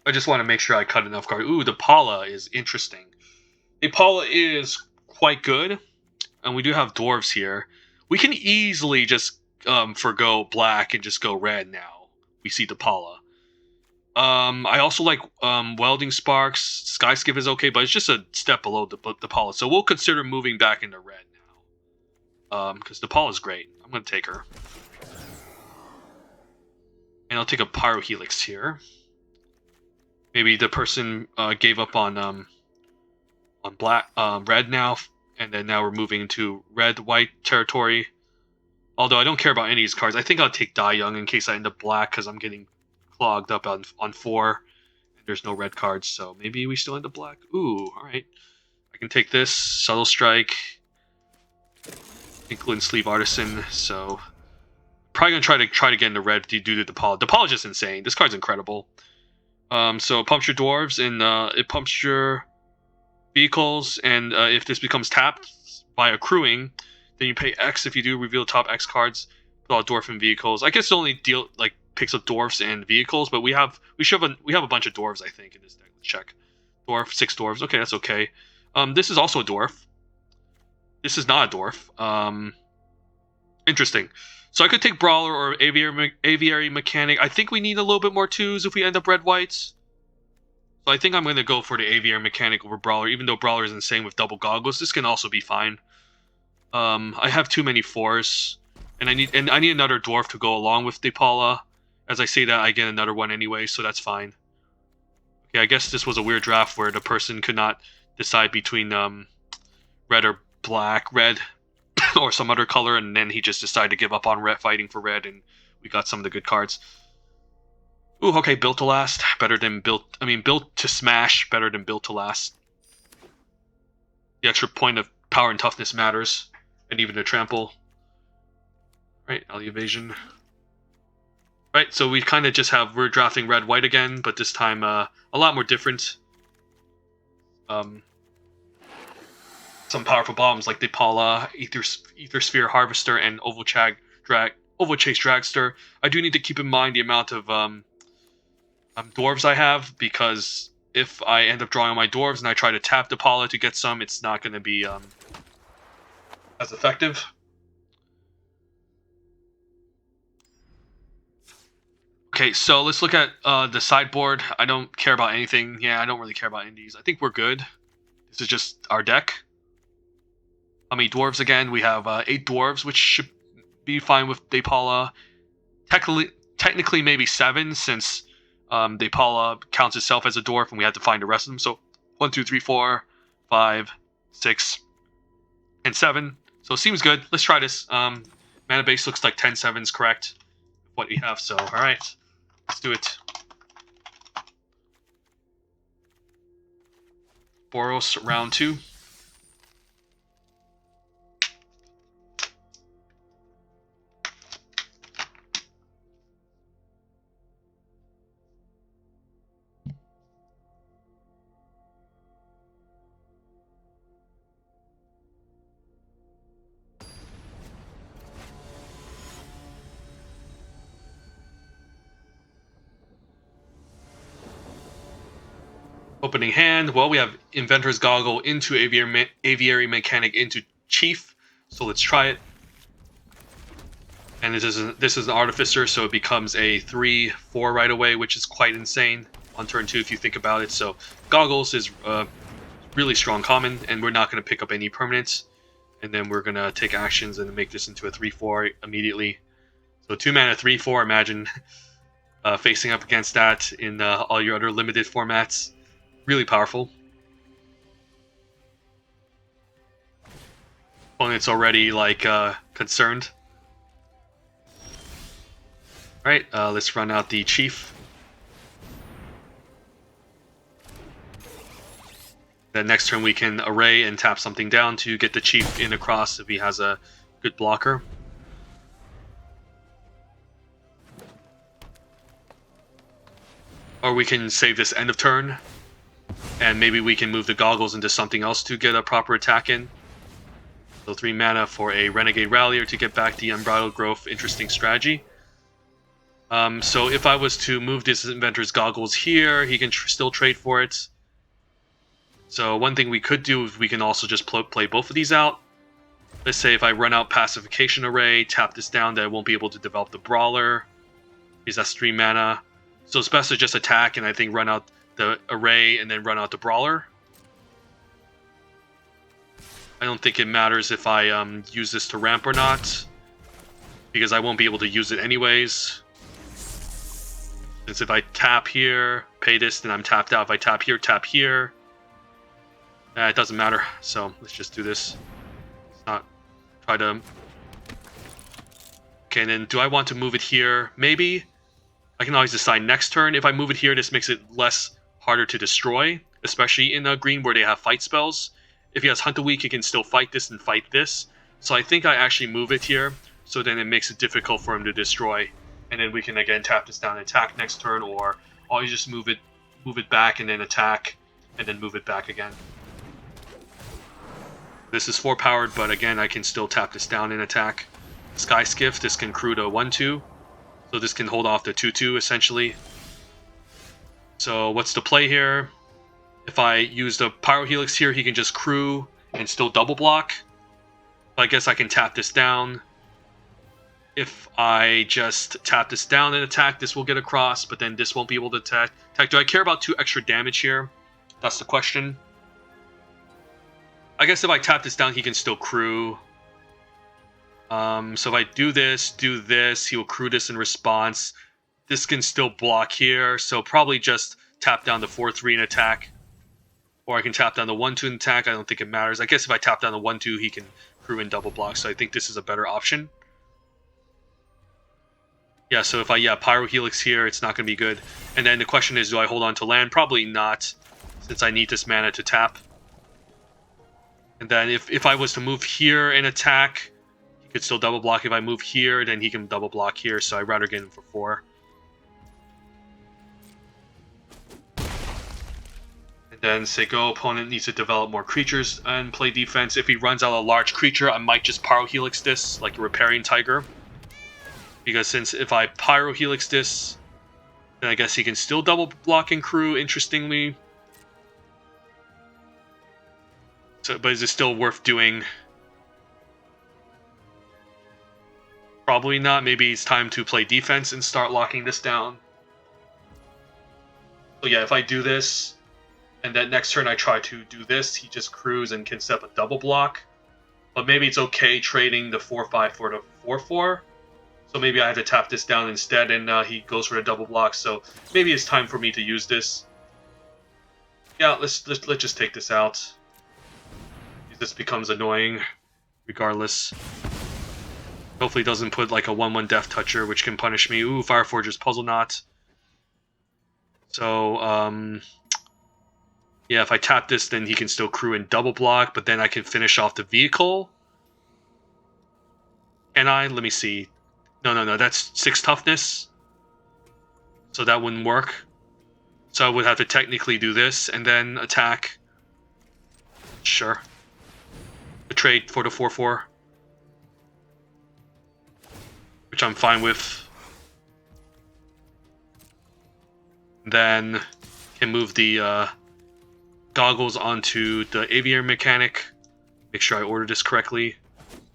I just want to make sure I cut enough cards. Ooh, the Pala is interesting. The Pala is quite good, and we do have dwarves here. We can easily just forgo black and just go red now. We see the Pala. I also like Welding Sparks. Skyskiff is okay, but it's just a step below the Pala. So we'll consider moving back into red now. Because the Pala is great. I'm going to take her. And I'll take a Pyrohelix here. Maybe the person gave up on black, red now, and then now we're moving into red-white territory. Although I don't care about any of these cards. I think I'll take Die Young in case I end up black because I'm getting clogged up on 4. And there's no red cards, so maybe we still end up black. Ooh, alright. I can take this, Subtle Strike, Inkling Sleeve Artisan, so probably gonna try to get into red due to the Pala. The Pala is just insane. This card's incredible. So it pumps your dwarves and it pumps your vehicles, and if this becomes tapped by accruing, then you pay X if you do reveal top X cards with all dwarf and vehicles. I guess it only picks up dwarfs and vehicles, but we have a bunch of dwarves I think in this deck. Let's check. Dwarf, 6 dwarves. Okay, that's okay. This is also a dwarf. This is not a dwarf. Interesting. So I could take Brawler or Aviary Mechanic. I think we need a little bit more 2s if we end up red-whites. So I think I'm going to go for the Aviary Mechanic over Brawler, even though Brawler is insane with double goggles. This can also be fine. I have too many 4s, and I need another dwarf to go along with Depala. As I say that, I get another one anyway, so that's fine. Okay, I guess this was a weird draft where the person could not decide between red or black, red or some other color, and then he just decided to give up on red, fighting for red, and we got some of the good cards. Ooh, okay, Built to Last, better than Built to Smash, better than Built to Last. The extra point of power and toughness matters, and even the trample. Right, Alley Evasion. Right, so we kind of just we're drafting red-white again, but this time a lot more different. Some powerful bombs like the Pala, Ether Sphere Harvester, and Oval Chase Dragster. I do need to keep in mind the amount of dwarves I have, because if I end up drawing on my dwarves and I try to tap the Pala to get some, it's not going to be as effective. Okay, so let's look at the sideboard. I don't care about anything. Yeah, I don't really care about indies. I think we're good. This is just our deck. How many dwarves again? We have 8 dwarves, which should be fine with Depala. Technically maybe 7, since Depala counts itself as a dwarf and we have to find the rest of them. So 1, 2, 3, 4, 5, 6, and 7. So it seems good. Let's try this. Mana base looks like 10-7 is correct. What we have, so alright. Let's do it. Boros, round 2. Opening hand, well, we have Inventor's Goggle into Aviary Mechanic into Chief, so let's try it. And this is an Artificer, so it becomes a 3/4 right away, which is quite insane on turn 2 if you think about it. So Goggles is really strong common, and we're not going to pick up any permanents. And then we're going to take actions and make this into a 3/4 immediately. So 2 mana 3/4, imagine facing up against that in all your other limited formats. Really powerful. Opponent's already concerned. Alright, let's run out the Chief. Then next turn we can array and tap something down to get the Chief in across if he has a good blocker. Or we can save this end of turn, and maybe we can move the goggles into something else to get a proper attack in. So 3 mana for a Renegade Rallier to get back the Unbridled Growth. Interesting strategy. So if I was to move this Inventor's Goggles here, he can still trade for it. So one thing we could do is we can also just play both of these out. Let's say if I run out Pacification Array, tap this down, that I won't be able to develop the Brawler, because that's 3 mana. So it's best to just attack and I think run out the Array and then run out the Brawler. I don't think it matters if I use this to ramp or not, because I won't be able to use it anyways. Since if I tap here, pay this, then I'm tapped out. If I tap here, it doesn't matter. So let's just do this. Let's not try to... Okay, and then do I want to move it here? Maybe. I can always decide next turn. If I move it here, this makes it less harder to destroy, especially in green where they have fight spells. If he has Hunt a Weak, he can still fight this and fight this. So I think I actually move it here, so then it makes it difficult for him to destroy. And then we can again tap this down and attack next turn, or always just move it back and then attack, and then move it back again. This is 4 powered, but again I can still tap this down and attack. Sky Skiff, this can crew to 1/2. So this can hold off the 2/2 essentially. So what's the play here? If I use the Pyro Helix here, he can just crew and still double block. I guess I can tap this down. If I just tap this down and attack, this will get across, but then this won't be able to attack. Do I care about 2 extra damage here? That's the question. I guess if I tap this down, he can still crew. So if I do this, he will crew this in response. This can still block here, so probably just tap down the 4/3 and attack. Or I can tap down the 1/2 and attack. I don't think it matters. I guess if I tap down the 1/2, he can crew in double block, so I think this is a better option. Yeah, so if I Pyro Helix here, it's not going to be good. And then the question is, do I hold on to land? Probably not, since I need this mana to tap. And then if I was to move here and attack, he could still double block. If I move here, then he can double block here, so I'd rather get him for 4. And then say go, opponent needs to develop more creatures and play defense. If he runs out a large creature, I might just Pyro Helix this, like a Riparian Tiger. Because since if I Pyro Helix this, then I guess he can still double block and crew, interestingly. So, but is it still worth doing? Probably not. Maybe it's time to play defense and start locking this down. So yeah, if I do this, and then next turn I try to do this, he just crews and can set up a double block. But maybe it's okay trading the 4/5 for the 4/4. So maybe I have to tap this down instead, and he goes for the double block. So maybe it's time for me to use this. Yeah, let's just take this out. This becomes annoying, regardless. Hopefully, it doesn't put like a 1/1 Death Toucher, which can punish me. Ooh, Fireforger's Puzzle Knot. So yeah, if I tap this, then he can still crew and double block, but then I can finish off the vehicle. Can I? Let me see. No, that's 6 toughness. So that wouldn't work. So I would have to technically do this and then attack. Sure. A trade for the 4/4. Which I'm fine with. Then can move the goggles onto the aviary mechanic. Make sure I order this correctly.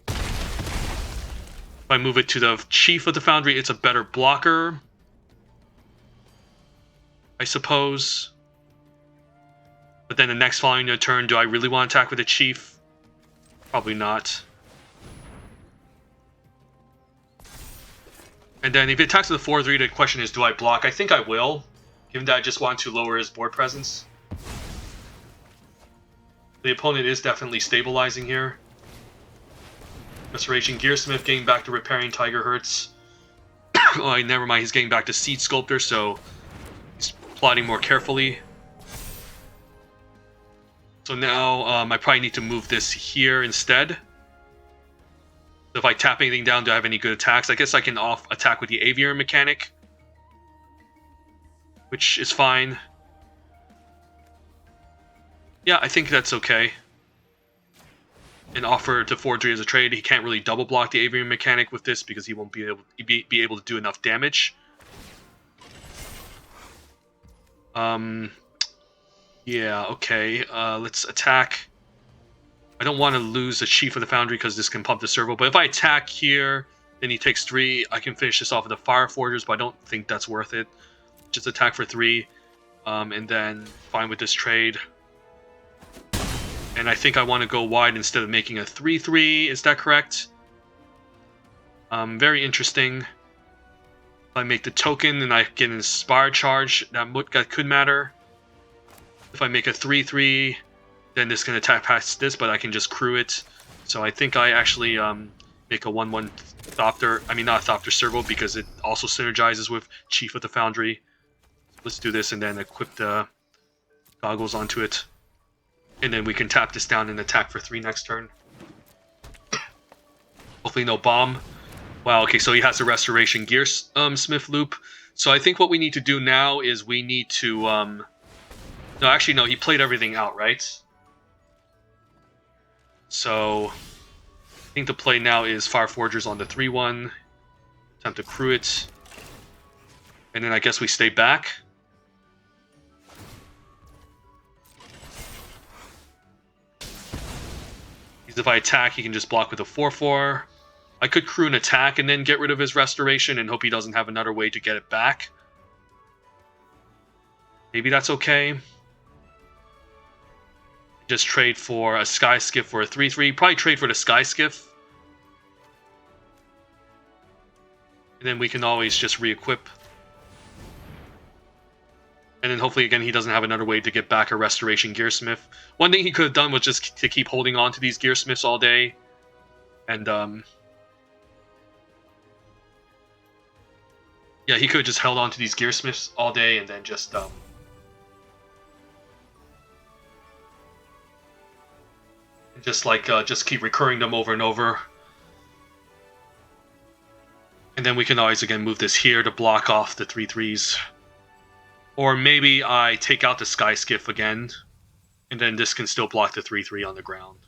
If I move it to the Chief of the Foundry, it's a better blocker, I suppose. But then the next following turn, do I really want to attack with the Chief? Probably not. And then if it attacks with the 4/3, the question is, do I block? I think I will, given that I just want to lower his board presence. The opponent is definitely stabilizing here. Restoration Gearsmith getting back to Riparian Tiger hurts. Oh, never mind, he's getting back to Seed Sculptor, so he's plotting more carefully. So now I probably need to move this here instead. So if I tap anything down, do I have any good attacks? I guess I can attack with the Aviary mechanic. which is fine. Yeah, I think that's okay. And offer to forgery as a trade. He can't really double block the Avian Mechanic with this because he won't be able to do enough damage. Yeah, okay. Let's attack. I don't want to lose the Chief of the Foundry because this can pump the servo. But if I attack here, then he takes 3. I can finish this off with the Fire Forgers, but I don't think that's worth it. Just attack for 3, and then fine with this trade. And I think I want to go wide instead of making a 3-3. Is that correct? Very interesting. If I make the token and I get an Inspire Charge, that could matter. If I make a 3-3, then this can attack past this, but I can just crew it. So I think I actually make a 1-1 Thopter. I mean, not a Thopter Servo because it also synergizes with Chief of the Foundry. Let's do this and then equip the goggles onto it. And then we can tap this down and attack for 3 next turn. Hopefully no bomb. Wow, okay, so he has a Restoration Gear Smith loop. So I think what we need to do now is we need to... No, actually, no, he played everything out, right? So I think the play now is Fire Forgers on the 3-1. Time to crew it. And then I guess we stay back. If I attack, he can just block with a 4-4. I could crew an attack and then get rid of his Restoration and hope he doesn't have another way to get it back. Maybe that's okay. Just trade for a Sky Skiff for a 3-3. Probably trade for the Sky Skiff. And then we can always just re-equip. And then hopefully, again, he doesn't have another way to get back a Restoration Gearsmith. One thing he could have done was just to keep holding on to these Gearsmiths all day. And, yeah, he could have just held on to these Gearsmiths all day and then just, just keep recurring them over and over. And then we can always, again, move this here to block off the 3-3s. Or maybe I take out the Sky Skiff again, and then this can still block the 3-3 on the ground.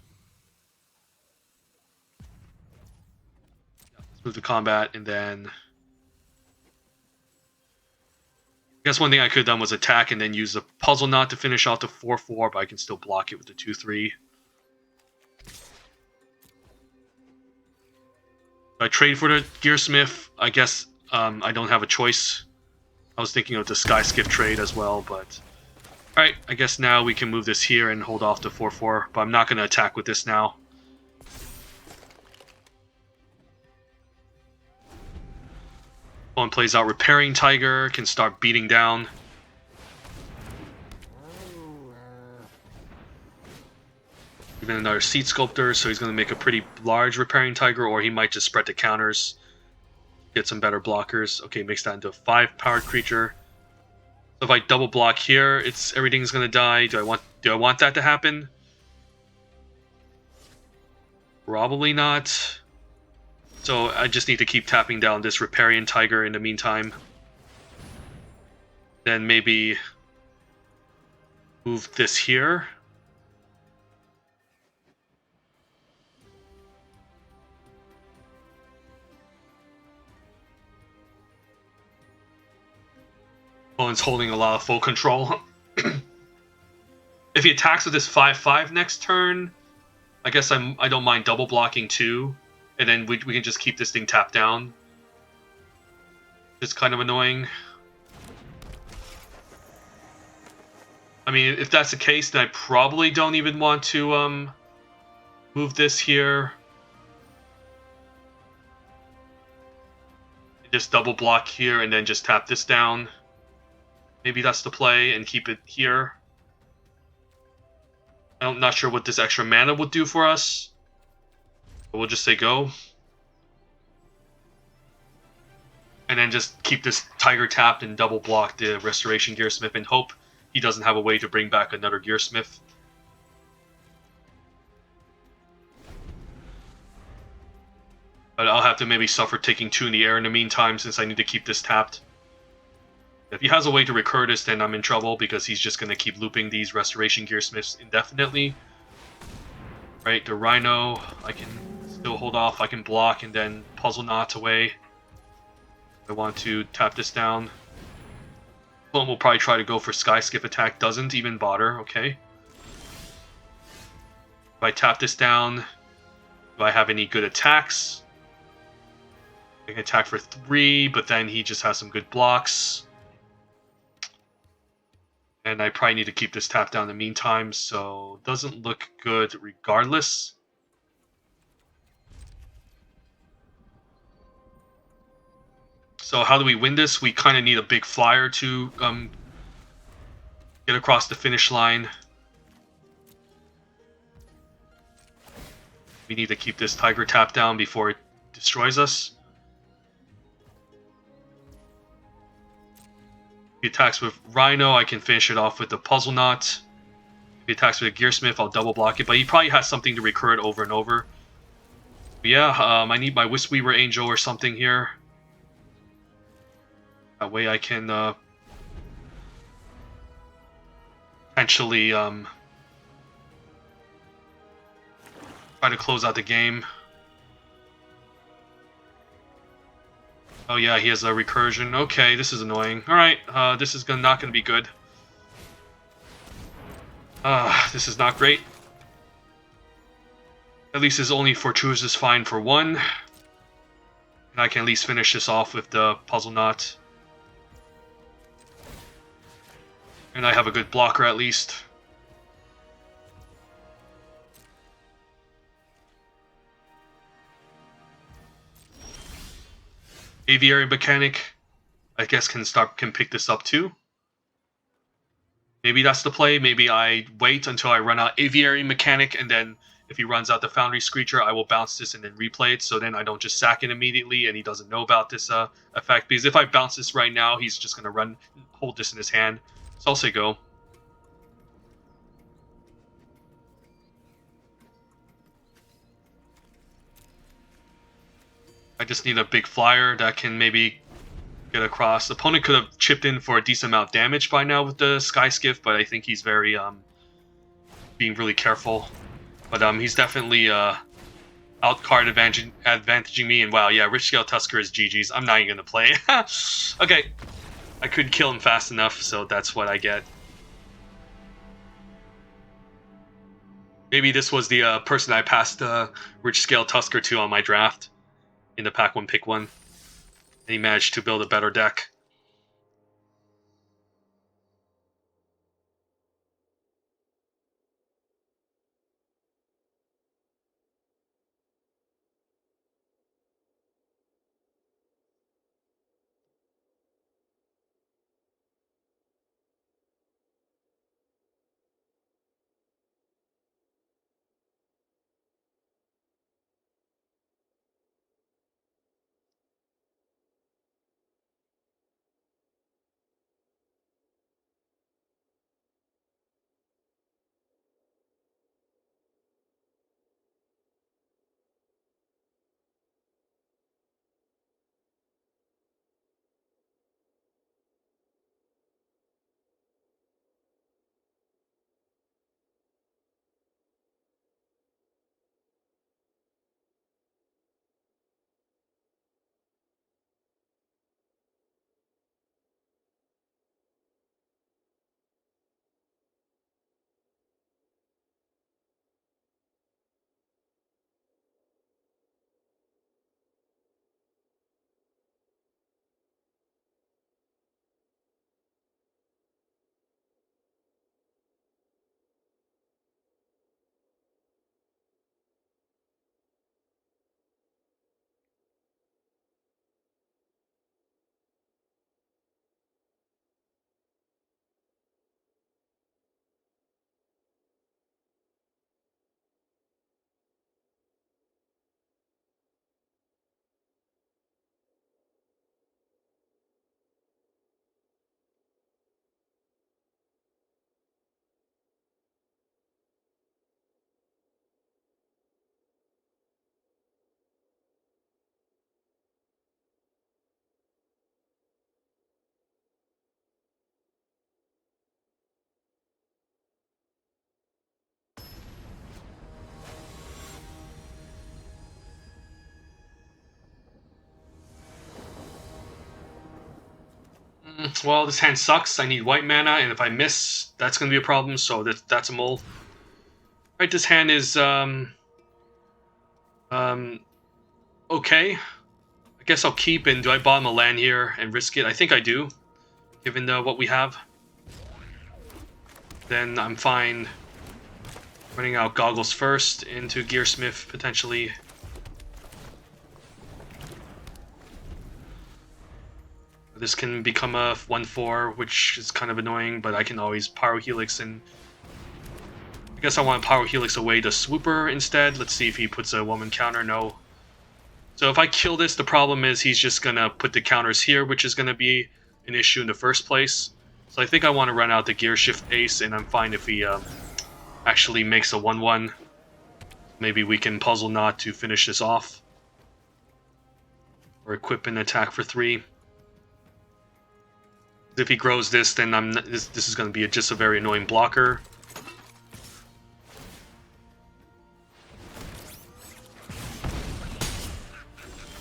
Let's move to combat, and then... I guess one thing I could have done was attack and then use the Puzzle Knot to finish off the 4-4, but I can still block it with the 2-3. I trade for the Gearsmith. I guess I don't have a choice. I was thinking of the Sky Skiff trade as well, but... Alright, I guess now we can move this here and hold off the 4-4, but I'm not going to attack with this now. One plays out Repairing Tiger, can start beating down. Even another Seat Sculptor, so he's going to make a pretty large Repairing Tiger, or he might just spread the counters. Get some better blockers. Okay, makes that into a 5-powered creature. So if I double block here, everything's gonna die. Do I want that to happen? Probably not. So I just need to keep tapping down this Riparian Tiger in the meantime. Then maybe move this here. Opponent's holding a lot of full control. If he attacks with this 5-5 next turn, I guess I don't mind double blocking too, and then we can just keep this thing tapped down. It's kind of annoying. I mean, if that's the case, then I probably don't even want to move this here. Just double block here and then just tap this down. Maybe that's the play and keep it here. I'm not sure what this extra mana would do for us. But we'll just say go. And then just keep this Tiger tapped and double block the Restoration Gearsmith and hope he doesn't have a way to bring back another Gearsmith. But I'll have to maybe suffer taking 2 in the air in the meantime since I need to keep this tapped. If he has a way to recur this, then I'm in trouble because he's just going to keep looping these Restoration Gearsmiths indefinitely. Right, the Rhino, I can still hold off, I can block and then Puzzle Knot away. I want to tap this down. Clone will probably try to go for Sky Skip attack, doesn't even bother, okay. If I tap this down, do I have any good attacks? I can attack for 3, but then he just has some good blocks. And I probably need to keep this tap down in the meantime, so doesn't look good regardless. So how do we win this? We kind of need a big flyer to get across the finish line. We need to keep this Tiger tap down before it destroys us. If he attacks with Rhino, I can finish it off with the Puzzle Knot. If he attacks with a Gearsmith, I'll double block it, but he probably has something to recur it over and over. But yeah, I need my Wisp-Weaver Angel or something here. That way I can potentially try to close out the game. Oh yeah, he has a recursion. Okay, this is annoying. Alright, this is not going to be good. This is not great. At least his only Fortress is fine for 1. And I can at least finish this off with the Puzzle Knot. And I have a good blocker at least. Aviary Mechanic, I guess, can pick this up too. Maybe that's the play. Maybe I wait until I run out Aviary Mechanic, and then if he runs out the Foundry Screecher, I will bounce this and then replay it, so then I don't just sack it immediately and he doesn't know about this effect. Because if I bounce this right now, he's just going to hold this in his hand. So I'll say go. I just need a big flyer that can maybe get across. The opponent could have chipped in for a decent amount of damage by now with the Sky Skiff, but I think he's very being really careful. But he's definitely out-card advantaging me, and wow, yeah, Rich Scale Tusker is GG's. I'm not even gonna play. Okay, I couldn't kill him fast enough, so that's what I get. Maybe this was the person I passed Rich Scale Tusker to on my draft in the Pack 1 Pick 1. And he managed to build a better deck. Well, this hand sucks. I need white mana, and if I miss, that's going to be a problem, so that's a mole. Right, this hand is, okay. I guess I'll keep, and do I bottom a land here and risk it? I think I do, given what we have. Then I'm fine running out Goggles first into Gearsmith, potentially. This can become a 1/4, which is kind of annoying, but I can always Pyro Helix, and I guess I want to Pyro Helix away to Swooper instead. Let's see if he puts a 1/1 counter. No. So if I kill this, the problem is he's just going to put the counters here, which is going to be an issue in the first place. So I think I want to run out the Gear Shift Ace, and I'm fine if he actually makes a 1/1. Maybe we can Puzzle Knot to finish this off. Or equip an attack for 3. If he grows this, then this is going to be just a very annoying blocker.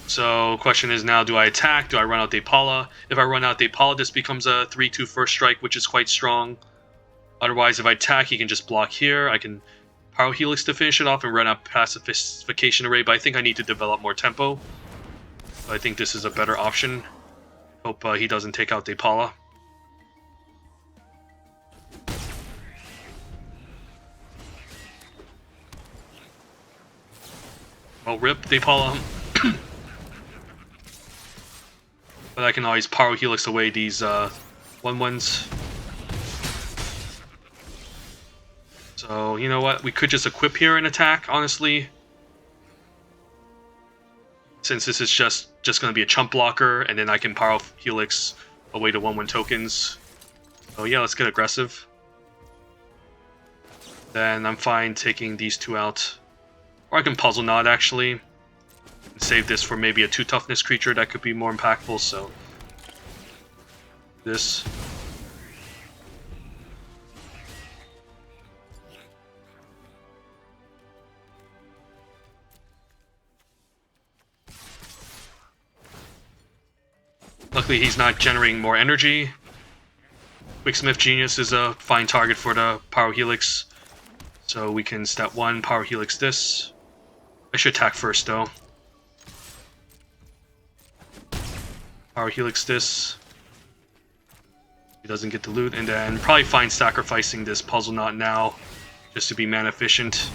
So question is now, do I attack? Do I run out Depala? If I run out Depala, this becomes a 3/2 first strike, which is quite strong. Otherwise, if I attack, he can just block here. I can Pyro Helix to finish it off and run out Pacification Array, but I think I need to develop more tempo. So I think this is a better option. Hope he doesn't take out Depala. Well, rip Depala. But I can always Pyro Helix away these 1/1s. So, you know what? We could just equip here and attack, honestly. Since this is just going to be a chump blocker, and then I can Pyro Helix away to 1/1 tokens. So yeah, let's get aggressive. Then I'm fine taking these 2 out. Or I can Puzzle Knot, actually. Save this for maybe a 2 toughness creature that could be more impactful, so this. Luckily he's not generating more energy. Quicksmith Genius is a fine target for the Pyro Helix, so we can step 1 Pyro Helix this. I should attack first though. Pyro Helix this. He doesn't get the loot, and then probably fine sacrificing this Puzzle Knot now, just to be mana efficient.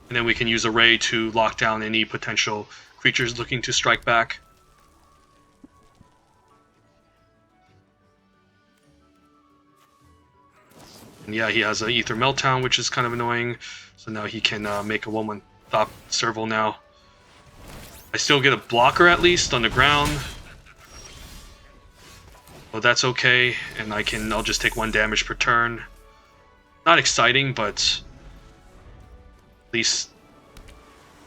And then we can use Array to lock down any potential creatures looking to strike back. And yeah, he has an Ether Meltdown, which is kind of annoying. So now he can make a 1/1 top serval now. I still get a blocker at least on the ground. So that's okay, and I'll just take 1 damage per turn. Not exciting, but at least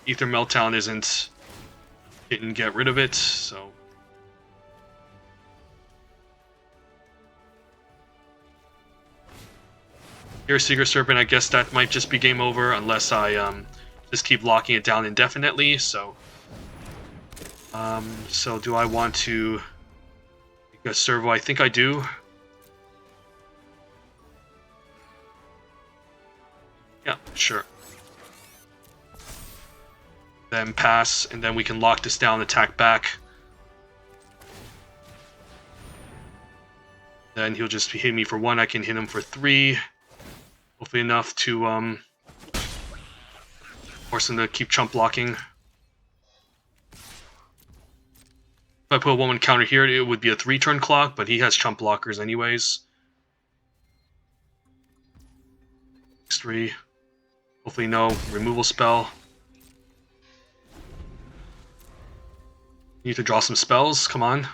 Ether Meltdown didn't get rid of it, so. Here's Seeker Serpent. I guess that might just be game over unless I just keep locking it down indefinitely, so. So do I want to make a servo? I think I do. Yeah, sure. Then pass, and then we can lock this down, attack back. Then he'll just hit me for 1. I can hit him for 3. Hopefully enough to force him to keep chump blocking. If I put a 1/1 counter here, it would be a 3-turn clock, but he has chump blockers anyways. 3. Hopefully no removal spell. Need to draw some spells, come on.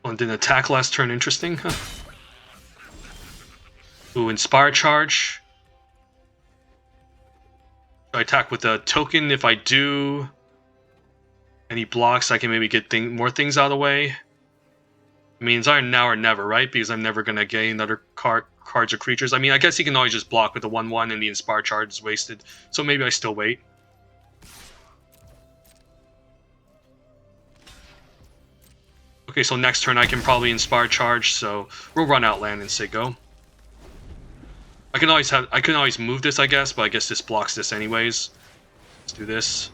Oh, and didn't attack last turn, interesting. Ooh, Inspire Charge. I attack with a token. If I do, and he blocks, I can maybe get more things out of the way. I mean, it's either now or never, right? Because I'm never going to gain another cards or creatures. I mean, I guess he can always just block with the 1/1 and the Inspire charge is wasted. So maybe I still wait. Okay, so next turn I can probably Inspire charge, so we'll run out land and say go. I can always move this, I guess, but I guess this blocks this anyways. Let's do this.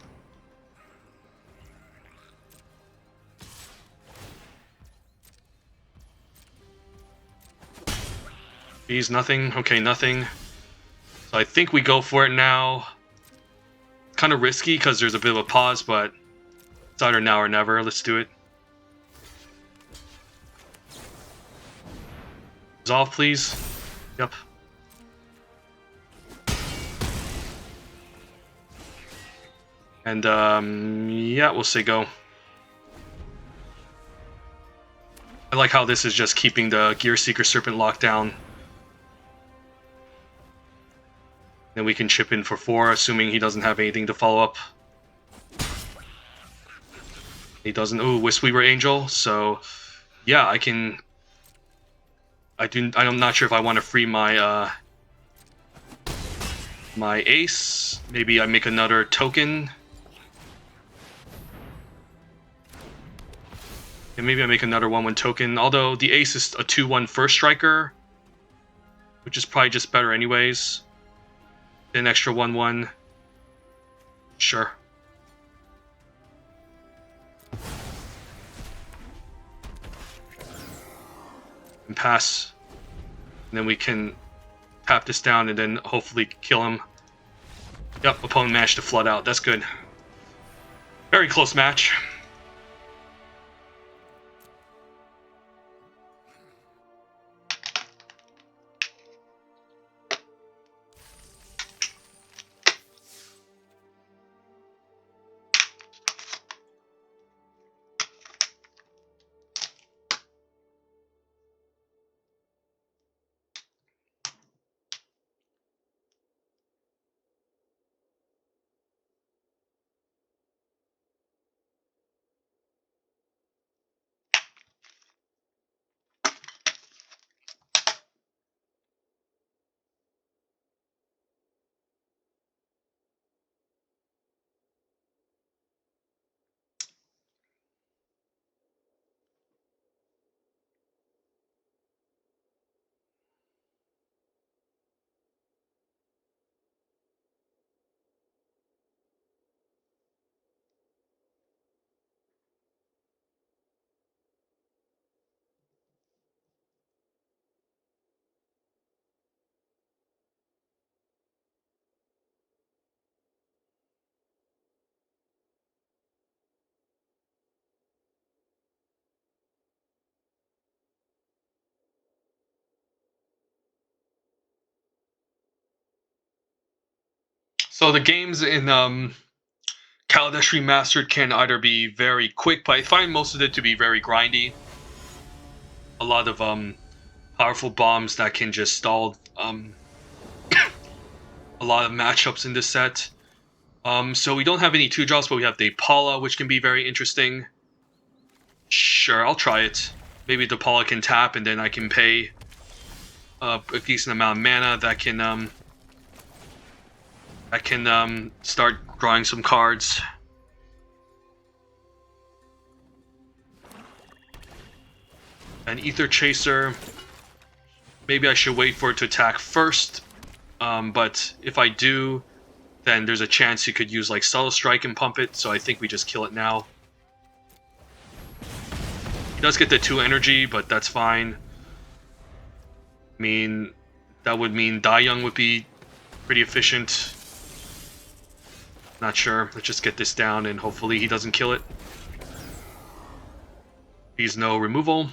He's nothing. Okay, nothing. So I think we go for it now. Kind of risky because there's a bit of a pause, but it's either now or never. Let's do it. Resolve, please. Yep. And, yeah, we'll say go. I like how this is just keeping the Gear Seeker Serpent locked down. Then we can chip in for 4, assuming he doesn't have anything to follow up. He doesn't. Ooh, Wisp-Weaver Angel. So, yeah, I can... I'm not sure if I want to free my, my ace. Maybe I make another token. And maybe I make another 1/1 token, although the ace is a 2/1 first striker, which is probably just better anyways. An extra 1/1. Sure. And pass. And then we can tap this down and then hopefully kill him. Yep, opponent managed to flood out. That's good. Very close match. So the games in Kaladesh Remastered can either be very quick, but I find most of it to be very grindy. A lot of powerful bombs that can just stall a lot of matchups in this set. So we don't have any 2-drops, but we have Depala, which can be very interesting. Sure, I'll try it. Maybe Depala can tap, and then I can pay a decent amount of mana that can start drawing some cards. An Ether Chaser. Maybe I should wait for it to attack first. But if I do, then there's a chance you could use like Subtle Strike and pump it. So I think we just kill it now. He does get the 2 energy, but that's fine. I mean, that would mean Die Young would be pretty efficient. Not sure. Let's just get this down and hopefully he doesn't kill it. He's no removal.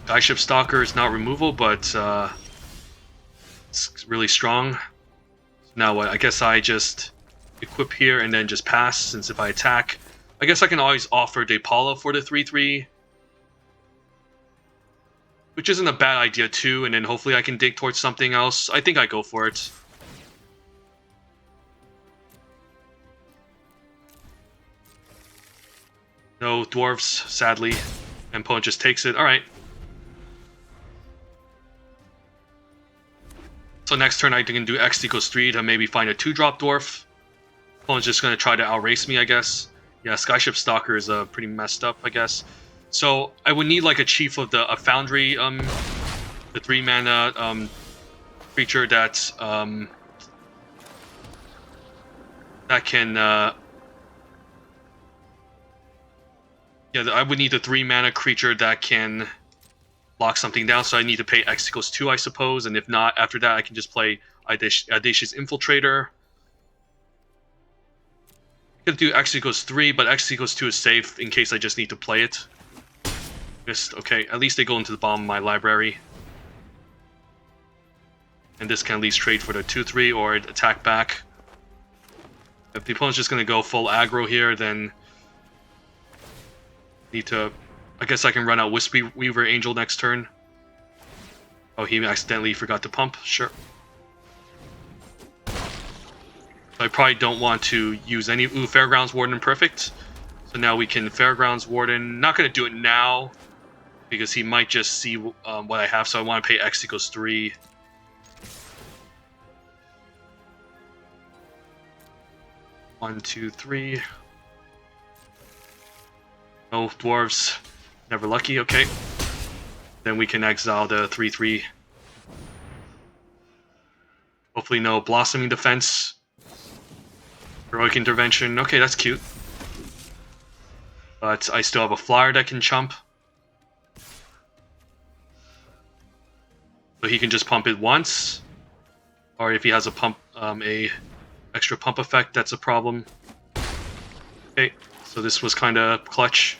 Skyship Stalker is not removal, but it's really strong. Now what? I guess I just equip here and then just pass, since if I attack... I guess I can always offer Depala for the 3/3. Which isn't a bad idea too, and then hopefully I can dig towards something else. I think I go for it. No dwarves, sadly. And opponent just takes it. Alright. So next turn I can do X equals 3 to maybe find a 2-drop dwarf. Opponent's just going to try to outrace me, I guess. Yeah, Skyship Stalker is pretty messed up, I guess. So I would need like a chief of a Foundry, the 3-mana creature that can yeah, I would need a 3-mana creature that can lock something down, so I need to pay X equals 2, I suppose, and if not, after that I can just play Audacious Infiltrator. I could do X equals 3, but X equals 2 is safe in case I just need to play it. Okay, at least they go into the bottom of my library. And this can at least trade for the 2-3 or attack back. If the opponent's just going to go full aggro here, then need to... I guess I can run out Wispy Weaver Angel next turn. Oh, he accidentally forgot to pump. Sure. I probably don't want to use any... Ooh, Fairgrounds Warden, perfect. So now we can Fairgrounds Warden. Not going to do it now, because he might just see what I have, so I want to pay X equals 3. One, two, three. No dwarves. Never lucky, okay. Then we can exile the 3-3. Hopefully no Blossoming Defense. Heroic Intervention. Okay, that's cute. But I still have a flyer that can chump. So he can just pump it once. Or if he has a pump, extra pump effect, that's a problem. Okay, so this was kind of clutch.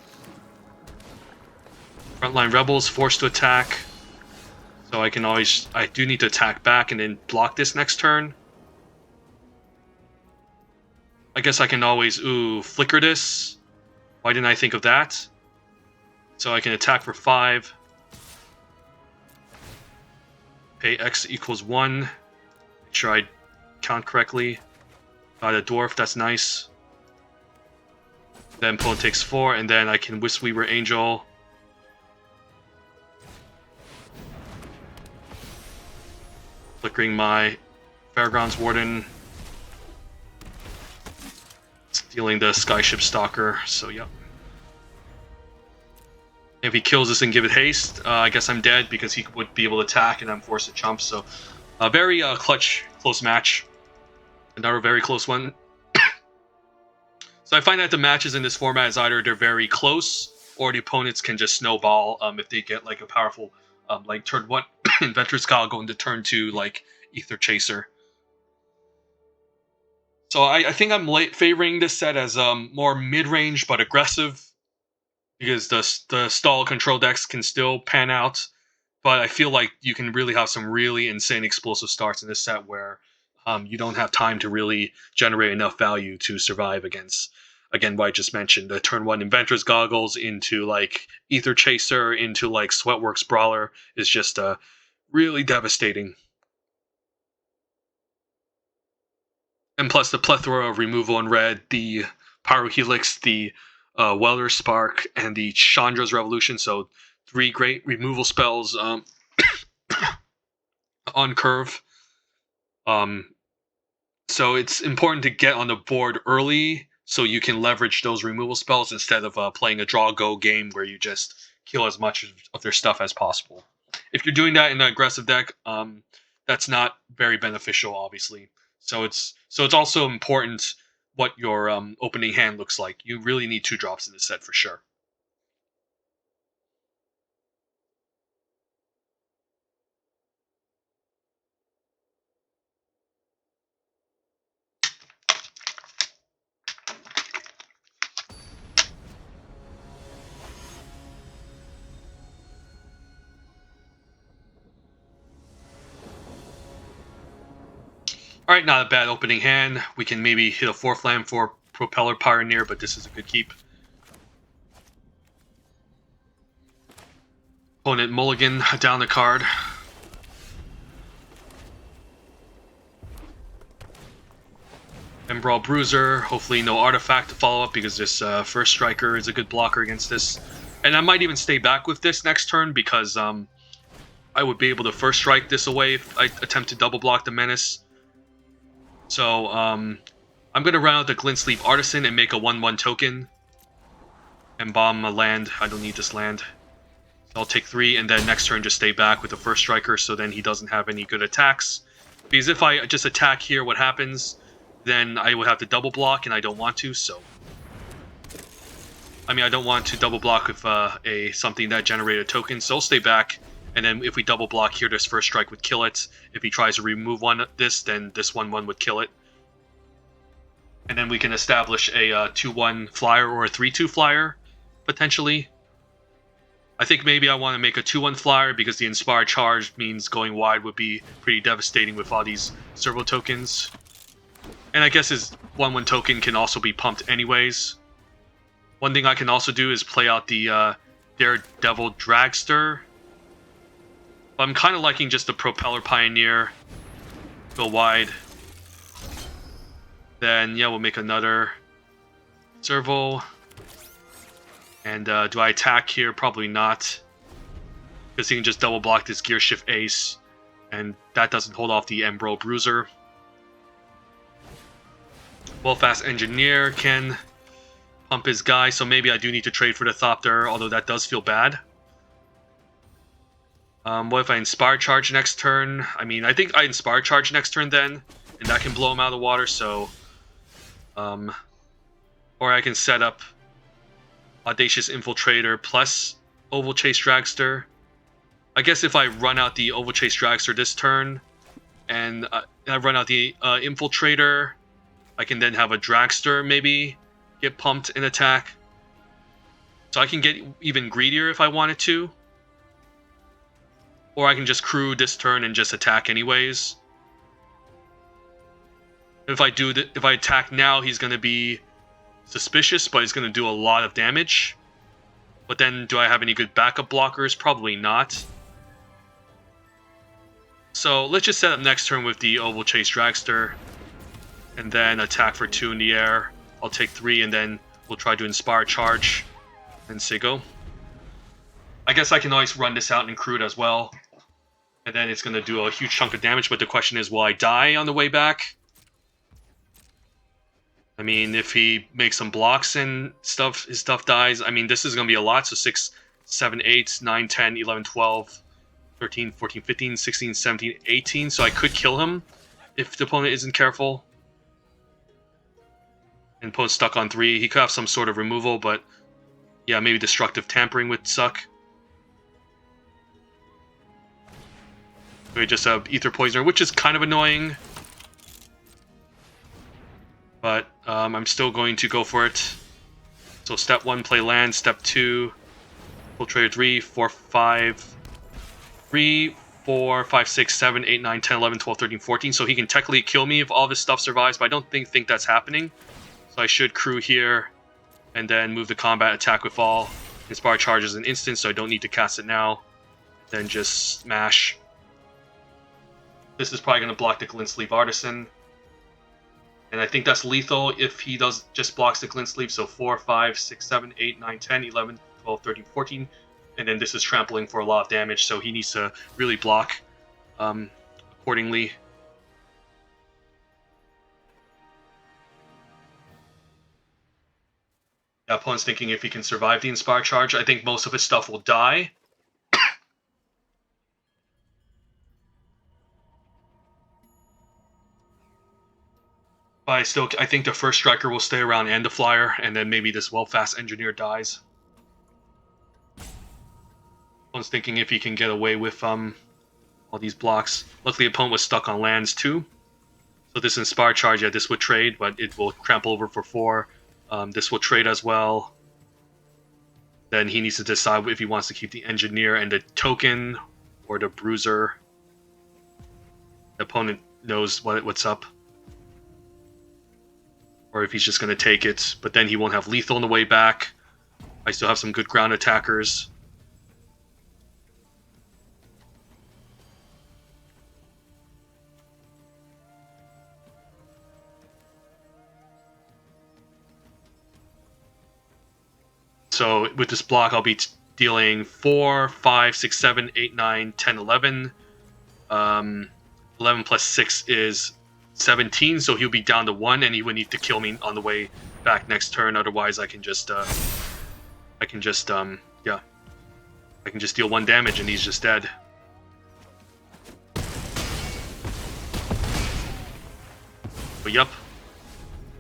Frontline Rebels forced to attack. So I do need to attack back and then block this next turn. I guess I can always, flicker this. Why didn't I think of that? So I can attack for 5. Pay X equals 1. Make sure I count correctly. Got a dwarf, that's nice. Then opponent takes 4, and then I can Wisp Weaver Angel. Flickering my Fairgrounds Warden. Stealing the Skyship Stalker, so yeah. If he kills this and give it haste, I guess I'm dead because he would be able to attack and I'm forced to chump, so a very clutch, close match. Another very close one. So I find that the matches in this format is either they're very close or the opponents can just snowball if they get like a powerful like turn 1 Inventor's Guile going to turn 2 like Ether Chaser. So I think I'm favoring this set as more mid-range but aggressive because the stall control decks can still pan out, but I feel like you can really have some really insane explosive starts in this set where you don't have time to really generate enough value to survive against, again, what I just mentioned, the turn 1 Inventor's Goggles into like Ether Chaser into like Sweatworks Brawler is just really devastating. And plus the plethora of removal in red, the Pyrohelix, the Welder Spark, and the Chandra's Revolution, so 3 great removal spells on curve. So it's important to get on the board early so you can leverage those removal spells instead of playing a draw-go game where you just kill as much of their stuff as possible. If you're doing that in an aggressive deck, that's not very beneficial, obviously. So it's also important what your opening hand looks like. You really need 2 drops in this set for sure. Alright, not a bad opening hand. We can maybe hit a 4th land for Propeller Pioneer, but this is a good keep. Opponent mulligan down the card. Embrawl Bruiser, hopefully no artifact to follow up because this first striker is a good blocker against this. And I might even stay back with this next turn because I would be able to first strike this away if I attempt to double block the Menace. So I'm going to run out the Glint Sleeve Artisan and make a 1/1 token. And bomb a land. I don't need this land. So I'll take 3, and then next turn just stay back with the first striker, so then he doesn't have any good attacks. Because if I just attack here, what happens? Then I would have to double block, and I don't want to, so... I mean, I don't want to double block with something that generated a token, so I'll stay back. And then if we double block here, this first strike would kill it. If he tries to remove this, then this 1/1 would kill it. And then we can establish a 2/1 flyer or a 3/2 flyer, potentially. I think maybe I want to make a 2/1 flyer because the Inspired Charge means going wide would be pretty devastating with all these servo tokens. And I guess his 1/1 token can also be pumped anyways. One thing I can also do is play out the Daredevil Dragster. I'm kind of liking just the Propeller Pioneer. Go wide. Then, yeah, we'll make another servo. And do I attack here? Probably not. Because he can just double block this Gear Shift Ace. And that doesn't hold off the Embro Bruiser. Well-Fast Engineer can pump his guy, so maybe I do need to trade for the Thopter, although that does feel bad. What if I Inspire Charge next turn? I mean, I think I Inspire Charge next turn then, and that can blow him out of the water, so... or I can set up Audacious Infiltrator plus Oval Chase Dragster. I guess if I run out the Oval Chase Dragster this turn, and I run out the Infiltrator, I can then have a Dragster maybe get pumped and attack. So I can get even greedier if I wanted to. Or I can just crew this turn and just attack anyways. If I attack now, he's going to be suspicious, but he's going to do a lot of damage. But then, do I have any good backup blockers? Probably not. So let's just set up next turn with the Oval Chase Dragster. And then attack for 2 in the air. I'll take 3, and then we'll try to Inspire Charge. And say go. I guess I can always run this out and crew it as well. And then it's going to do a huge chunk of damage, but the question is, will I die on the way back? I mean, if he makes some blocks and stuff, his stuff dies. I mean, this is going to be a lot. So 6, 7, 8, 9, 10, 11, 12, 13, 14, 15, 16, 17, 18. So I could kill him if the opponent isn't careful. And opponent's stuck on 3. He could have some sort of removal, but yeah, maybe Destructive Tampering would suck. We just have Ether Poisoner, which is kind of annoying. But I'm still going to go for it. So step 1, play land. Step 2, Infiltrator 3, 4, 5, 3, 4, 5, 6, 7, 8, 9, 10, 11, 12, 13, 14. So he can technically kill me if all this stuff survives, but I don't think that's happening. So I should crew here, and then move the combat attack with all. Inspire Charge is an instant, so I don't need to cast it now. Then just smash. This is probably going to block the Glint Sleeve Artisan. And I think that's lethal if he just blocks the Glint Sleeve. So 4, 5, 6, 7, 8, 9, 10, 11, 12, 13, 14. And then this is trampling for a lot of damage, so he needs to really block accordingly. The opponent's thinking if he can survive the Inspire Charge. I think most of his stuff will die. But I think the first striker will stay around and the flyer, and then maybe this Well-Fast Engineer dies. Opponent's thinking if he can get away with all these blocks. Luckily, the opponent was stuck on lands too. So this Inspire Charge, yeah, this would trade, but it will trample over for 4. This will trade as well. Then he needs to decide if he wants to keep the Engineer and the token or the Bruiser. The opponent knows what's up. Or if he's just going to take it, but then he won't have lethal on the way back. I still have some good ground attackers. So with this block, I'll be dealing 4, 5, 6, 7, 8, 9, 10, 11. 11 plus 6 is 17, so he'll be down to 1, and he would need to kill me on the way back next turn. Otherwise, I can just deal 1 damage and he's just dead. But yep.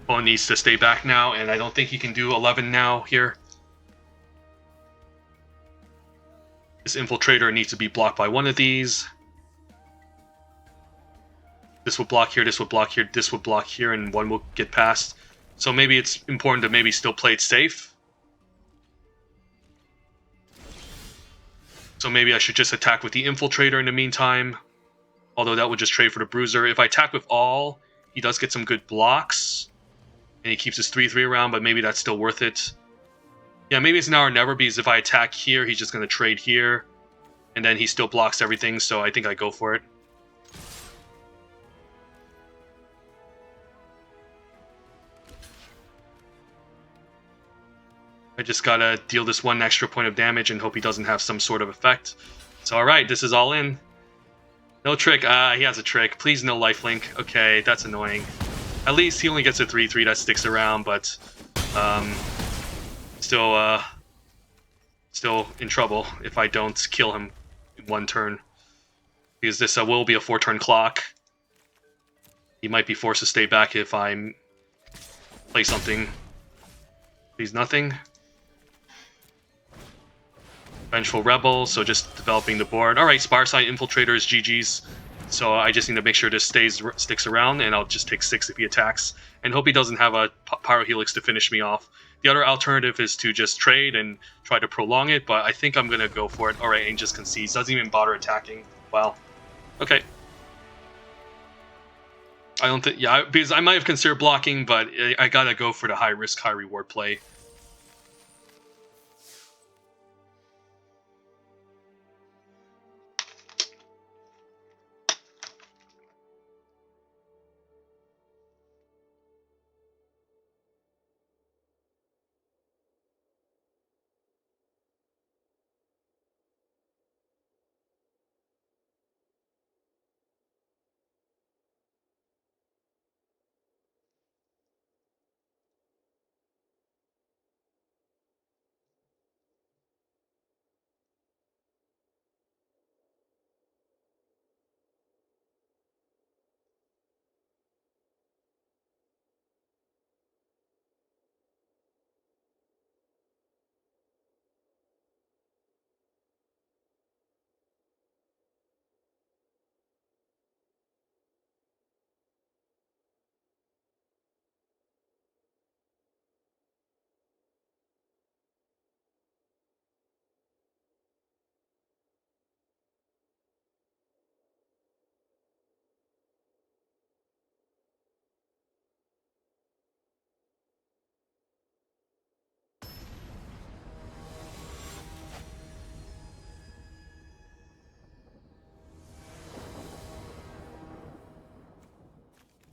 Opponent needs to stay back now, and I don't think he can do 11 now here. This infiltrator needs to be blocked by one of these. This would block here, this would block here, this would block here, and one will get past. So maybe it's important to maybe still play it safe. So maybe I should just attack with the infiltrator in the meantime. Although that would just trade for the bruiser. If I attack with all, he does get some good blocks. And he keeps his 3/3 around, but maybe that's still worth it. Yeah, maybe it's now or never, because if I attack here, he's just going to trade here. And then he still blocks everything, so I think I go for it. I just gotta deal this 1 extra point of damage and hope he doesn't have some sort of effect. So alright, this is all in. No trick. He has a trick. Please no lifelink. Okay, that's annoying. At least he only gets a 3/3 that sticks around, but still in trouble if I don't kill him in 1 turn. Because this will be a 4-turn clock. He might be forced to stay back if I play something. He's nothing. Vengeful Rebel, so just developing the board. Alright, Spireside Infiltrator is GG's. So I just need to make sure this sticks around, and I'll just take 6 if he attacks. And hope he doesn't have a Pyro Helix to finish me off. The other alternative is to just trade and try to prolong it, but I think I'm going to go for it. Alright, and just concedes. Doesn't even bother attacking. Wow. Okay. I don't think... Yeah, because I might have considered blocking, but I gotta go for the high risk, high reward play.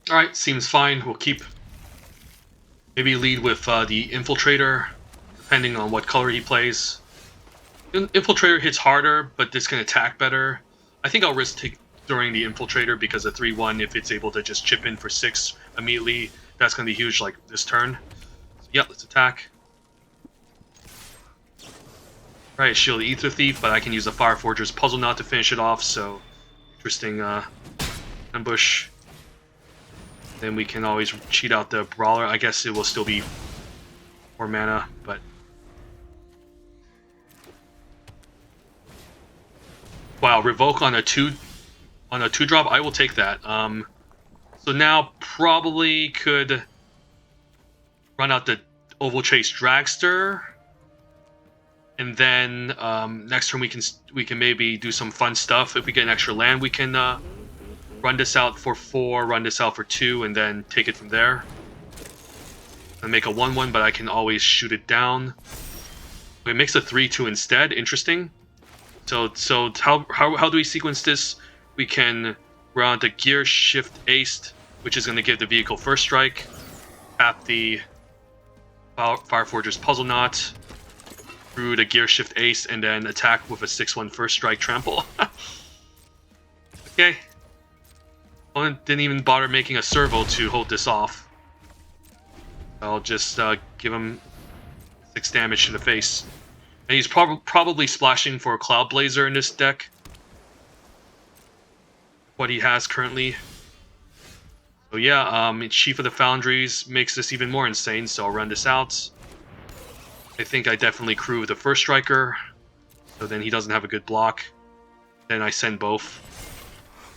Alright, seems fine. We'll keep... Maybe lead with the Infiltrator, depending on what color he plays. Infiltrator hits harder, but this can attack better. I think I'll risk during the Infiltrator, because a 3/1, if it's able to just chip in for 6 immediately, that's going to be huge, like this turn. So, yeah, let's attack. Alright, shield the Ether Thief, but I can use the Fire Forger's Puzzle Knot to finish it off, so... Interesting ambush. Then we can always cheat out the Brawler. I guess it will still be 4 mana, but... Wow, revoke on a 2-drop, I will take that. So now probably could run out the Oval Chase Dragster. And then next turn we can maybe do some fun stuff. If we get an extra land, we can run this out for 4, run this out for 2, and then take it from there. And make a 1/1, but I can always shoot it down. It makes a 3/2 instead. Interesting. So how do we sequence this? We can run the Gear Shift Ace, which is going to give the vehicle first strike. Tap the Fire Forger's Puzzle Knot. through the gear shift ace and then attack with a 6/1 first strike trample. Okay. Opponent didn't even bother making a servo to hold this off. I'll just give him 6 damage to the face. And he's probably splashing for a Cloud Blazer in this deck. What he has currently. So yeah, Chief of the Foundries makes this even more insane, so I'll run this out. I think I definitely crew the first striker, so then he doesn't have a good block. Then I send both.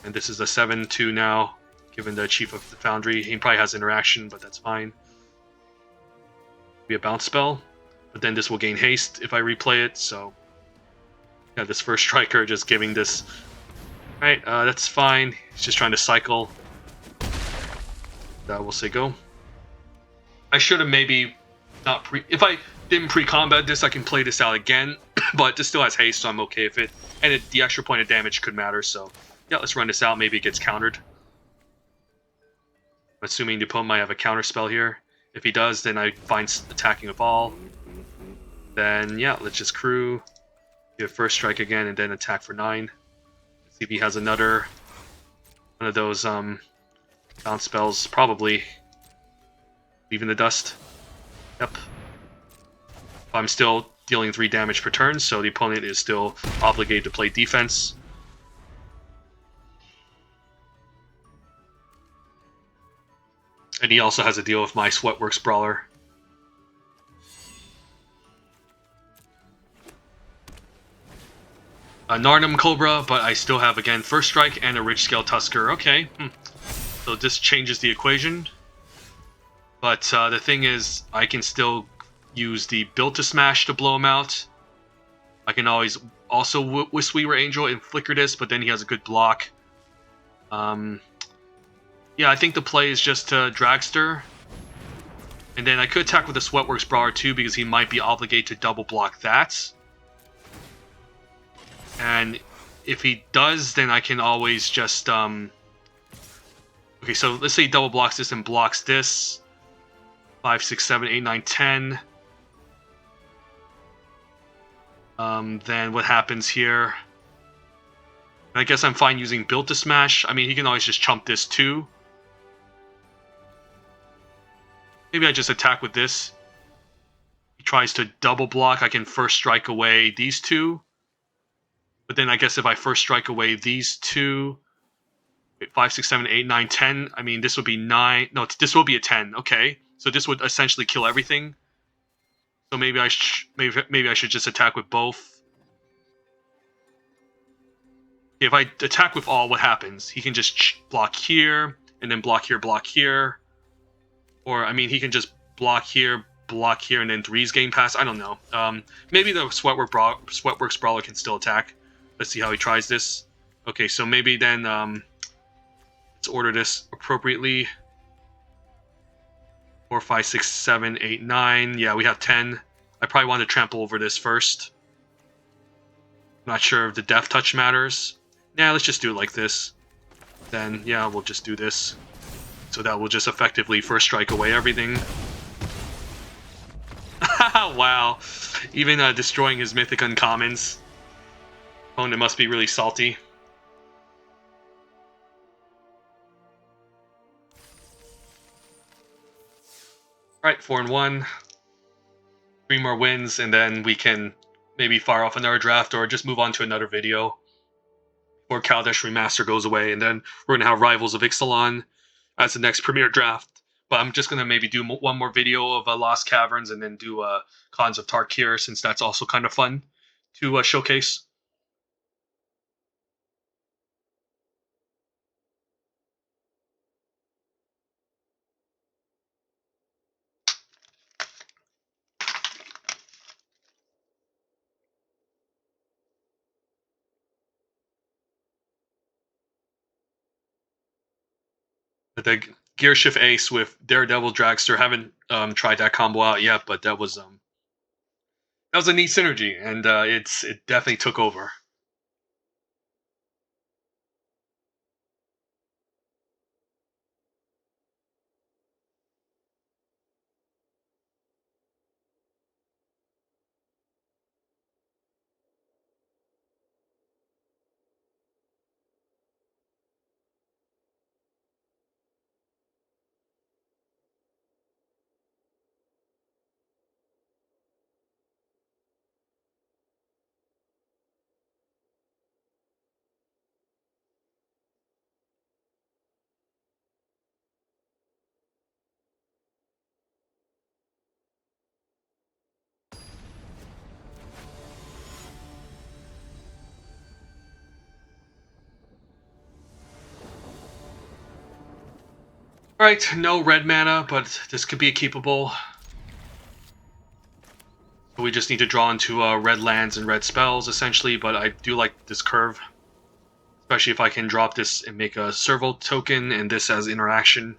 And this is a 7/2 now, given the Chief of the Foundry. He probably has interaction, but that's fine. Be a bounce spell, but then this will gain haste if I replay it, so... Yeah, this first striker just giving this... Alright, that's fine. He's just trying to cycle. We'll say go. I should have maybe not if I didn't pre-combat this, I can play this out again, but this still has haste, so I'm okay with it. And the extra point of damage could matter, so yeah, let's run this out. Maybe it gets countered. I'm assuming the opponent might have a counter spell here. If he does, then I find attacking with all. Then yeah, let's just crew. Give first strike again, and then attack for 9. Let's see if he has another one of those bounce spells. Probably leaving the dust. Yep. I'm still dealing 3 damage per turn, so the opponent is still obligated to play defense. And he also has to deal with my Sweatworks Brawler. A Narnum Cobra, but I still have, again, First Strike and a Ridge Scale Tusker. Okay, so this changes the equation. But the thing is, I can still use the Built to Smash to blow him out. I can always also with Sweetware Angel and Flicker this, but then he has a good block. Yeah, I think the play is just to Dragster. And then I could attack with the Sweatworks Brawler too, because he might be obligated to double block that. And if he does, then I can always just... Okay, so let's say he double blocks this and blocks this. 5, 6, 7, 8, 9, 10. Then what happens here? I guess I'm fine using Built to Smash. I mean, he can always just chump this too. Maybe I just attack with this. He tries to double block. I can first strike away these two. But then I guess if I first strike away these two... 5, 6, 7, 8, 9, 10. I mean, this would be 9. No, this will be a 10. Okay. So this would essentially kill everything. So maybe I should just attack with both. If I attack with all, what happens? He can just block here, and then block here. Or, I mean, he can just block here, and then 3's game pass. I don't know. Maybe the Sweatworks Brawler can still attack. Let's see how he tries this. Okay, so maybe then let's order this appropriately. 4, 5, 6, 7, 8, 9. Yeah, we have 10. I probably want to trample over this first. I'm not sure if the Death Touch matters. Yeah, let's just do it like this. Then, yeah, we'll just do this. So that will just effectively first strike away everything. Wow. Even destroying his Mythic uncommons. Opponent must be really salty. Alright, 4-1. 3 more wins, and then we can maybe fire off another draft or just move on to another video. Or Kaladesh Remaster goes away, and then we're going to have Rivals of Ixalan as the next premiere draft. But I'm just going to maybe do one more video of Lost Caverns and then do Cons of Tarkir, since that's also kind of fun to showcase. The Gear Shift Ace with Daredevil Dragster, haven't tried that combo out yet, but that was a neat synergy, and it definitely took over. Alright, no red mana, but this could be keepable. So we just need to draw into red lands and red spells, essentially, but I do like this curve. Especially if I can drop this and make a servo token and this as interaction.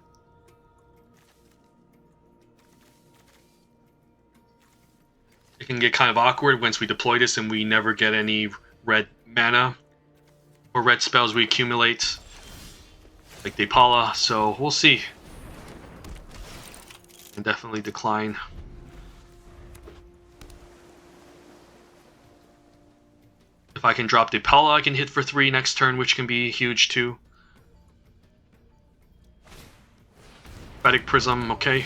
It can get kind of awkward once we deploy this and we never get any red mana or red spells we accumulate, like Depala, so we'll see. And definitely decline. If I can drop Depala, I can hit for 3 next turn, which can be huge too. Prophetic Prism, okay.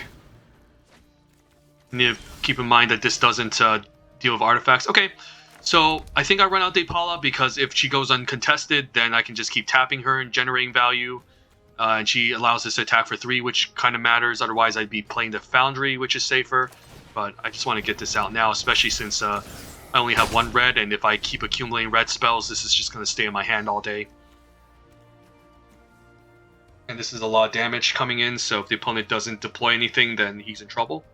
Need to keep in mind that this doesn't deal with artifacts. Okay, so I think I run out Depala because if she goes uncontested, then I can just keep tapping her and generating value. And she allows us to attack for 3, which kind of matters. Otherwise, I'd be playing the Foundry, which is safer. But I just want to get this out now, especially since I only have 1 red, and if I keep accumulating red spells, this is just going to stay in my hand all day. And this is a lot of damage coming in, so if the opponent doesn't deploy anything, then he's in trouble.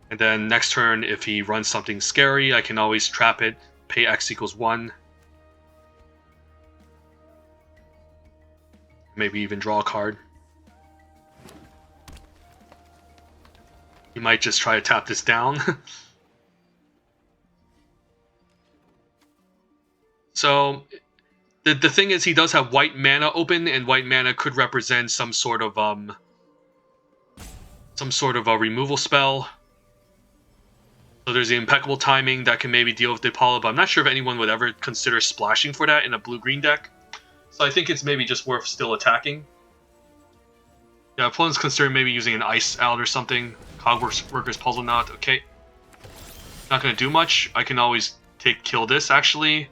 And then next turn, if he runs something scary, I can always trap it, pay X equals 1. Maybe even draw a card. He might just try to tap this down. So the thing is, he does have white mana open, and white mana could represent some sort of a removal spell. So there's the impeccable timing that can maybe deal with Depala, but I'm not sure if anyone would ever consider splashing for that in a blue-green deck. So I think it's maybe just worth still attacking. Yeah, opponent's considering maybe using an Ice out or something. Cogworker's Puzzle Knot, okay. Not going to do much. I can always kill this, actually.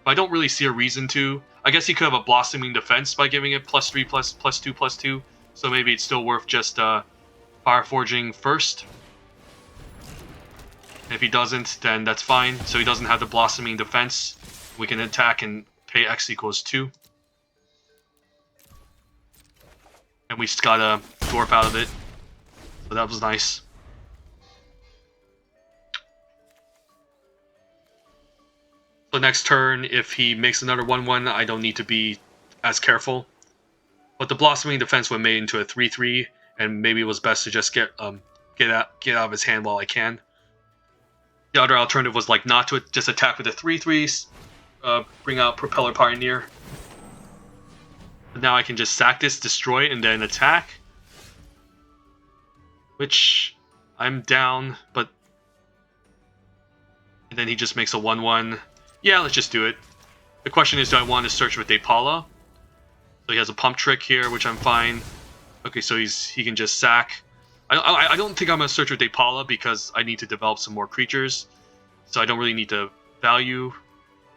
But I don't really see a reason to. I guess he could have a Blossoming Defense by giving it +3, +2/+2. So maybe it's still worth just Fireforging first. If he doesn't, then that's fine. So he doesn't have the Blossoming Defense. We can attack and pay X equals 2. And we just got a Dwarf out of it. So that was nice. So next turn, if he makes another 1/1, I don't need to be as careful. But the Blossoming Defense went made into a 3/3, and maybe it was best to just get out of his hand while I can. The other alternative was like not to just attack with the 3/3s, bring out Propeller Pioneer. But now I can just sack this, destroy it, and then attack. Which I'm down, but and then he just makes a 1/1. Yeah, let's just do it. The question is, do I want to search with Depala? So he has a Pump Trick here, which I'm fine. Okay, so he can just sack. I don't think I'm going to search with Depala because I need to develop some more creatures. So I don't really need to value.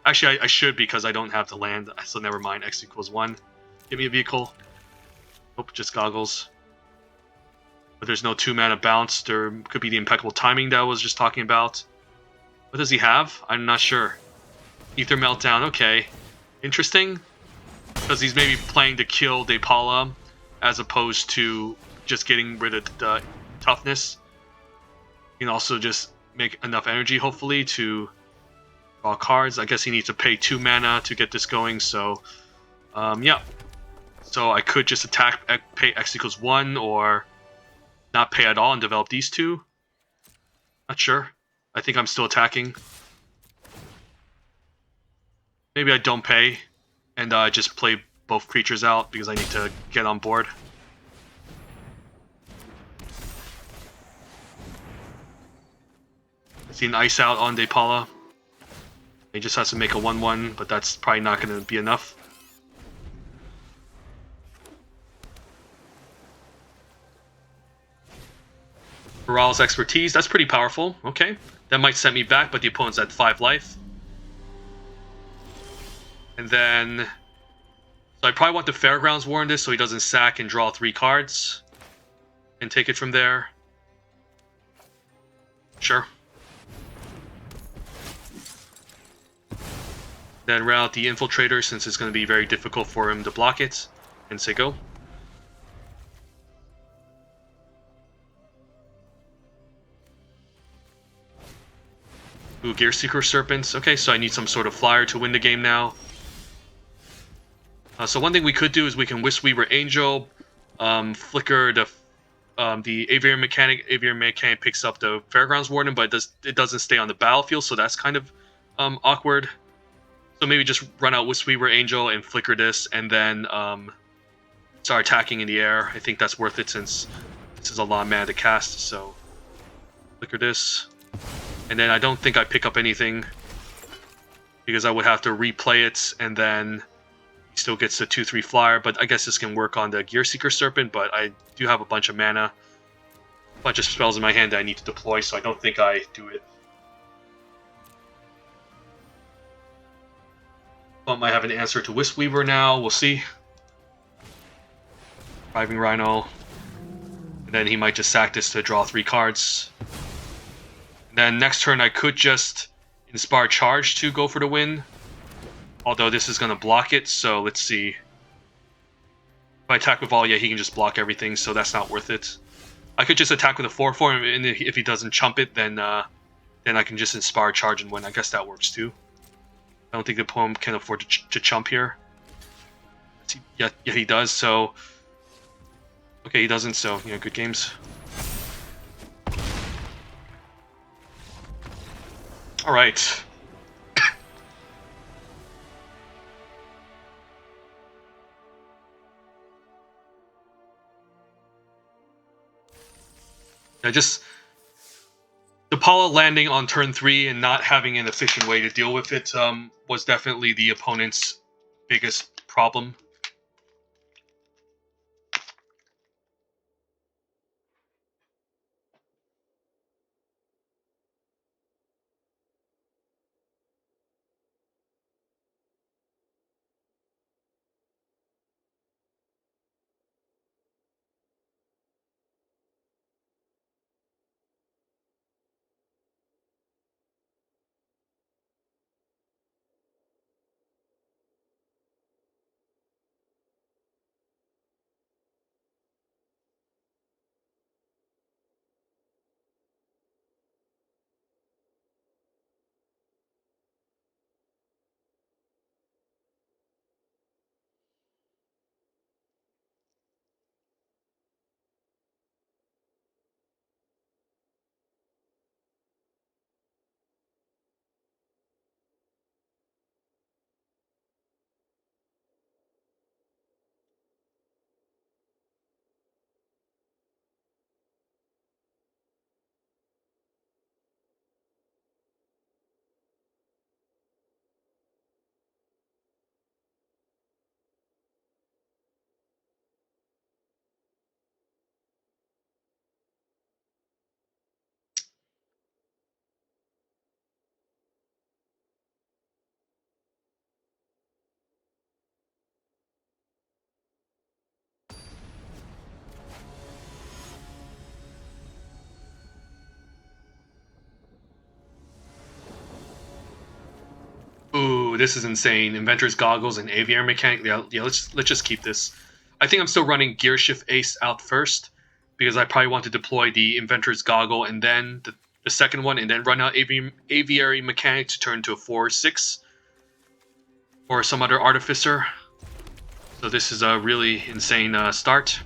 Actually, I should because I don't have the land. So never mind. X equals 1. Give me a vehicle. Nope, just Goggles. But there's no 2-mana bounce. There could be the impeccable timing that I was just talking about. What does he have? I'm not sure. Ether Meltdown. Okay. Interesting. Because he's maybe playing to kill Depala as opposed to just getting rid of the toughness. You can also just make enough energy, hopefully, to draw cards. I guess he needs to pay 2 mana to get this going, so yeah. So I could just attack, pay X equals 1, or not pay at all and develop these 2. Not sure. I think I'm still attacking. Maybe I don't pay, and just play both creatures out because I need to get on board. See an Ice out on Depala. He just has to make a 1/1, but that's probably not going to be enough. Morale's Expertise, that's pretty powerful. Okay, that might set me back, but the opponent's at 5 life. And then, so I probably want the Fairgrounds War in this so he doesn't sack and draw 3 cards. And take it from there. Sure. Then route the Infiltrator since it's going to be very difficult for him to block it. and say go. Ooh, Gear Seeker Serpents. Okay, so I need some sort of flyer to win the game now. So one thing we could do is we can Wisp-Weaver Angel, flicker the Aviary Mechanic. Aviary Mechanic picks up the Fairgrounds Warden, but it doesn't stay on the battlefield, so that's kind of awkward. So maybe just run out Wisp-Weaver Angel and flicker this, and then start attacking in the air. I think that's worth it since this is a lot of mana to cast. So flicker this. And then I don't think I pick up anything because I would have to replay it, and then he still gets the 2/3 flyer. But I guess this can work on the Gear Seeker Serpent, but I do have a bunch of mana, a bunch of spells in my hand that I need to deploy, so I don't think I do it. I might have an answer to Wisp-Weaver now, we'll see. Driving Rhino. And then he might just sack this to draw 3 cards. Then next turn I could just Inspire Charge to go for the win. Although this is going to block it, so let's see. If I attack with all, yeah, he can just block everything, so that's not worth it. I could just attack with a 4/4, and if he doesn't chump it, then I can just Inspire Charge and win. I guess that works too. I don't think the opponent can afford to chump here. Yeah, he does, so... Okay, he doesn't, so, you know, good games. Alright. Just the Apollo landing on turn 3 and not having an efficient way to deal with it was definitely the opponent's biggest problem. Ooh, this is insane. Inventor's Goggles and Aviary Mechanic. Yeah, let's just keep this. I think I'm still running Gear Shift Ace out first because I probably want to deploy the Inventor's Goggle and then the second one, and then run out Aviary Mechanic to turn to a 4/6 or some other Artificer. So this is a really insane start.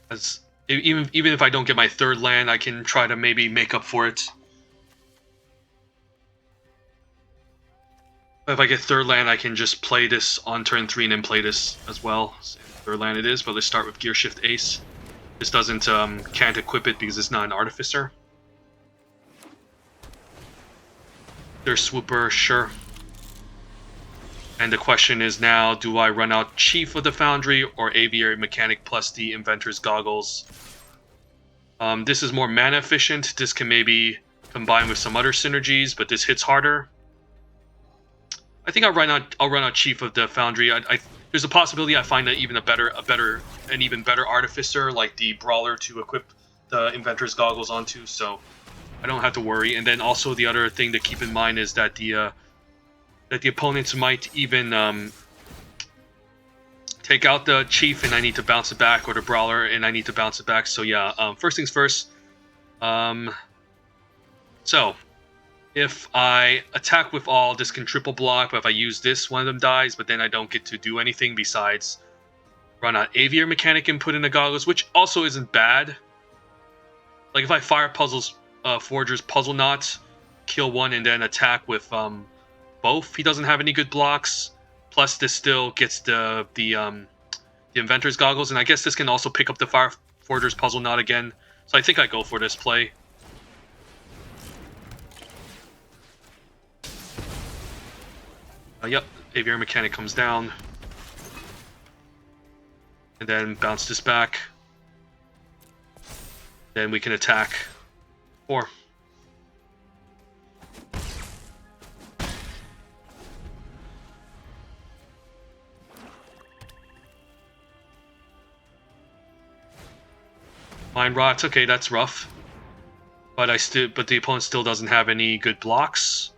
As even if I don't get my third land, I can try to maybe make up for it. But if I get third land, I can just play this on turn 3 and then play this as well. Third land it is, but let's start with Gear Shift Ace. This doesn't can't equip it because it's not an Artificer. There's Swooper, sure. And the question is now, do I run out Chief of the Foundry or Aviary Mechanic plus the Inventor's Goggles? This is more mana efficient. This can maybe combine with some other synergies, but this hits harder. I think I'll run out Chief of the Foundry. There's a possibility I find an even better Artificer like the Brawler to equip the Inventor's Goggles onto, so I don't have to worry. And then also the other thing to keep in mind is that the that the opponents might even take out the Chief and I need to bounce it back, or the Brawler and I need to bounce it back. So yeah, first things first. So if I attack with all, this can triple block, but if I use this, one of them dies, but then I don't get to do anything besides run out Aviator mechanic and put in the goggles, which also isn't bad. Like if I fire Forger's Puzzle Knot, kill one and then attack with both, he doesn't have any good blocks. Plus this still gets the Inventor's Goggles, and I guess this can also pick up the Fire Forger's Puzzle Knot again. So I think I go for this play. Yep, Aviator Mechanic comes down. And then bounce this back. Then we can attack 4. Mind Rots, okay, that's rough. But the opponent still doesn't have any good blocks.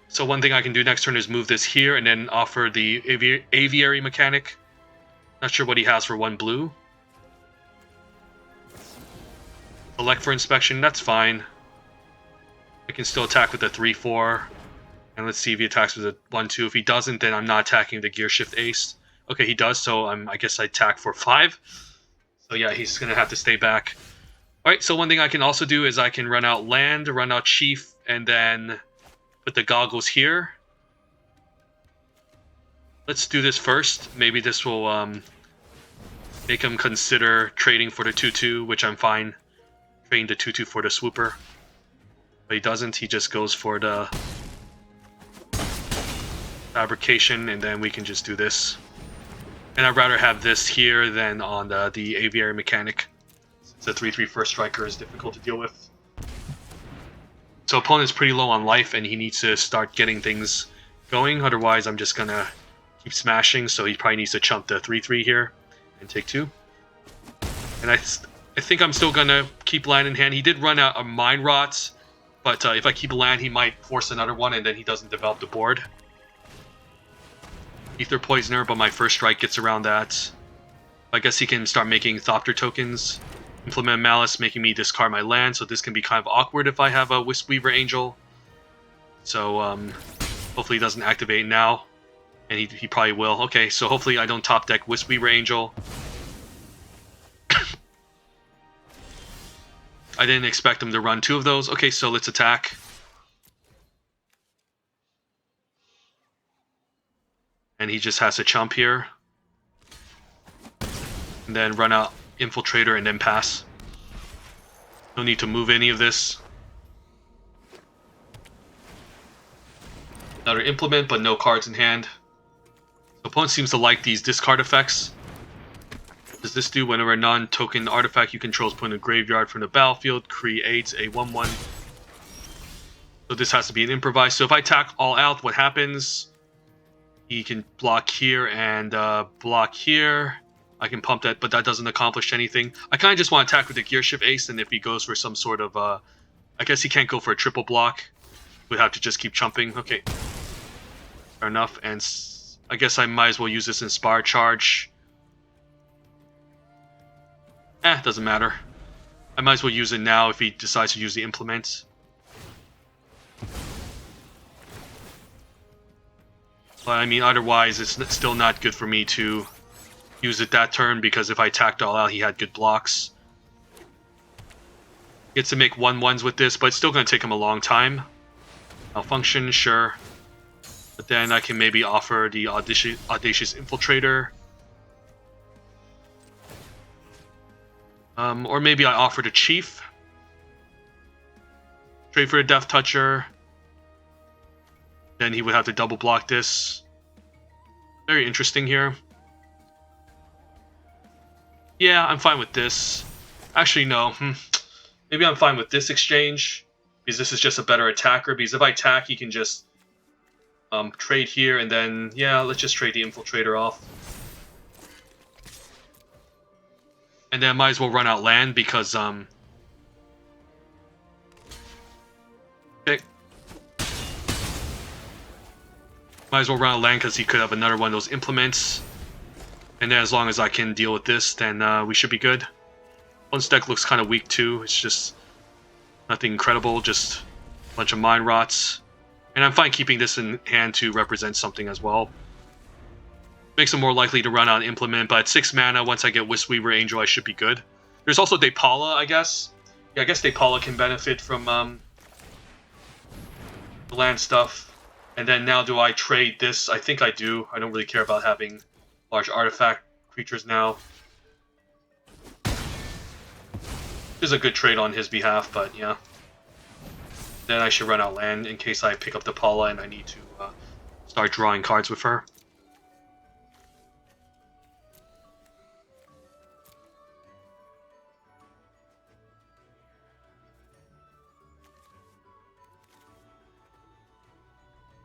So one thing I can do next turn is move this here and then offer the Aviary mechanic. Not sure what he has for 1 blue. Select for inspection, that's fine. I can still attack with a 3-4. And let's see if he attacks with a 1-2. If he doesn't, then I'm not attacking the Gear Shift Ace. Okay, he does, so I guess I attack for 5. So yeah, he's going to have to stay back. Alright, so one thing I can also do is I can run out land, run out Chief, and then put the goggles here. Let's do this first. Maybe this will make him consider trading for the 2-2, which I'm fine. Trading the 2-2 for the Swooper. But he doesn't, he just goes for the Fabrication, and then we can just do this. And I'd rather have this here than on the Aviary Mechanic. Since the 3-3 first striker is difficult to deal with. So opponent's pretty low on life and he needs to start getting things going. Otherwise I'm just gonna keep smashing, so he probably needs to chump the 3-3 here and take 2. And I think I'm still gonna keep land in hand. He did run out of Mind Rots, but if I keep land he might force another one and then he doesn't develop the board. Ether Poisoner, but my first strike gets around that. I guess he can start making Thopter tokens. Implement Malice, making me discard my land, so this can be kind of awkward if I have a Wisp Weaver Angel. So hopefully he doesn't activate now. And he probably will. Okay, so hopefully I don't top deck Wisp Weaver Angel. I didn't expect him to run 2 of those. Okay, so let's attack. And he just has to chump here. And then run out Infiltrator and then pass. No need to move any of this. Another Implement, but no cards in hand. The opponent seems to like these discard effects. What does this do? Whenever a non-token artifact you control is put in a graveyard from the battlefield, creates a 1-1. So this has to be an improvise. So if I attack all out, what happens? He can block here and block here. I can pump that, but that doesn't accomplish anything. I kind of just want to attack with the Gear Shift Ace, and if he goes for some sort of... I guess he can't go for a triple block. We'd have to just keep chumping. Okay. Fair enough, and I guess I might as well use this Inspire Charge. Doesn't matter. I might as well use it now if he decides to use the Implement. But I mean, otherwise, it's still not good for me to use it that turn, because if I attacked all out, he had good blocks. Gets to make 1-1s with this, but it's still going to take him a long time. Malfunction, sure. But then I can maybe offer the Audacious Infiltrator. Or maybe I offer the Chief. Trade for a Death Toucher. Then he would have to double block this. Very interesting here. Yeah, I'm fine with this. Actually, no. Maybe I'm fine with this exchange, because this is just a better attacker. Because if I attack, he can just trade here, and then, yeah, let's just trade the Infiltrator off. And then I might as well run out land, because Might as well run out land because he could have another one of those implements. And then as long as I can deal with this, then we should be good. One's deck looks kind of weak too. It's just nothing incredible, just a bunch of Mind Rots. And I'm fine keeping this in hand to represent something as well. Makes him more likely to run out an implement, but at 6 mana, once I get Wisweaver Angel, I should be good. There's also Depala, I guess. Yeah, I guess Depala can benefit from the land stuff. And then now do I trade this? I think I do. I don't really care about having large artifact creatures now. This is a good trade on his behalf, but yeah. Then I should run out land in case I pick up Depala and I need to start drawing cards with her.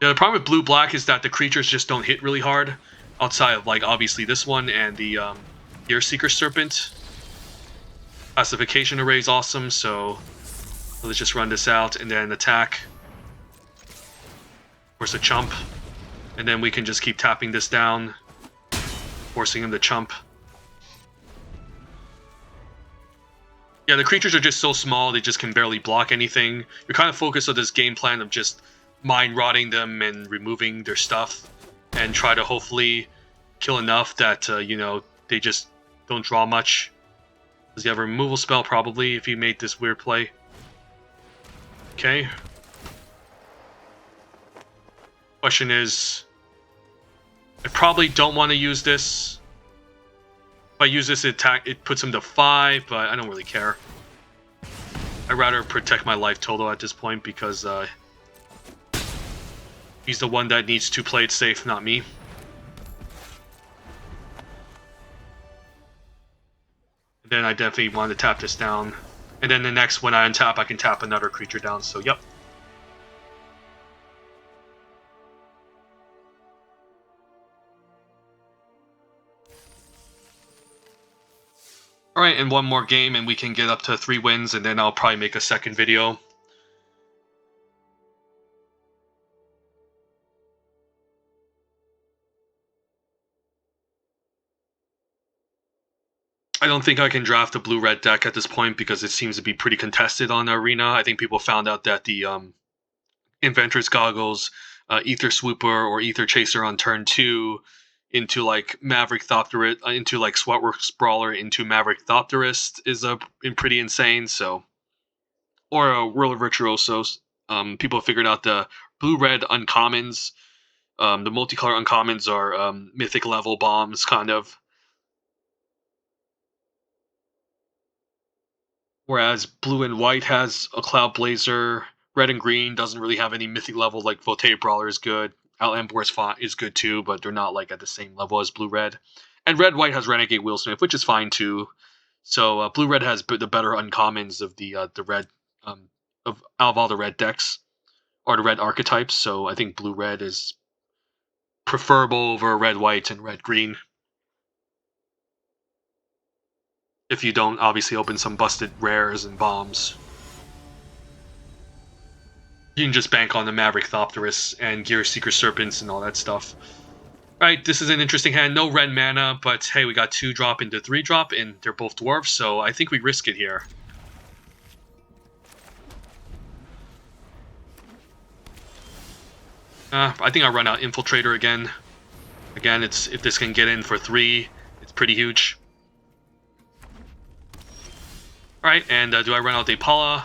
Yeah, the problem with blue-black is that the creatures just don't hit really hard, outside of, like, obviously this one and the Earseeker Serpent. Classification Array is awesome, so let's just run this out and then attack. Of course, a chump. And then we can just keep tapping this down, forcing him to chump. Yeah, the creatures are just so small, they just can barely block anything. You're kind of focused on this game plan of just mind rotting them and removing their stuff, and try to hopefully kill enough that, you know, they just don't draw much. Does he have a removal spell? Probably, if he made this weird play. Okay. Question is, I probably don't want to use this. If I use this attack, it puts him to 5, but I don't really care. I'd rather protect my life total at this point because he's the one that needs to play it safe, not me. And then I definitely want to tap this down. And then the next, when I untap, I can tap another creature down, so yep. Alright, and one more game and we can get up to 3 wins, and then I'll probably make a second video. I don't think I can draft a blue-red deck at this point because it seems to be pretty contested on the arena. I think people found out that the Inventor's Goggles, Ether Swooper, or Ether Chaser on turn 2 into like Maverick Thopterist, into like Sweatworks Brawler into Maverick Thopterist is pretty insane. So, or a Whirl of Virtuosos. People figured out the blue-red uncommons. The multicolor uncommons are mythic level bombs, kind of. Whereas blue and white has a Cloud Blazer, red and green doesn't really have any mythic level. Like Voltaic Brawler is good, Outlander is good too, but they're not like at the same level as blue red. And red white has Renegade Wheelsmith, which is fine too. So blue red has the better uncommons of the red out of all the red decks or the red archetypes. So I think blue red is preferable over red white and red green. If you don't obviously open some busted rares and bombs. You can just bank on the Maverick Thopterus and Gearseeker Serpents and all that stuff. Right, this is an interesting hand. No red mana, but hey, we got 2-drop into 3-drop, and they're both dwarves, so I think we risk it here. I think I'll run out Infiltrator again. Again, it's if this can get in for 3, it's pretty huge. Alright, and do I run out Depala?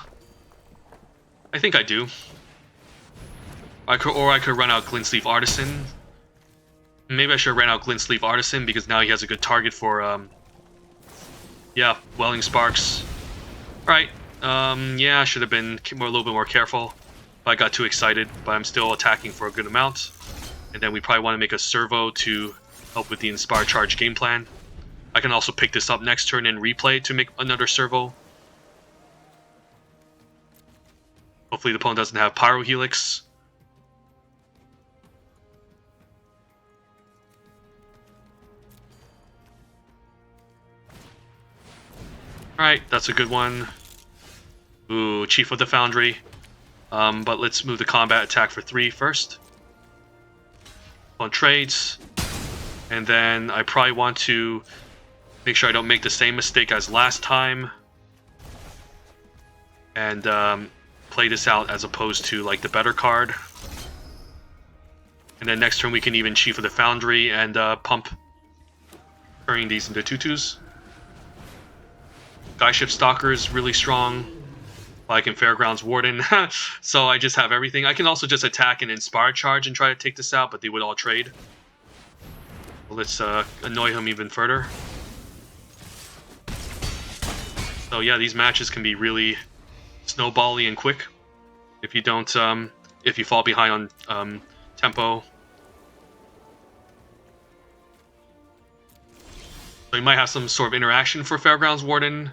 I think I do. I could run out Glintsleeve Artisan. Maybe I should run out Glintsleeve Artisan because now he has a good target for, yeah, Welling Sparks. Alright, yeah, I should have been a little bit more careful. I got too excited, but I'm still attacking for a good amount. And then we probably want to make a Servo to help with the Inspire Charge game plan. I can also pick this up next turn and replay to make another Servo. Hopefully the opponent doesn't have Pyro Helix. Alright, that's a good one. Ooh, Chief of the Foundry. But let's move the combat attack for 3 first. on trades. And then I probably want to make sure I don't make the same mistake as last time. And play this out as opposed to like the better card. And then next turn we can even Chief of the Foundry and pump, turning these into 2/2s. Skyship Stalker is really strong. Like in Fairgrounds Warden. So I just have everything. I can also just attack and Inspire Charge and try to take this out, but they would all trade. Well, let's annoy him even further. So yeah, these matches can be really snowbally and quick if you don't if you fall behind on tempo. So you might have some sort of interaction for Fairgrounds Warden.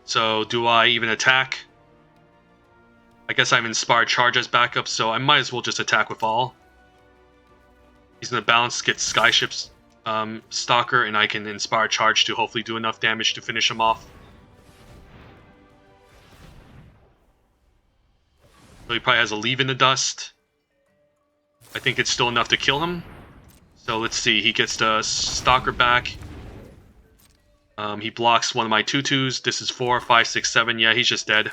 So do I even attack? I guess I have Inspired Charge as backup, so I might as well just attack with all. He's gonna bounce, get Skyship's Stalker, and I can Inspire Charge to hopefully do enough damage to finish him off. So he probably has a Leave in the Dust. I think it's still enough to kill him. So let's see, he gets the Stalker back. He blocks one of my 2/2s. This is 4, 5, 6, 7. Yeah, he's just dead.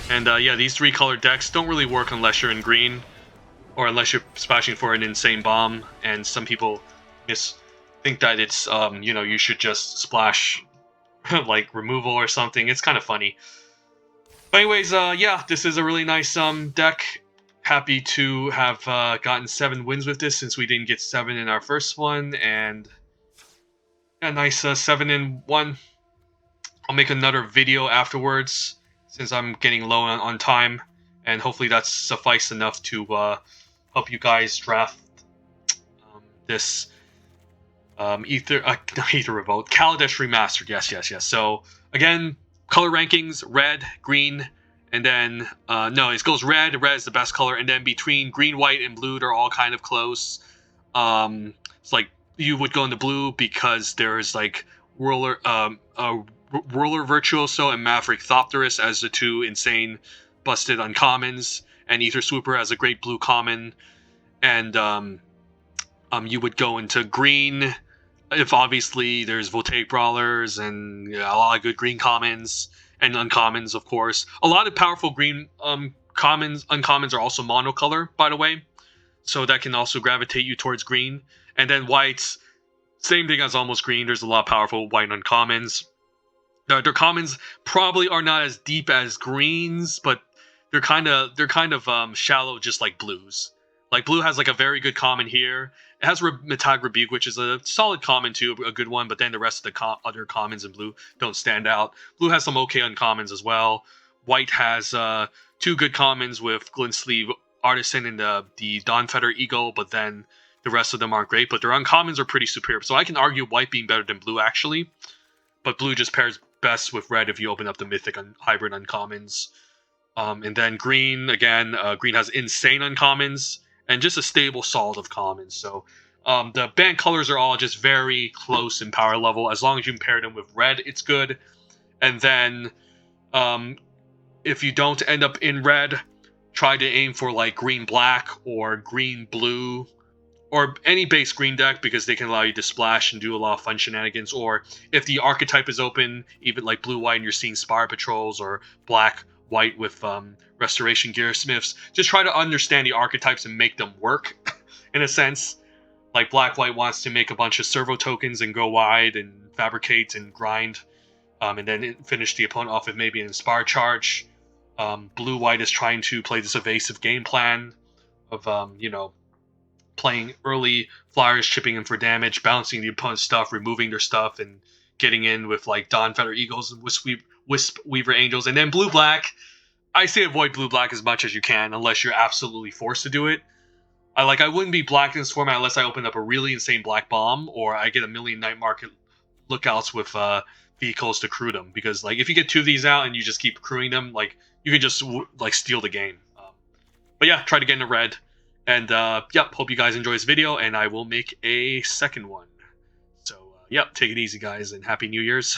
And yeah, these 3-color decks don't really work unless you're in green, or unless you're splashing for an insane bomb. And some people think that it's you know, you should just splash like removal or something. It's kind of funny. But anyways, yeah, this is a really nice deck. Happy to have gotten 7 wins with this, since we didn't get 7 in our first one, and a nice 7-1. I'll make another video afterwards, since I'm getting low on time, and hopefully that's suffice enough to help you guys draft this Ether Revolt, Kaladesh Remastered. Yes. So again, color rankings: red, green, and then no, it goes red. Red is the best color, and then between green, white, and blue, they're all kind of close. It's like you would go into blue because there's like Whirler Virtuoso and Maverick Thopterus as the 2 insane busted uncommons, and Ether Swooper as a great blue common, and you would go into green if obviously there's Voltaic Brawlers and a lot of good green commons and uncommons, of course. A lot of powerful green uncommons are also monocolor, by the way, so that can also gravitate you towards green. And then whites, same thing as almost green. There's a lot of powerful white uncommons. Their commons probably are not as deep as greens, but they're kind of shallow, just like blues. Like blue has like a very good common here. It has Metag Rebuke, which is a solid common too, a good one, but then the rest of the other commons in blue don't stand out. Blue has some okay uncommons as well. White has 2 good commons with Glint Sleeve Artisan and the Dawnfeather Eagle, but then the rest of them aren't great, but their uncommons are pretty superior. So I can argue white being better than blue, actually. But blue just pairs best with red if you open up the Mythic hybrid uncommons. And then green, again, green has insane uncommons and just a stable solid of commons. So the banned colors are all just very close in power level. As long as you can pair them with red, it's good. And then if you don't end up in red, try to aim for like green-black or green-blue or any base green deck, because they can allow you to splash and do a lot of fun shenanigans. Or if the archetype is open, even like blue-white, and you're seeing Spire Patrols or black-white with Restoration Gearsmiths, just try to understand the archetypes and make them work, in a sense. Like black-white wants to make a bunch of servo tokens and go wide and fabricate and grind, and then finish the opponent off with maybe an Inspire Charge. Blue-white is trying to play this evasive game plan of, you know, playing early flyers, chipping in for damage, bouncing the opponent's stuff, removing their stuff, and getting in with like Dawnfeather Eagles and Wisp Weaver Angels. And then blue-black, I say avoid blue-black as much as you can, unless you're absolutely forced to do it. I wouldn't be black in this format unless I open up a really insane black bomb, or I get a million night market lookouts with vehicles to crew them. Because like if you get 2 of these out and you just keep crewing them, like you can just like steal the game. But yeah, try to get into red. And yep, hope you guys enjoy this video, and I will make a second one. So Yep, take it easy, guys, and Happy New Year's.